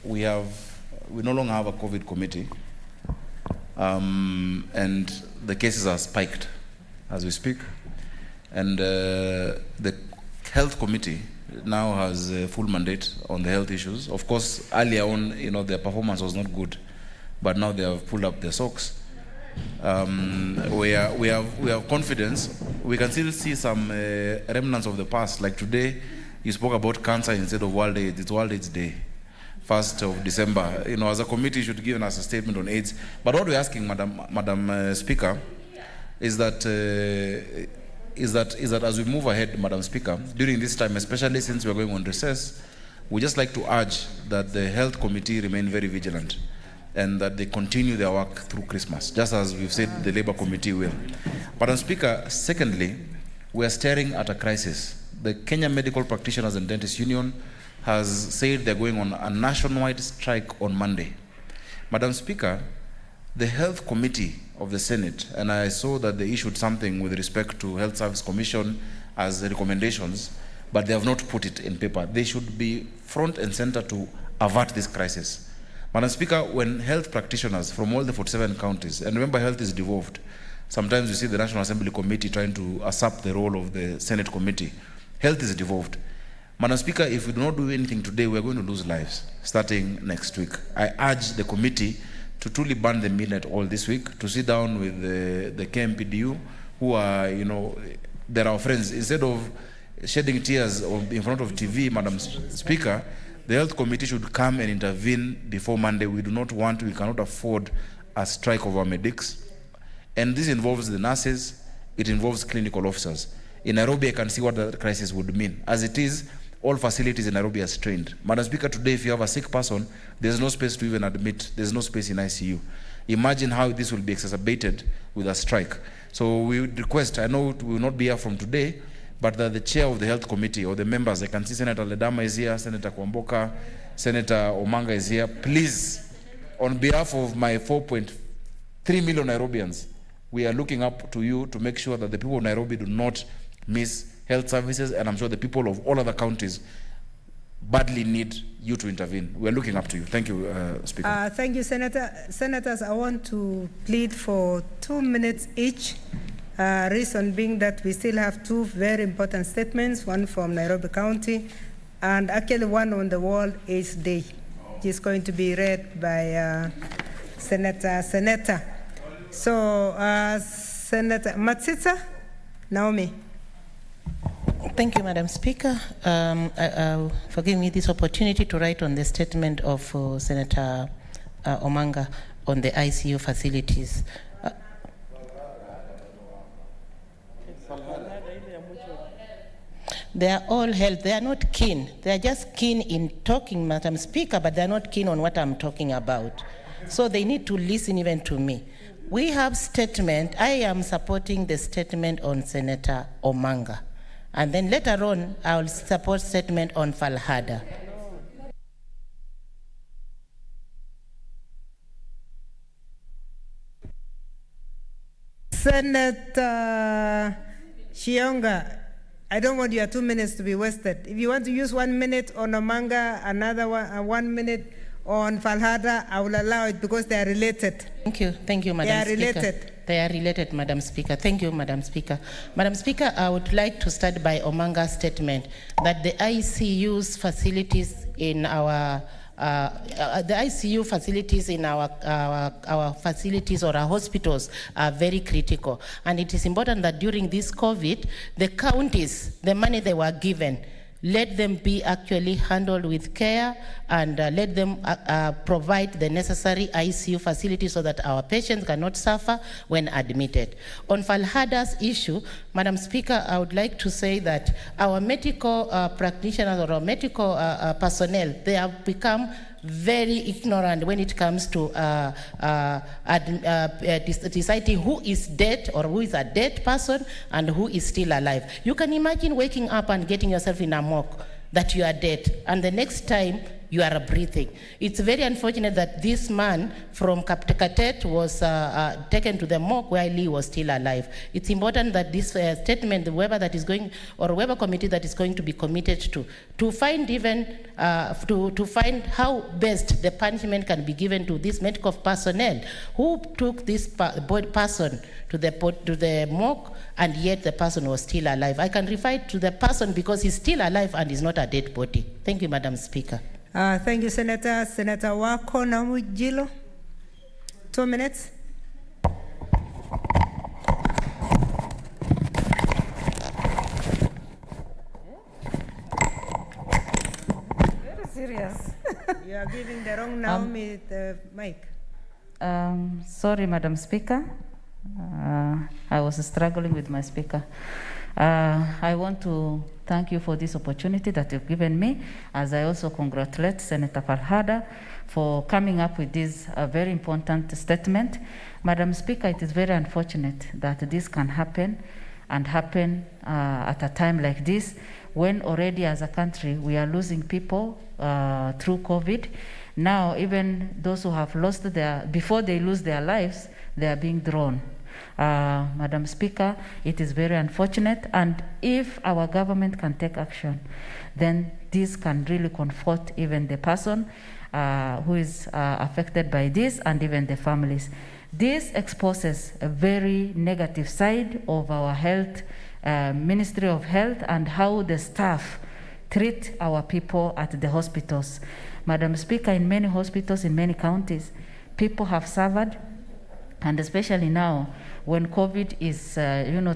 we no longer have a COVID committee, and the cases are spiked as we speak. And the health committee now has a full mandate on the health issues. Of course, earlier on, their performance was not good, but now they have pulled up their socks. We have confidence. We can still see some remnants of the past. Like today, you spoke about cancer instead of World AIDS. It's World AIDS Day, 1st of December. As a committee, you should give us a statement on AIDS. But what we're asking, Madam Speaker, is that as we move ahead, Madam Speaker, during this time, especially since we're going on recess, we just like to urge that the Health Committee remain very vigilant and that they continue their work through Christmas, just as we've said the Labour Committee will. Madam Speaker, secondly, we are staring at a crisis. The Kenya Medical Practitioners and Dentists Union has said they're going on a nationwide strike on Monday. Madam Speaker, the Health Committee of the Senate, and I saw that they issued something with respect to Health Service Commission as recommendations, but they have not put it in paper. They should be front and center to avert this crisis. Madam Speaker, when health practitioners from all the 47 counties, and remember health is devolved, sometimes you see the National Assembly Committee trying to usurp the role of the Senate Committee. Health is devolved. Madam Speaker, if we do not do anything today, we are going to lose lives starting next week. I urge the committee to truly burn the midnight oil this week, to sit down with the KMPDU, who are, they're our friends. Instead of shedding tears in front of TV, Madam Speaker, the Health Committee should come and intervene before Monday. We cannot afford a strike of our medics. And this involves the nurses, it involves clinical officers. In Nairobi, I can see what the crisis would mean. As it is, all facilities in Nairobi are strained. Madam Speaker, today, if you have a sick person, there's no space to even admit, there's no space in ICU. Imagine how this will be exacerbated with a strike. So we would request, I know we will not be here from today, but that the chair of the Health Committee or the members, I can see Senator Ledama is here, Senator Kwamboka, Senator Omanga is here. Please, on behalf of my 4.3 million Nairobians, we are looking up to you to make sure that the people of Nairobi do not miss health services, and I'm sure the people of all other counties badly need you to intervene. We are looking up to you. Thank you, Speaker. Thank you, Senator. Senators, I want to plead for 2 minutes each. Reason being that we still have two very important statements, one from Nairobi County, and actually one on the World AIDS Day, which is going to be read by Senator. So, Senator Matsitsa, Naomi. Thank you, Madam Speaker, for giving me this opportunity to write on the statement of Senator Omanga on the ICU facilities. They are all health. They are not keen. They are just keen in talking, Madam Speaker, but they are not keen on what I'm talking about. So they need to listen even to me. We have statement. I am supporting the statement on Senator Omanga. And then later on, I will support statement on Falhada. Senator Shionga, I don't want your 2 minutes to be wasted. If you want to use 1 minute on Omanga, another 1 minute on Falhada, I will allow it because they are related. Thank you, Madam Speaker. They are related. They are related, Madam Speaker. Thank you, Madam Speaker. Madam Speaker, I would like to start by Omanga's statement that the ICU's facilities in our facilities or our hospitals are very critical. And it is important that during this COVID, the counties, the money they were given, let them be actually handled with care and let them provide the necessary ICU facilities so that our patients cannot suffer when admitted. On Falhada's issue, Madam Speaker, I would like to say that our medical practitioners or our medical personnel, they have become very ignorant when it comes to deciding who is dead or who is a dead person and who is still alive. You can imagine waking up and getting yourself in a mock that you are dead, and the next time you are breathing. It's very unfortunate that this man from Kaptekatet was taken to the morgue while he was still alive. It's important that this statement, whoever that is going, or whoever committee that is going to be committed to find even, to find how best the punishment can be given to this medical personnel who took this person to the morgue, and yet the person was still alive. I can refer to the person because he's still alive and is not a dead body. Thank you, Madam Speaker. Thank you, Senator. Senator Wako Namujilo. 2 minutes. Very serious. You are giving the wrong Naomi the mic. Sorry, Madam Speaker. I was struggling with my speaker. I want to thank you for this opportunity that you've given me, as I also congratulate Senator Falhada for coming up with this very important statement. Madam Speaker, it is very unfortunate that this can happen and happen at a time like this, when already as a country we are losing people through COVID. Now, even those who have lost before they lose their lives, they are being drawn. Madam Speaker, it is very unfortunate, and if our government can take action, then this can really comfort even the person who is affected by this, and even the families. This exposes a very negative side of our health, Ministry of Health, and how the staff treat our people at the hospitals. Madam Speaker, in many hospitals in many counties, people have suffered, and especially now when COVID is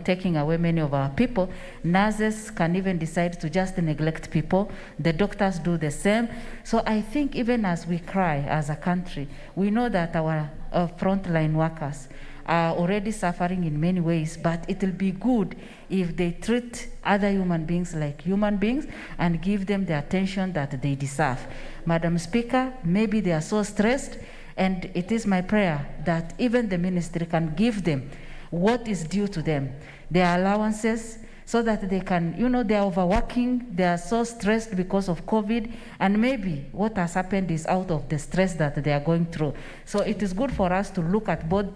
taking away many of our people, nurses can even decide to just neglect people. The doctors do the same. So I think even as we cry as a country, we know that our frontline workers are already suffering in many ways, but it will be good if they treat other human beings like human beings and give them the attention that they deserve. Madam Speaker, maybe they are so stressed, and it is my prayer that even the ministry can give them what is due to them, their allowances, so that they can, they are overworking, they are so stressed because of COVID, and maybe what has happened is out of the stress that they are going through. So it is good for us to look at both.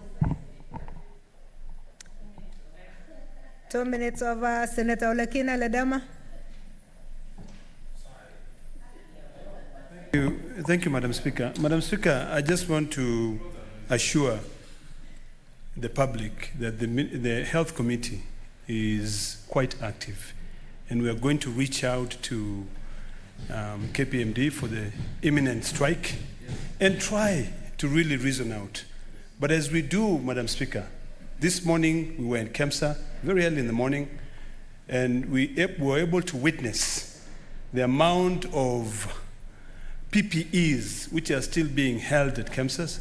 2 minutes over. Senator Olekina Ledama. Thank you, Madam Speaker. Madam Speaker, I just want to assure the public that the Health Committee is quite active, and we are going to reach out to KPMD for the imminent strike and try to really reason out. But as we do, Madam Speaker, this morning we were in KEMSA very early in the morning, and we were able to witness the amount of PPEs which are still being held at KEMSAs,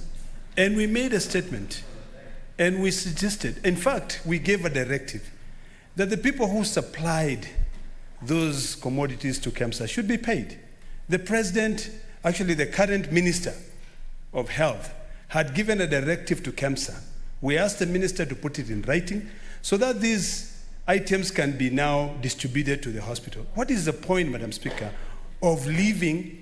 and we made a statement, and we suggested, in fact, we gave a directive that the people who supplied those commodities to KEMSA should be paid. The president, actually the current Minister of Health, had given a directive to KEMSA. We asked the minister to put it in writing so that these items can be now distributed to the hospital. What is the point, Madam Speaker, of leaving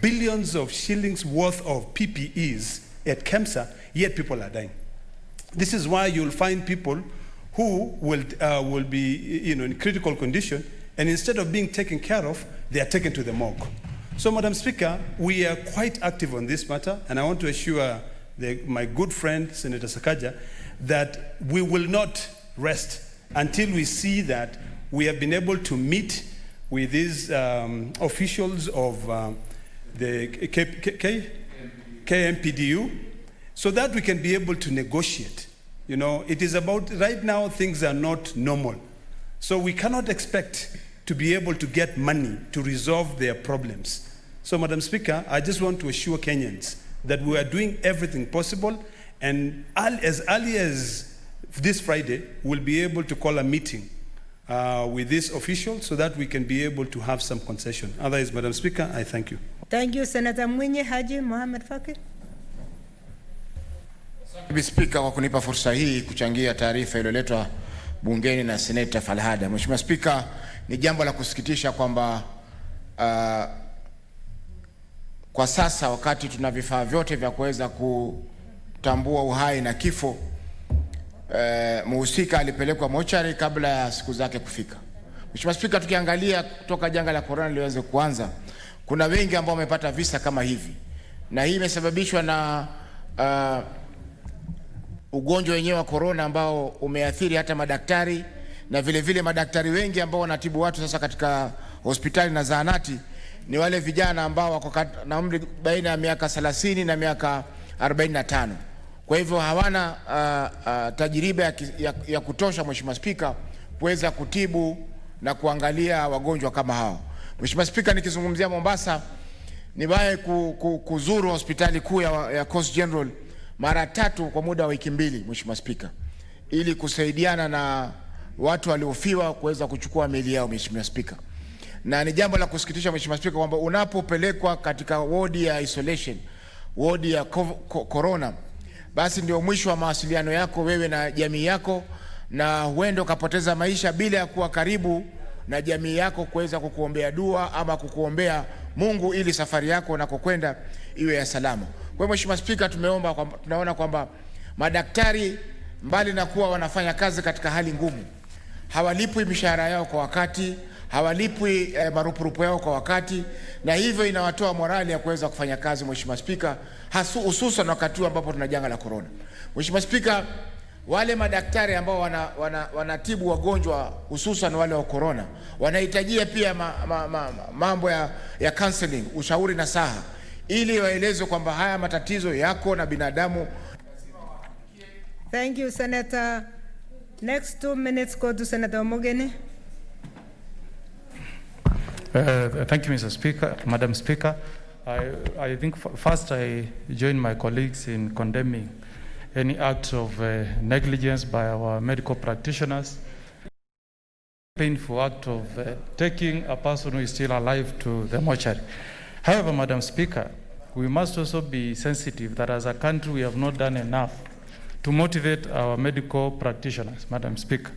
billions of shillings worth of PPEs at KEMSA, yet people are dying? This is why you'll find people who will be in critical condition, and instead of being taken care of, they are taken to the morgue. So, Madam Speaker, we are quite active on this matter, and I want to assure my good friend, Senator Sakaja, that we will not rest until we see that we have been able to meet with these officials of the KMPDU so that we can be able to negotiate. It is about, right now, things are not normal. So we cannot expect to be able to get money to resolve their problems. So, Madam Speaker, I just want to assure Kenyans that we are doing everything possible, and as early as this Friday, we'll be able to call a meeting with these officials so that we can be able to have some concession. Otherwise, Madam Speaker, I thank you. Thank you, Senator Mwinyi Haji Mohamed Faki. KBC Speaker, kwa kunipa fursa hii kuchangia taarifa iliyoletwa bungeni na Senator Falhada. Mheshimiwa Speaker, ni jambo la kusikitisha kwamba kwa sasa, wakati tuna vifaa vyote vya kuweza kutambua uhai na kifo, muhusika alipelekwa mochari kabla ya siku zake kufika. Mheshimiwa Spika, tukiangalia kutoka janga la corona liweze kuanza, kuna wengi ambao wamepata visa kama hivi, na hii imesababishwa na ugonjwa wenyewe wa corona ambao umeathiri hata madaktari, na vile vile madaktari wengi ambao wanatibu watu sasa katika hospitali na zahanati ni wale vijana ambao wako na umri baina ya miaka 30 na miaka 45. Kwa hivyo hawana tajiriba ya kutosha, Mheshimiwa Spika, kuweza kutibu na kuangalia wagonjwa kama hao. Mheshimiwa Spika, nikizungumzia Mombasa, niwahi kuzuru hospitali kuu ya Coast General mara 3 kwa muda wa wiki 2, Mheshimiwa Spika, ili kusaidiana na watu waliofiwa kuweza kuchukua miili yao, Mheshimiwa Spika. Na ni jambo la kusikitisha, Mheshimiwa Spika, kwamba unapopelekwa katika wodi ya isolation, wodi ya corona, basi ndio mwisho wa mawasiliano yako wewe na jamii yako, na huenda ukapoteza maisha bila ya kuwa karibu na jamii yako kuweza kukuombea dua ama kukuombea Mungu ili safari yako unakokwenda iwe ya salama. Kwa Mheshimiwa Spika, tunaona kwamba madaktari mbali na kuwa wanafanya kazi katika hali ngumu, hawalipwi mishahara yao kwa wakati, hawalipwi marupurupu yao kwa wakati, na hivyo inawatoa morali ya kuweza kufanya kazi, Mheshimiwa Spika, hususan wakati ambapo tuna janga la corona. Mheshimiwa Spika, wale madaktari ambao wanatibu wagonjwa hususan wale wa corona wanahitajia pia mambo ya counseling, ushauri na saha, ili waelezwe kwamba haya matatizo yako na binadamu. Thank you, Senator. Next 2 minutes go to Senator Omogeni. Thank you, Mr. Speaker, Madam Speaker. I think first I join my colleagues in condemning any act of negligence by our medical practitioners. Painful act of taking a person who is still alive to the mortuary. However, Madam Speaker, we must also be sensitive that as a country we have not done enough to motivate our medical practitioners, Madam Speaker.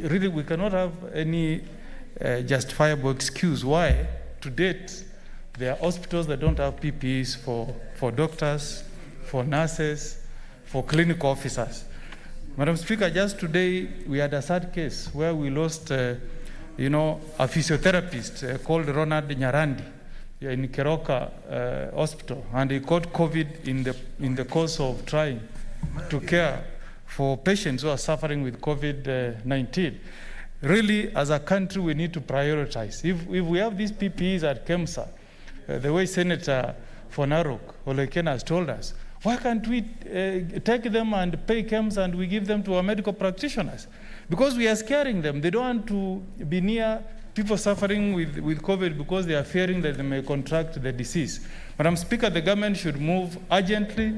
Really, we cannot have any justifiable excuse why, to date, there are hospitals that don't have PPEs for doctors, for nurses, for clinical officers. Madam Speaker, just today we had a sad case where we lost, a physiotherapist called Ronald Nyarandi in Keroka Hospital, and he caught COVID in the course of trying to care for patients who are suffering with COVID-19. Really, as a country, we need to prioritize. If we have these PPEs at KEMSA, the way Senator Fonarok Olekena has told us, why can't we take them and pay KEMSA and we give them to our medical practitioners? Because we are scaring them. They don't want to be near people suffering with COVID because they are fearing that they may contract the disease. Madam Speaker, the government should move urgently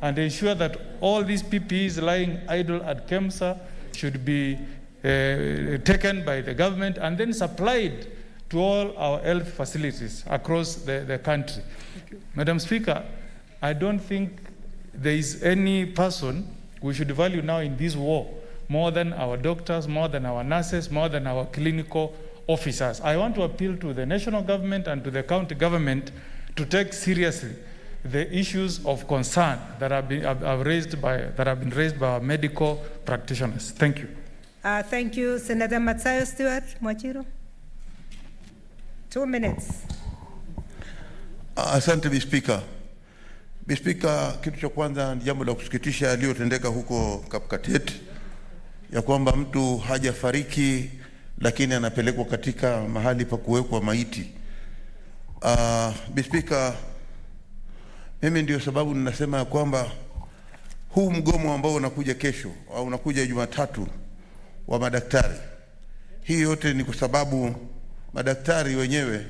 and ensure that all these PPEs lying idle at KEMSA should be taken by the government and then supplied to all our health facilities across the country. Madam Speaker, I don't think there is any person we should value now in this war more than our doctors, more than our nurses, more than our clinical officers. I want to appeal to the national government and to the county government to take seriously the issues of concern that have been raised by our medical practitioners. Thank you. Thank you, Senator Matsayo Stewart Mwachiro. 2 minutes. Asante Speaker. Speaker, kitu cha kwanza ni jambo la kusikitisha yaliyotendeka huko Kapkatet, ya kwamba mtu hajafariki lakini anapelekwa katika mahali pa kuwekwa maiti. Speaker, mimi ndio sababu ninasema kwamba huu mgomo ambao unakuja kesho au unakuja Jumatatu wa madaktari, hii yote ni kwa sababu madaktari wenyewe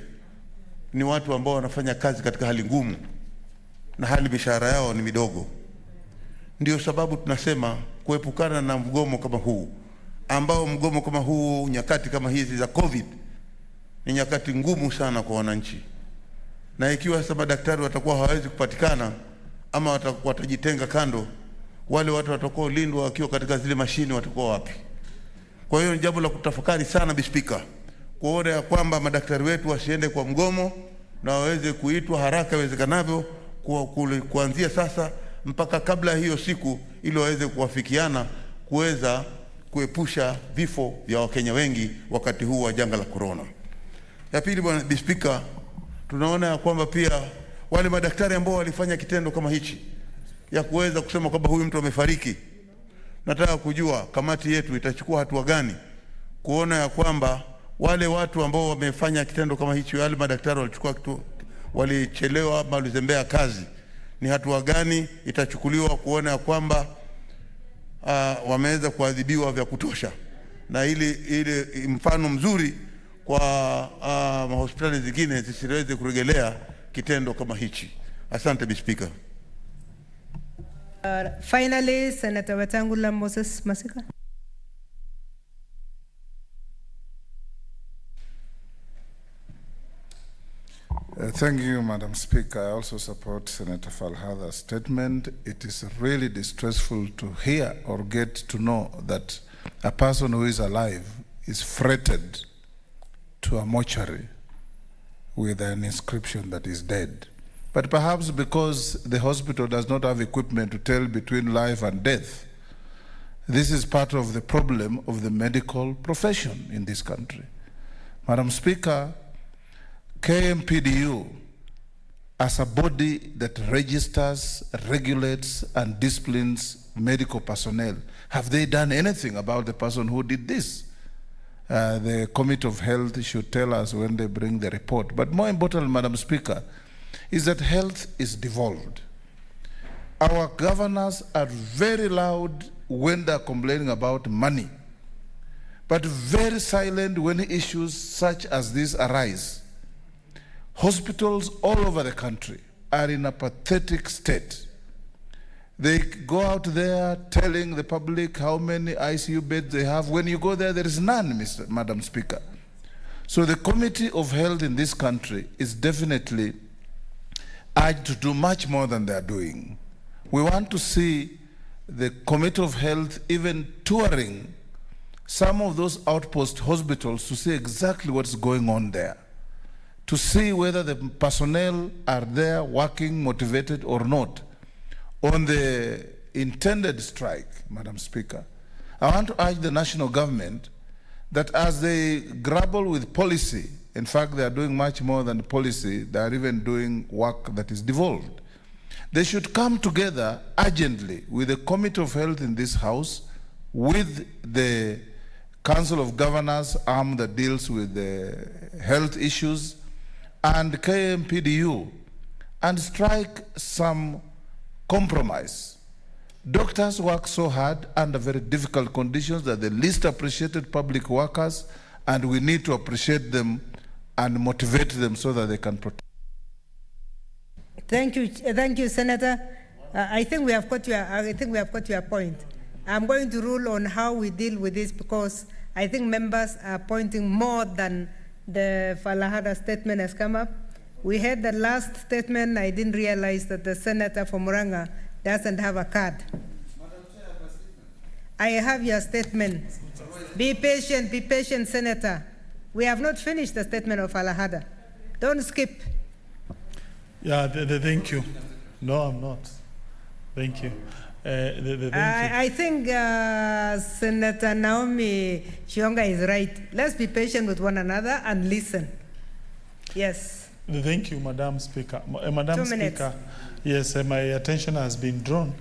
ni watu ambao wanafanya kazi katika hali ngumu na hali mishahara yao ni midogo. Ndio sababu tunasema kuepukana na mgomo kama huu, ambao mgomo kama huu nyakati kama hizi za COVID ni nyakati ngumu sana kwa wananchi. Na ikiwa sasa madaktari watakuwa hawawezi kupatikana ama watajitenga kando, wale watu watakuwa lindwa wakiwa katika zile mashine watakuwa wapi? Kwa hiyo ni jambo la kutafakari sana Speaker, kuona ya kwamba madaktari wetu wasiende kwa mgomo na waweze kuitwa haraka iwezekanavyo kuanzia sasa mpaka kabla hiyo siku, ili waweze kuwafikiana kuweza kuepusha vifo vya Wakenya wengi wakati huu wa janga la corona. Ya pili, Bwana Spika, tunaona ya kwamba pia wale madaktari ambao walifanya kitendo kama hichi ya kuweza kusema kwamba huyu mtu amefariki, nataka kujua kamati yetu itachukua hatua gani kuona ya kwamba wale watu ambao wamefanya kitendo kama hichi, wale madaktari walichelewa ama walizembea kazi, ni hatua gani itachukuliwa kuona ya kwamba wameweza kuadhibiwa vya kutosha, na ili mfano mzuri kwa hospitali zingine zisiweze kurejelea kitendo kama hichi. Asante Mr. Speaker. Finally, Senator Wetangula Moses Masika. Thank you, Madam Speaker. I also support Senator Falhada's statement. It is really distressful to hear or get to know that a person who is alive is freighted to a mortuary with an inscription that is dead. But perhaps because the hospital does not have equipment to tell between life and death, this is part of the problem of the medical profession in this country. Madam Speaker, KMPDU, as a body that registers, regulates, and disciplines medical personnel, have they done anything about the person who did this? The Committee of Health should tell us when they bring the report. But more importantly, Madam Speaker, is that health is devolved. Our governors are very loud when they're complaining about money, but very silent when issues such as this arise. Hospitals all over the country are in a pathetic state. They go out there telling the public how many ICU beds they have. When you go there, there is none, Madam Speaker. So the Committee of Health in this country is definitely urged to do much more than they are doing. We want to see the Committee of Health even touring some of those outpost hospitals to see exactly what's going on there, to see whether the personnel are there working, motivated or not. On the intended strike, Madam Speaker, I want to urge the national government that as they grapple with policy, in fact, they are doing much more than policy, they are even doing work that is devolved. They should come together urgently with the Committee of Health in this House, with the Council of Governors arm that deals with the health issues, and KMPDU, and strike some compromise. Doctors work so hard under very difficult conditions that the least appreciated public workers, and we need to appreciate them and motivate them so that they can protect. Thank you, Senator. I think we have got your point. I'm going to rule on how we deal with this because I think members are pointing more than the Falahada statement has come up. We heard the last statement. I didn't realize that the senator from Muranga doesn't have a card. I have your statement. Be patient, Senator. We have not finished the statement of Falahada. Don't skip. Yeah, thank you. No, I'm not. Thank you. I think Senator Naomi Chionga is right. Let's be patient with one another and listen. Yes. Thank you, Madam Speaker. Madam 2 minutes. Speaker, yes, my attention has been drawn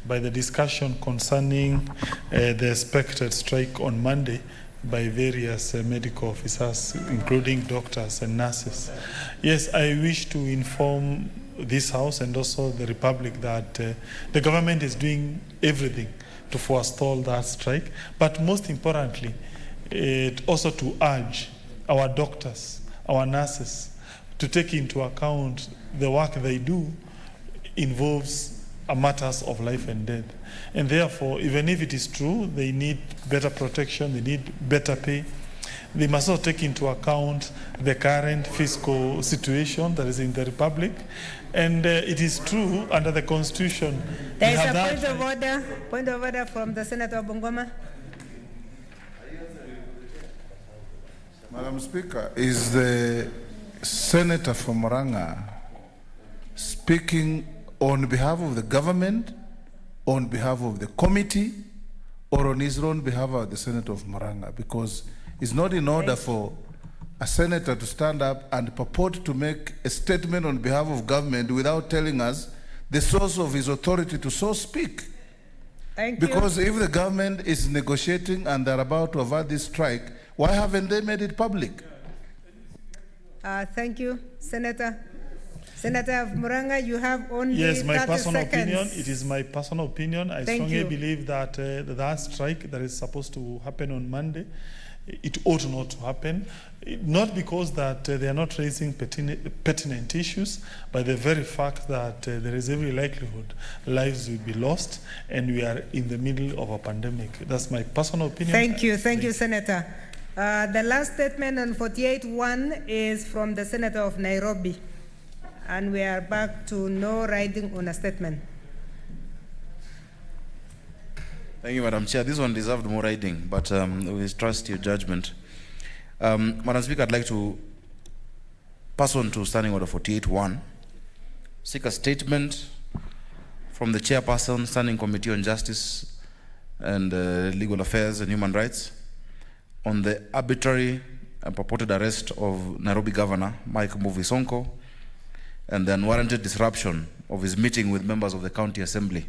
by the discussion concerning the expected strike on Monday by various medical officers, including doctors and nurses. Yes, I wish to inform this House and also the Republic that the government is doing everything to forestall that strike, but most importantly, also to urge our doctors, our nurses, to take into account the work they do involves matters of life and death. And therefore, even if it is true, they need better protection, they need better pay, they must also take into account the current fiscal situation that is in the Republic. And it is true, under the Constitution, there is a point of order from the Senator Bungoma. Madam Speaker, is the senator from Murang'a speaking on behalf of the government, on behalf of the committee, or on his own behalf of the senator of Murang'a? Because it's not in order for a senator to stand up and purport to make a statement on behalf of government without telling us the source of his authority to so speak. Thank you. Because if the government is negotiating and they're about to avert this strike, why haven't they made it public? Thank you, Senator. Senator of Murang'a, you have only Yes, my 30 personal seconds. opinion. It is my personal opinion. I Thank strongly you. believe that that strike that is supposed to happen on Monday, it ought not to happen. Not because that they are not raising pertinent issues, but the very fact that there is every likelihood lives will be lost and we are in the middle of a pandemic. That's my personal opinion. Thank you, Senator. The last statement on 48.1 is from the Senator of Nairobi. And we are back to no riding on a statement. Thank you, Madam Chair. This one deserved more riding, but we trust your judgment. Madam Speaker, I'd like to pass on to Standing Order 48.1. Seek a statement from the Chairperson, Standing Committee on Justice and Legal Affairs and Human Rights on the arbitrary and purported arrest of Nairobi Governor Mike Mbuvi Sonko and the unwarranted disruption of his meeting with members of the County Assembly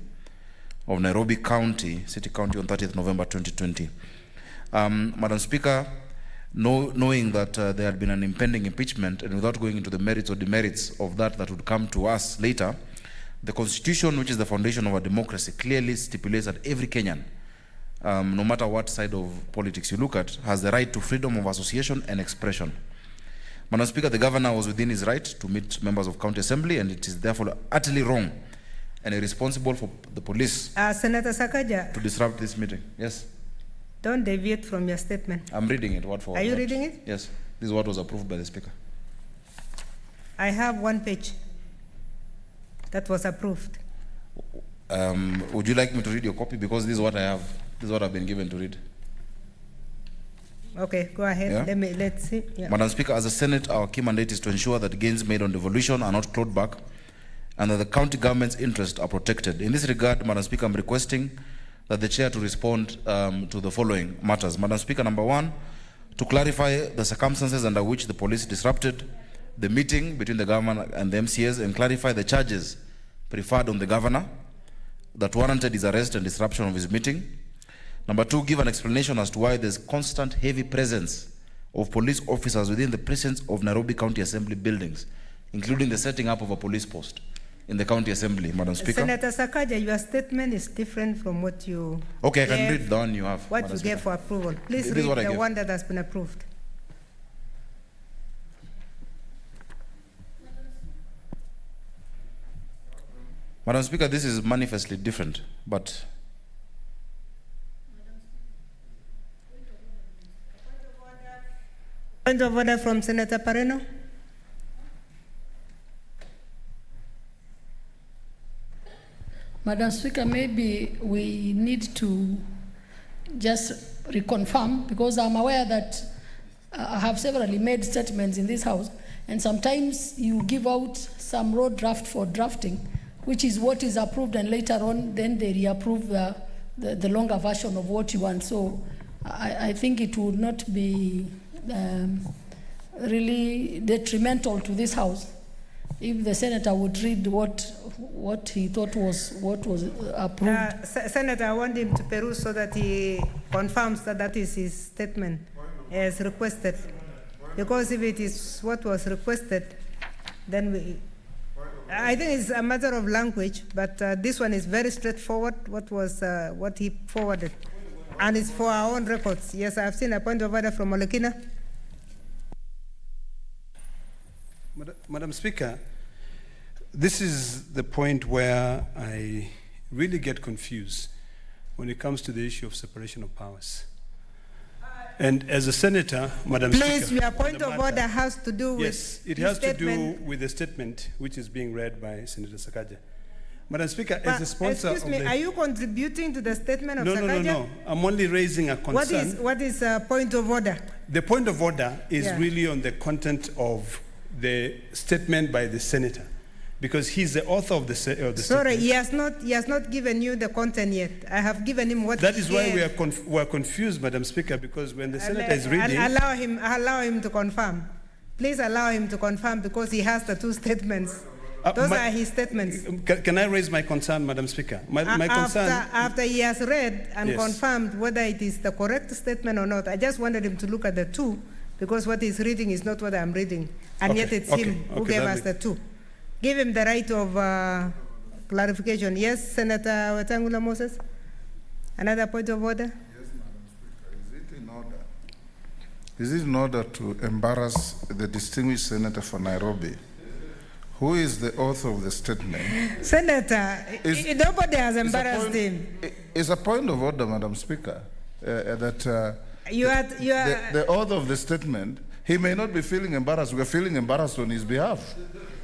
of Nairobi County, City County on 30th November 2020. Madam Speaker, knowing that there had been an impending impeachment and without going into the merits or demerits of that would come to us later, the Constitution, which is the foundation of our democracy, clearly stipulates that every Kenyan, no matter what side of politics you look at, has the right to freedom of association and expression. Madam Speaker, the governor was within his right to meet members of County Assembly, and it is therefore utterly wrong and irresponsible for the police Senator Sakaja, to disrupt this meeting. Yes? don't deviate from your statement. I'm reading it word for word. Are you reading it? Yes. This is what was approved by the Speaker. I have one page that was approved. Would you like me to read your copy? Because this is what I have. This is what I've been given to read. Okay, go ahead. Yeah? Let's see. Yeah. Madam Speaker, as a Senate, our key mandate is to ensure that gains made on devolution are not clawed back and that the county government's interests are protected. In this regard, Madam Speaker, I'm requesting that the Chair to respond to the following matters. Madam Speaker, number one, to clarify the circumstances under which the police disrupted the meeting between the government and the MCAs and clarify the charges preferred on the governor that warranted his arrest and disruption of his meeting. Number two, give an explanation as to why there's constant heavy presence of police officers within the precincts of Nairobi County Assembly buildings, including the setting up of a police post in the County Assembly, Madam Speaker. Senator Sakaja, your statement is different from what you Okay, I can gave, read the one you have. What Madam you Speaker. gave for approval. Please This is what I read the gave. one that has been approved. Madam Speaker, this is manifestly different, but Point of order from Senator Pareno. Madam Speaker, maybe we need to just reconfirm, because I'm aware that I have severally made statements in this House, and sometimes you give out some raw draft for drafting, which is what is approved, and later on then they reapprove the longer version of what you want. So I think it would not be really detrimental to this House if the Senator would read what he thought was approved. Senator, I want him to peruse so that he confirms that that is his statement as requested. Because if it is what was requested, then I think it's a matter of language, but this one is very straightforward, what he forwarded. And it's for our own records. Yes, I've seen a point of order from Olekina. Madam Speaker, this is the point where I really get confused when it comes to the issue of separation of powers. And as a senator, Madam Please, Speaker, your point of order has to do with yes, it his has statement. to do with the statement which is being read by Senator Sakaja. Madam Speaker, But, as a sponsor excuse me, of the... are you contributing to the statement of Sakaja? No. I'm only raising a concern. What is point of order? The point of order is Yeah. really on the content of the statement by the senator, because he's the author of the Sorry, statement. he has not given you the content yet. I have given him what That he is why gave. we are confused, Madam Speaker, because when the senator is reading... Allow him to confirm. Please allow him to confirm because he has the two statements. Those are his statements. Can I raise my concern, Madam Speaker? My concern... After he has read and Yes. confirmed whether it is the correct statement or not, I just wanted him to look at the two because what he's reading is not what I'm reading. And Okay, yet it's okay, him who okay, gave that us the two. Give him the right of clarification. Yes, Senator Wetangula Moses? Another point of order? Is it in order to embarrass the distinguished senator for Nairobi, who is the author of the statement? Senator, nobody has embarrassed him. It's a point of order, Madam Speaker, that the author of the statement, he may not be feeling embarrassed. We're feeling embarrassed on his behalf.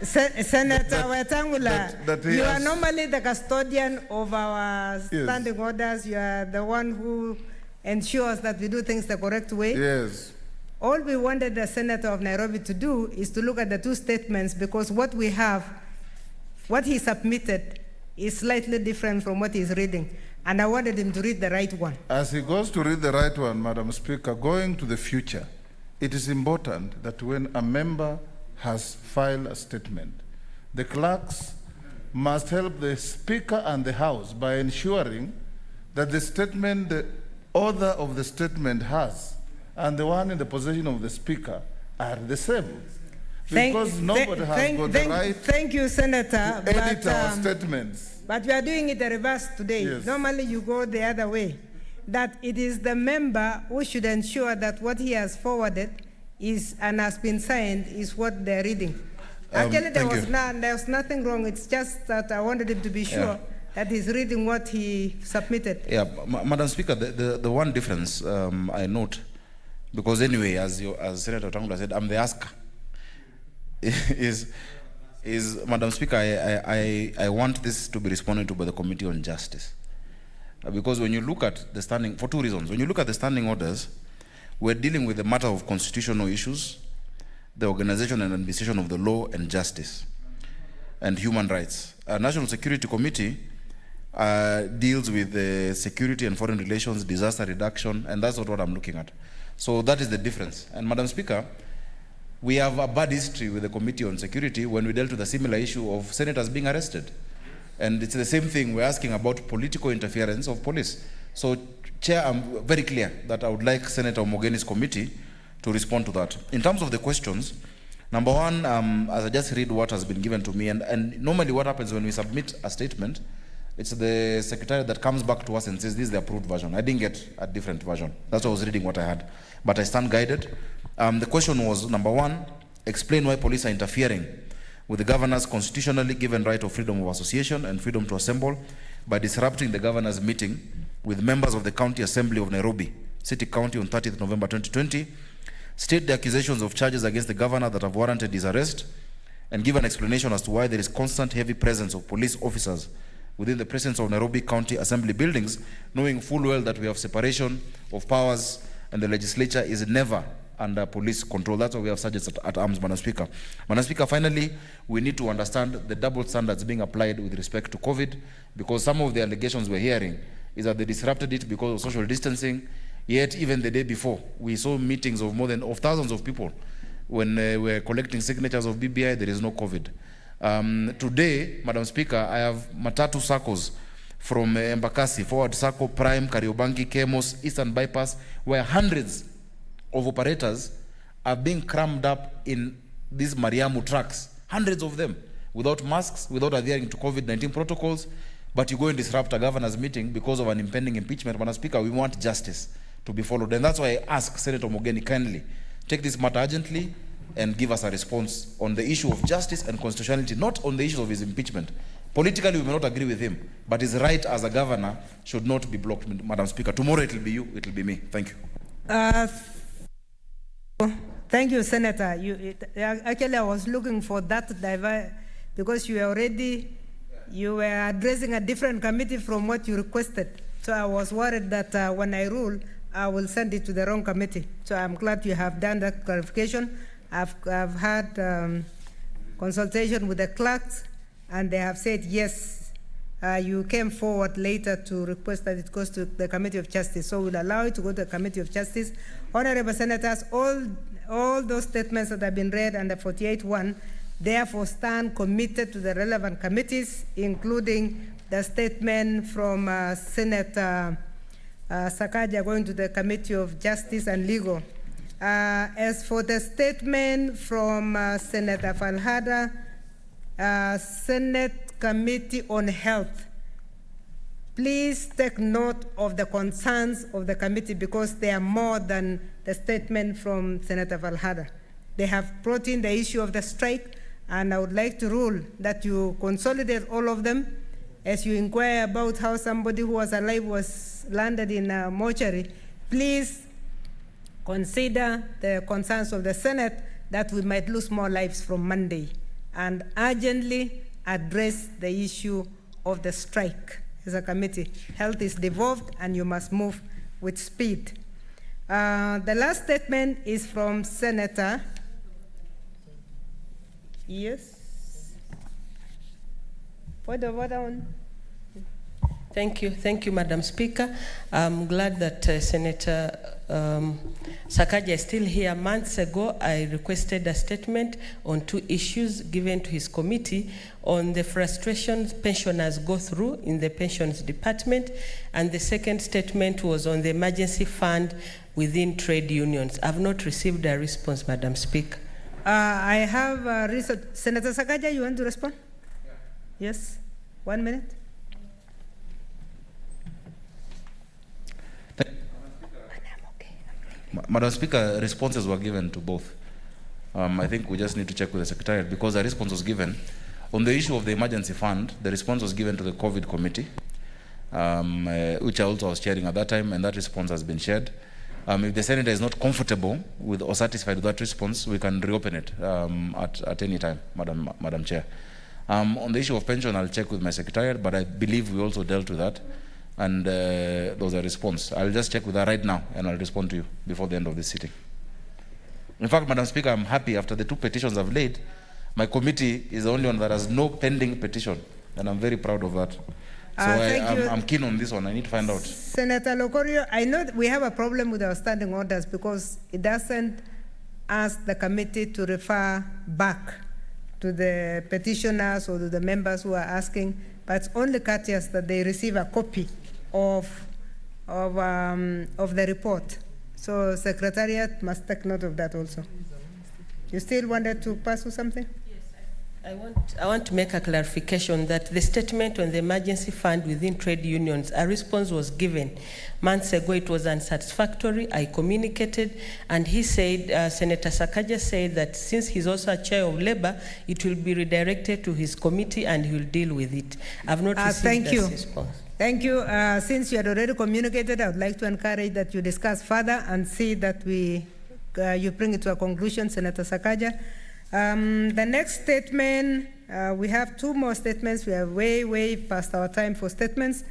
Senator Wetangula, that he you are has- normally the custodian of our standing orders. You are the one who ensures that we do things the correct way. Yes. All we wanted the senator of Nairobi to do is to look at the two statements because what we have, what he submitted, is slightly different from what he's reading. And I wanted him to read the right one. As he goes to read the right one, Madam Speaker, going to the future, it is important that when a member has filed a statement, the clerks must help the Speaker and the House by ensuring that the statement the author of the statement has and the one in the possession of the Speaker are the same. Because nobody has got the right Thank you, Senator. to edit our statements. But we are doing it the reverse today. Yes. Normally you go the other way. That it is the member who should ensure that what he has forwarded is and has been signed is what they're reading. Actually, there was nothing wrong. It's just that I wanted him to be sure that he's reading what he submitted. Yeah, Madam Speaker, the one difference I note, because anyway, as Senator Wetangula said, I'm the asker, is Madam Speaker, I want this to be responded to by the Committee on Justice. Because when you look at the standing, for two reasons, when you look at the standing orders, we're dealing with the matter of constitutional issues, the organization and administration of the law and justice, and human rights. Our National Security Committee deals with the security and foreign relations, disaster reduction, and that's not what I'm looking at. So that is the difference. And Madam Speaker, we have a bad history with the Committee on Security when we dealt with a similar issue of senators being arrested. And it's the same thing, we're asking about political interference of police. So, Chair, I'm very clear that I would like Senator Omogeni's committee to respond to that. In terms of the questions, number one, as I just read what has been given to me, and normally what happens when we submit a statement, it's the secretary that comes back to us and says, this is the approved version. I didn't get a different version. That's why I was reading what I had. But I stand guided. The question was, number one, explain why police are interfering with the governor's constitutionally given right of freedom of association and freedom to assemble by disrupting the governor's meeting with members of the County Assembly of Nairobi, City County on 30th November 2020, state the accusations of charges against the governor that have warranted his arrest, and give an explanation as to why there is constant heavy presence of police officers within the presence of Nairobi County Assembly buildings, knowing full well that we have separation of powers and the legislature is never under police control. That's why we have sergeants at arms, Madam Speaker. Madam Speaker, finally, we need to understand the double standards being applied with respect to COVID, because some of the allegations we're hearing is that they disrupted it because of social distancing, yet even the day before, we saw meetings of more than thousands of people when we're collecting signatures of BBI, there is no COVID. Today, Madam Speaker, I have Matatu circles from Embakasi, Forward Circle, Prime, Kariobangi, Kemos, Eastern Bypass, where hundreds of operators are being crammed up in these Mariamu trucks, hundreds of them, without masks, without adhering to COVID-19 protocols, but you go and disrupt a governor's meeting because of an impending impeachment. Madam Speaker, we want justice to be followed. And that's why I ask Senator Mogeni kindly, take this matter urgently and give us a response on the issue of justice and constitutionality, not on the issue of his impeachment. Politically, we may not agree with him, but his right as a governor should not be blocked, Madam Speaker. Tomorrow it will be you, it will be me. Thank you. Thank you, Senator. Actually, I was looking for that because you were addressing a different committee from what you requested. So I was worried that when I rule, I will send it to the wrong committee. So I'm glad you have done that clarification. I've had consultation with the clerks, and they have said yes. You came forward later to request that it goes to the Committee of Justice, so we'll allow it to go to the Committee of Justice. Honorable Senators, all those statements that have been read under 48.1 therefore stand committed to the relevant committees, including the statement from Senator Sakaja going to the Committee of Justice and Legal. As for the statement from Senator Falhada, Senate Committee on Health, please take note of the concerns of the committee, because they are more than the statement from Senator Falhada. They have brought in the issue of the strike, and I would like to rule that you consolidate all of them. As you inquire about how somebody who was alive was landed in a mortuary, please consider the concerns of the Senate that we might lose more lives from Monday, and urgently address the issue of the strike as a committee. Health is devolved, and you must move with speed. The last statement is from Senator. Yes. For the vote on. Thank you, Madam Speaker. I'm glad that Senator Sakaja is still here. Months ago, I requested a statement on 2 issues given to his committee on the frustrations pensioners go through in the pensions department, and the second statement was on the emergency fund within trade unions. I've not received a response, Madam Speaker. I have Senator Sakaja, you want to respond? Yeah. Yes, 1 minute. Madam Speaker, responses were given to both. I think we just need to check with the Secretariat, because a response was given. On the issue of the emergency fund, the response was given to the COVID committee, which I also was chairing at that time, and that response has been shared. If the Senator is not comfortable with or satisfied with that response, we can reopen it at any time, Madam Chair. On the issue of pension, I'll check with my Secretariat, but I believe we also dealt with that, and there was a response. I'll just check with her right now, and I'll respond to you before the end of this sitting. In fact, Madam Speaker, I'm happy after the 2 petitions I've laid, my committee is the only one that has no pending petition, and I'm very proud of that. So I'm keen on this one. I need to find out. Senator Locorio, I know that we have a problem with our standing orders because it doesn't ask the committee to refer back to the petitioners or to the members who are asking, but it's only courteous that they receive a copy of the report. So Secretariat must take note of that also. You still wanted to pass with something? I want to make a clarification that the statement on the emergency fund within trade unions, a response was given. Months ago, it was unsatisfactory. I communicated, and he said, Senator Sakaja said that since he's also a chair of labor, it will be redirected to his committee and he will deal with it. I've not received that response. Thank you. Since you had already communicated, I would like to encourage that you discuss further and see that you bring it to a conclusion, Senator Sakaja. The next statement, we have 2 more statements. We are way past our time for statements.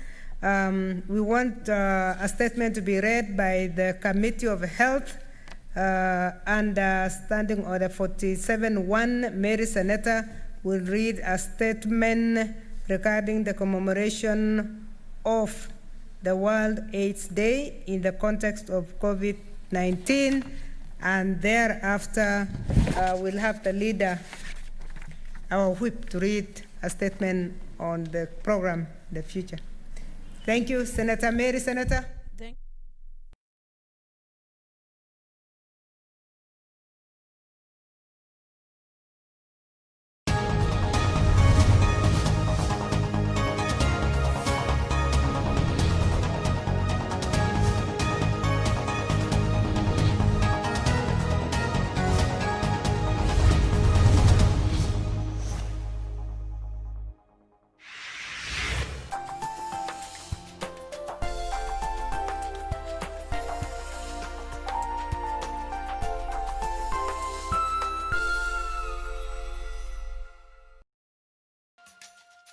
We want a statement to be read by the Committee of Health under Standing Order 47.1. Mary Senator will read a statement regarding the commemoration of the World AIDS Day in the context of COVID-19. And thereafter, we'll have the leader, our whip, to read a statement on the program, the future. Thank you, Senator Mary. Senator.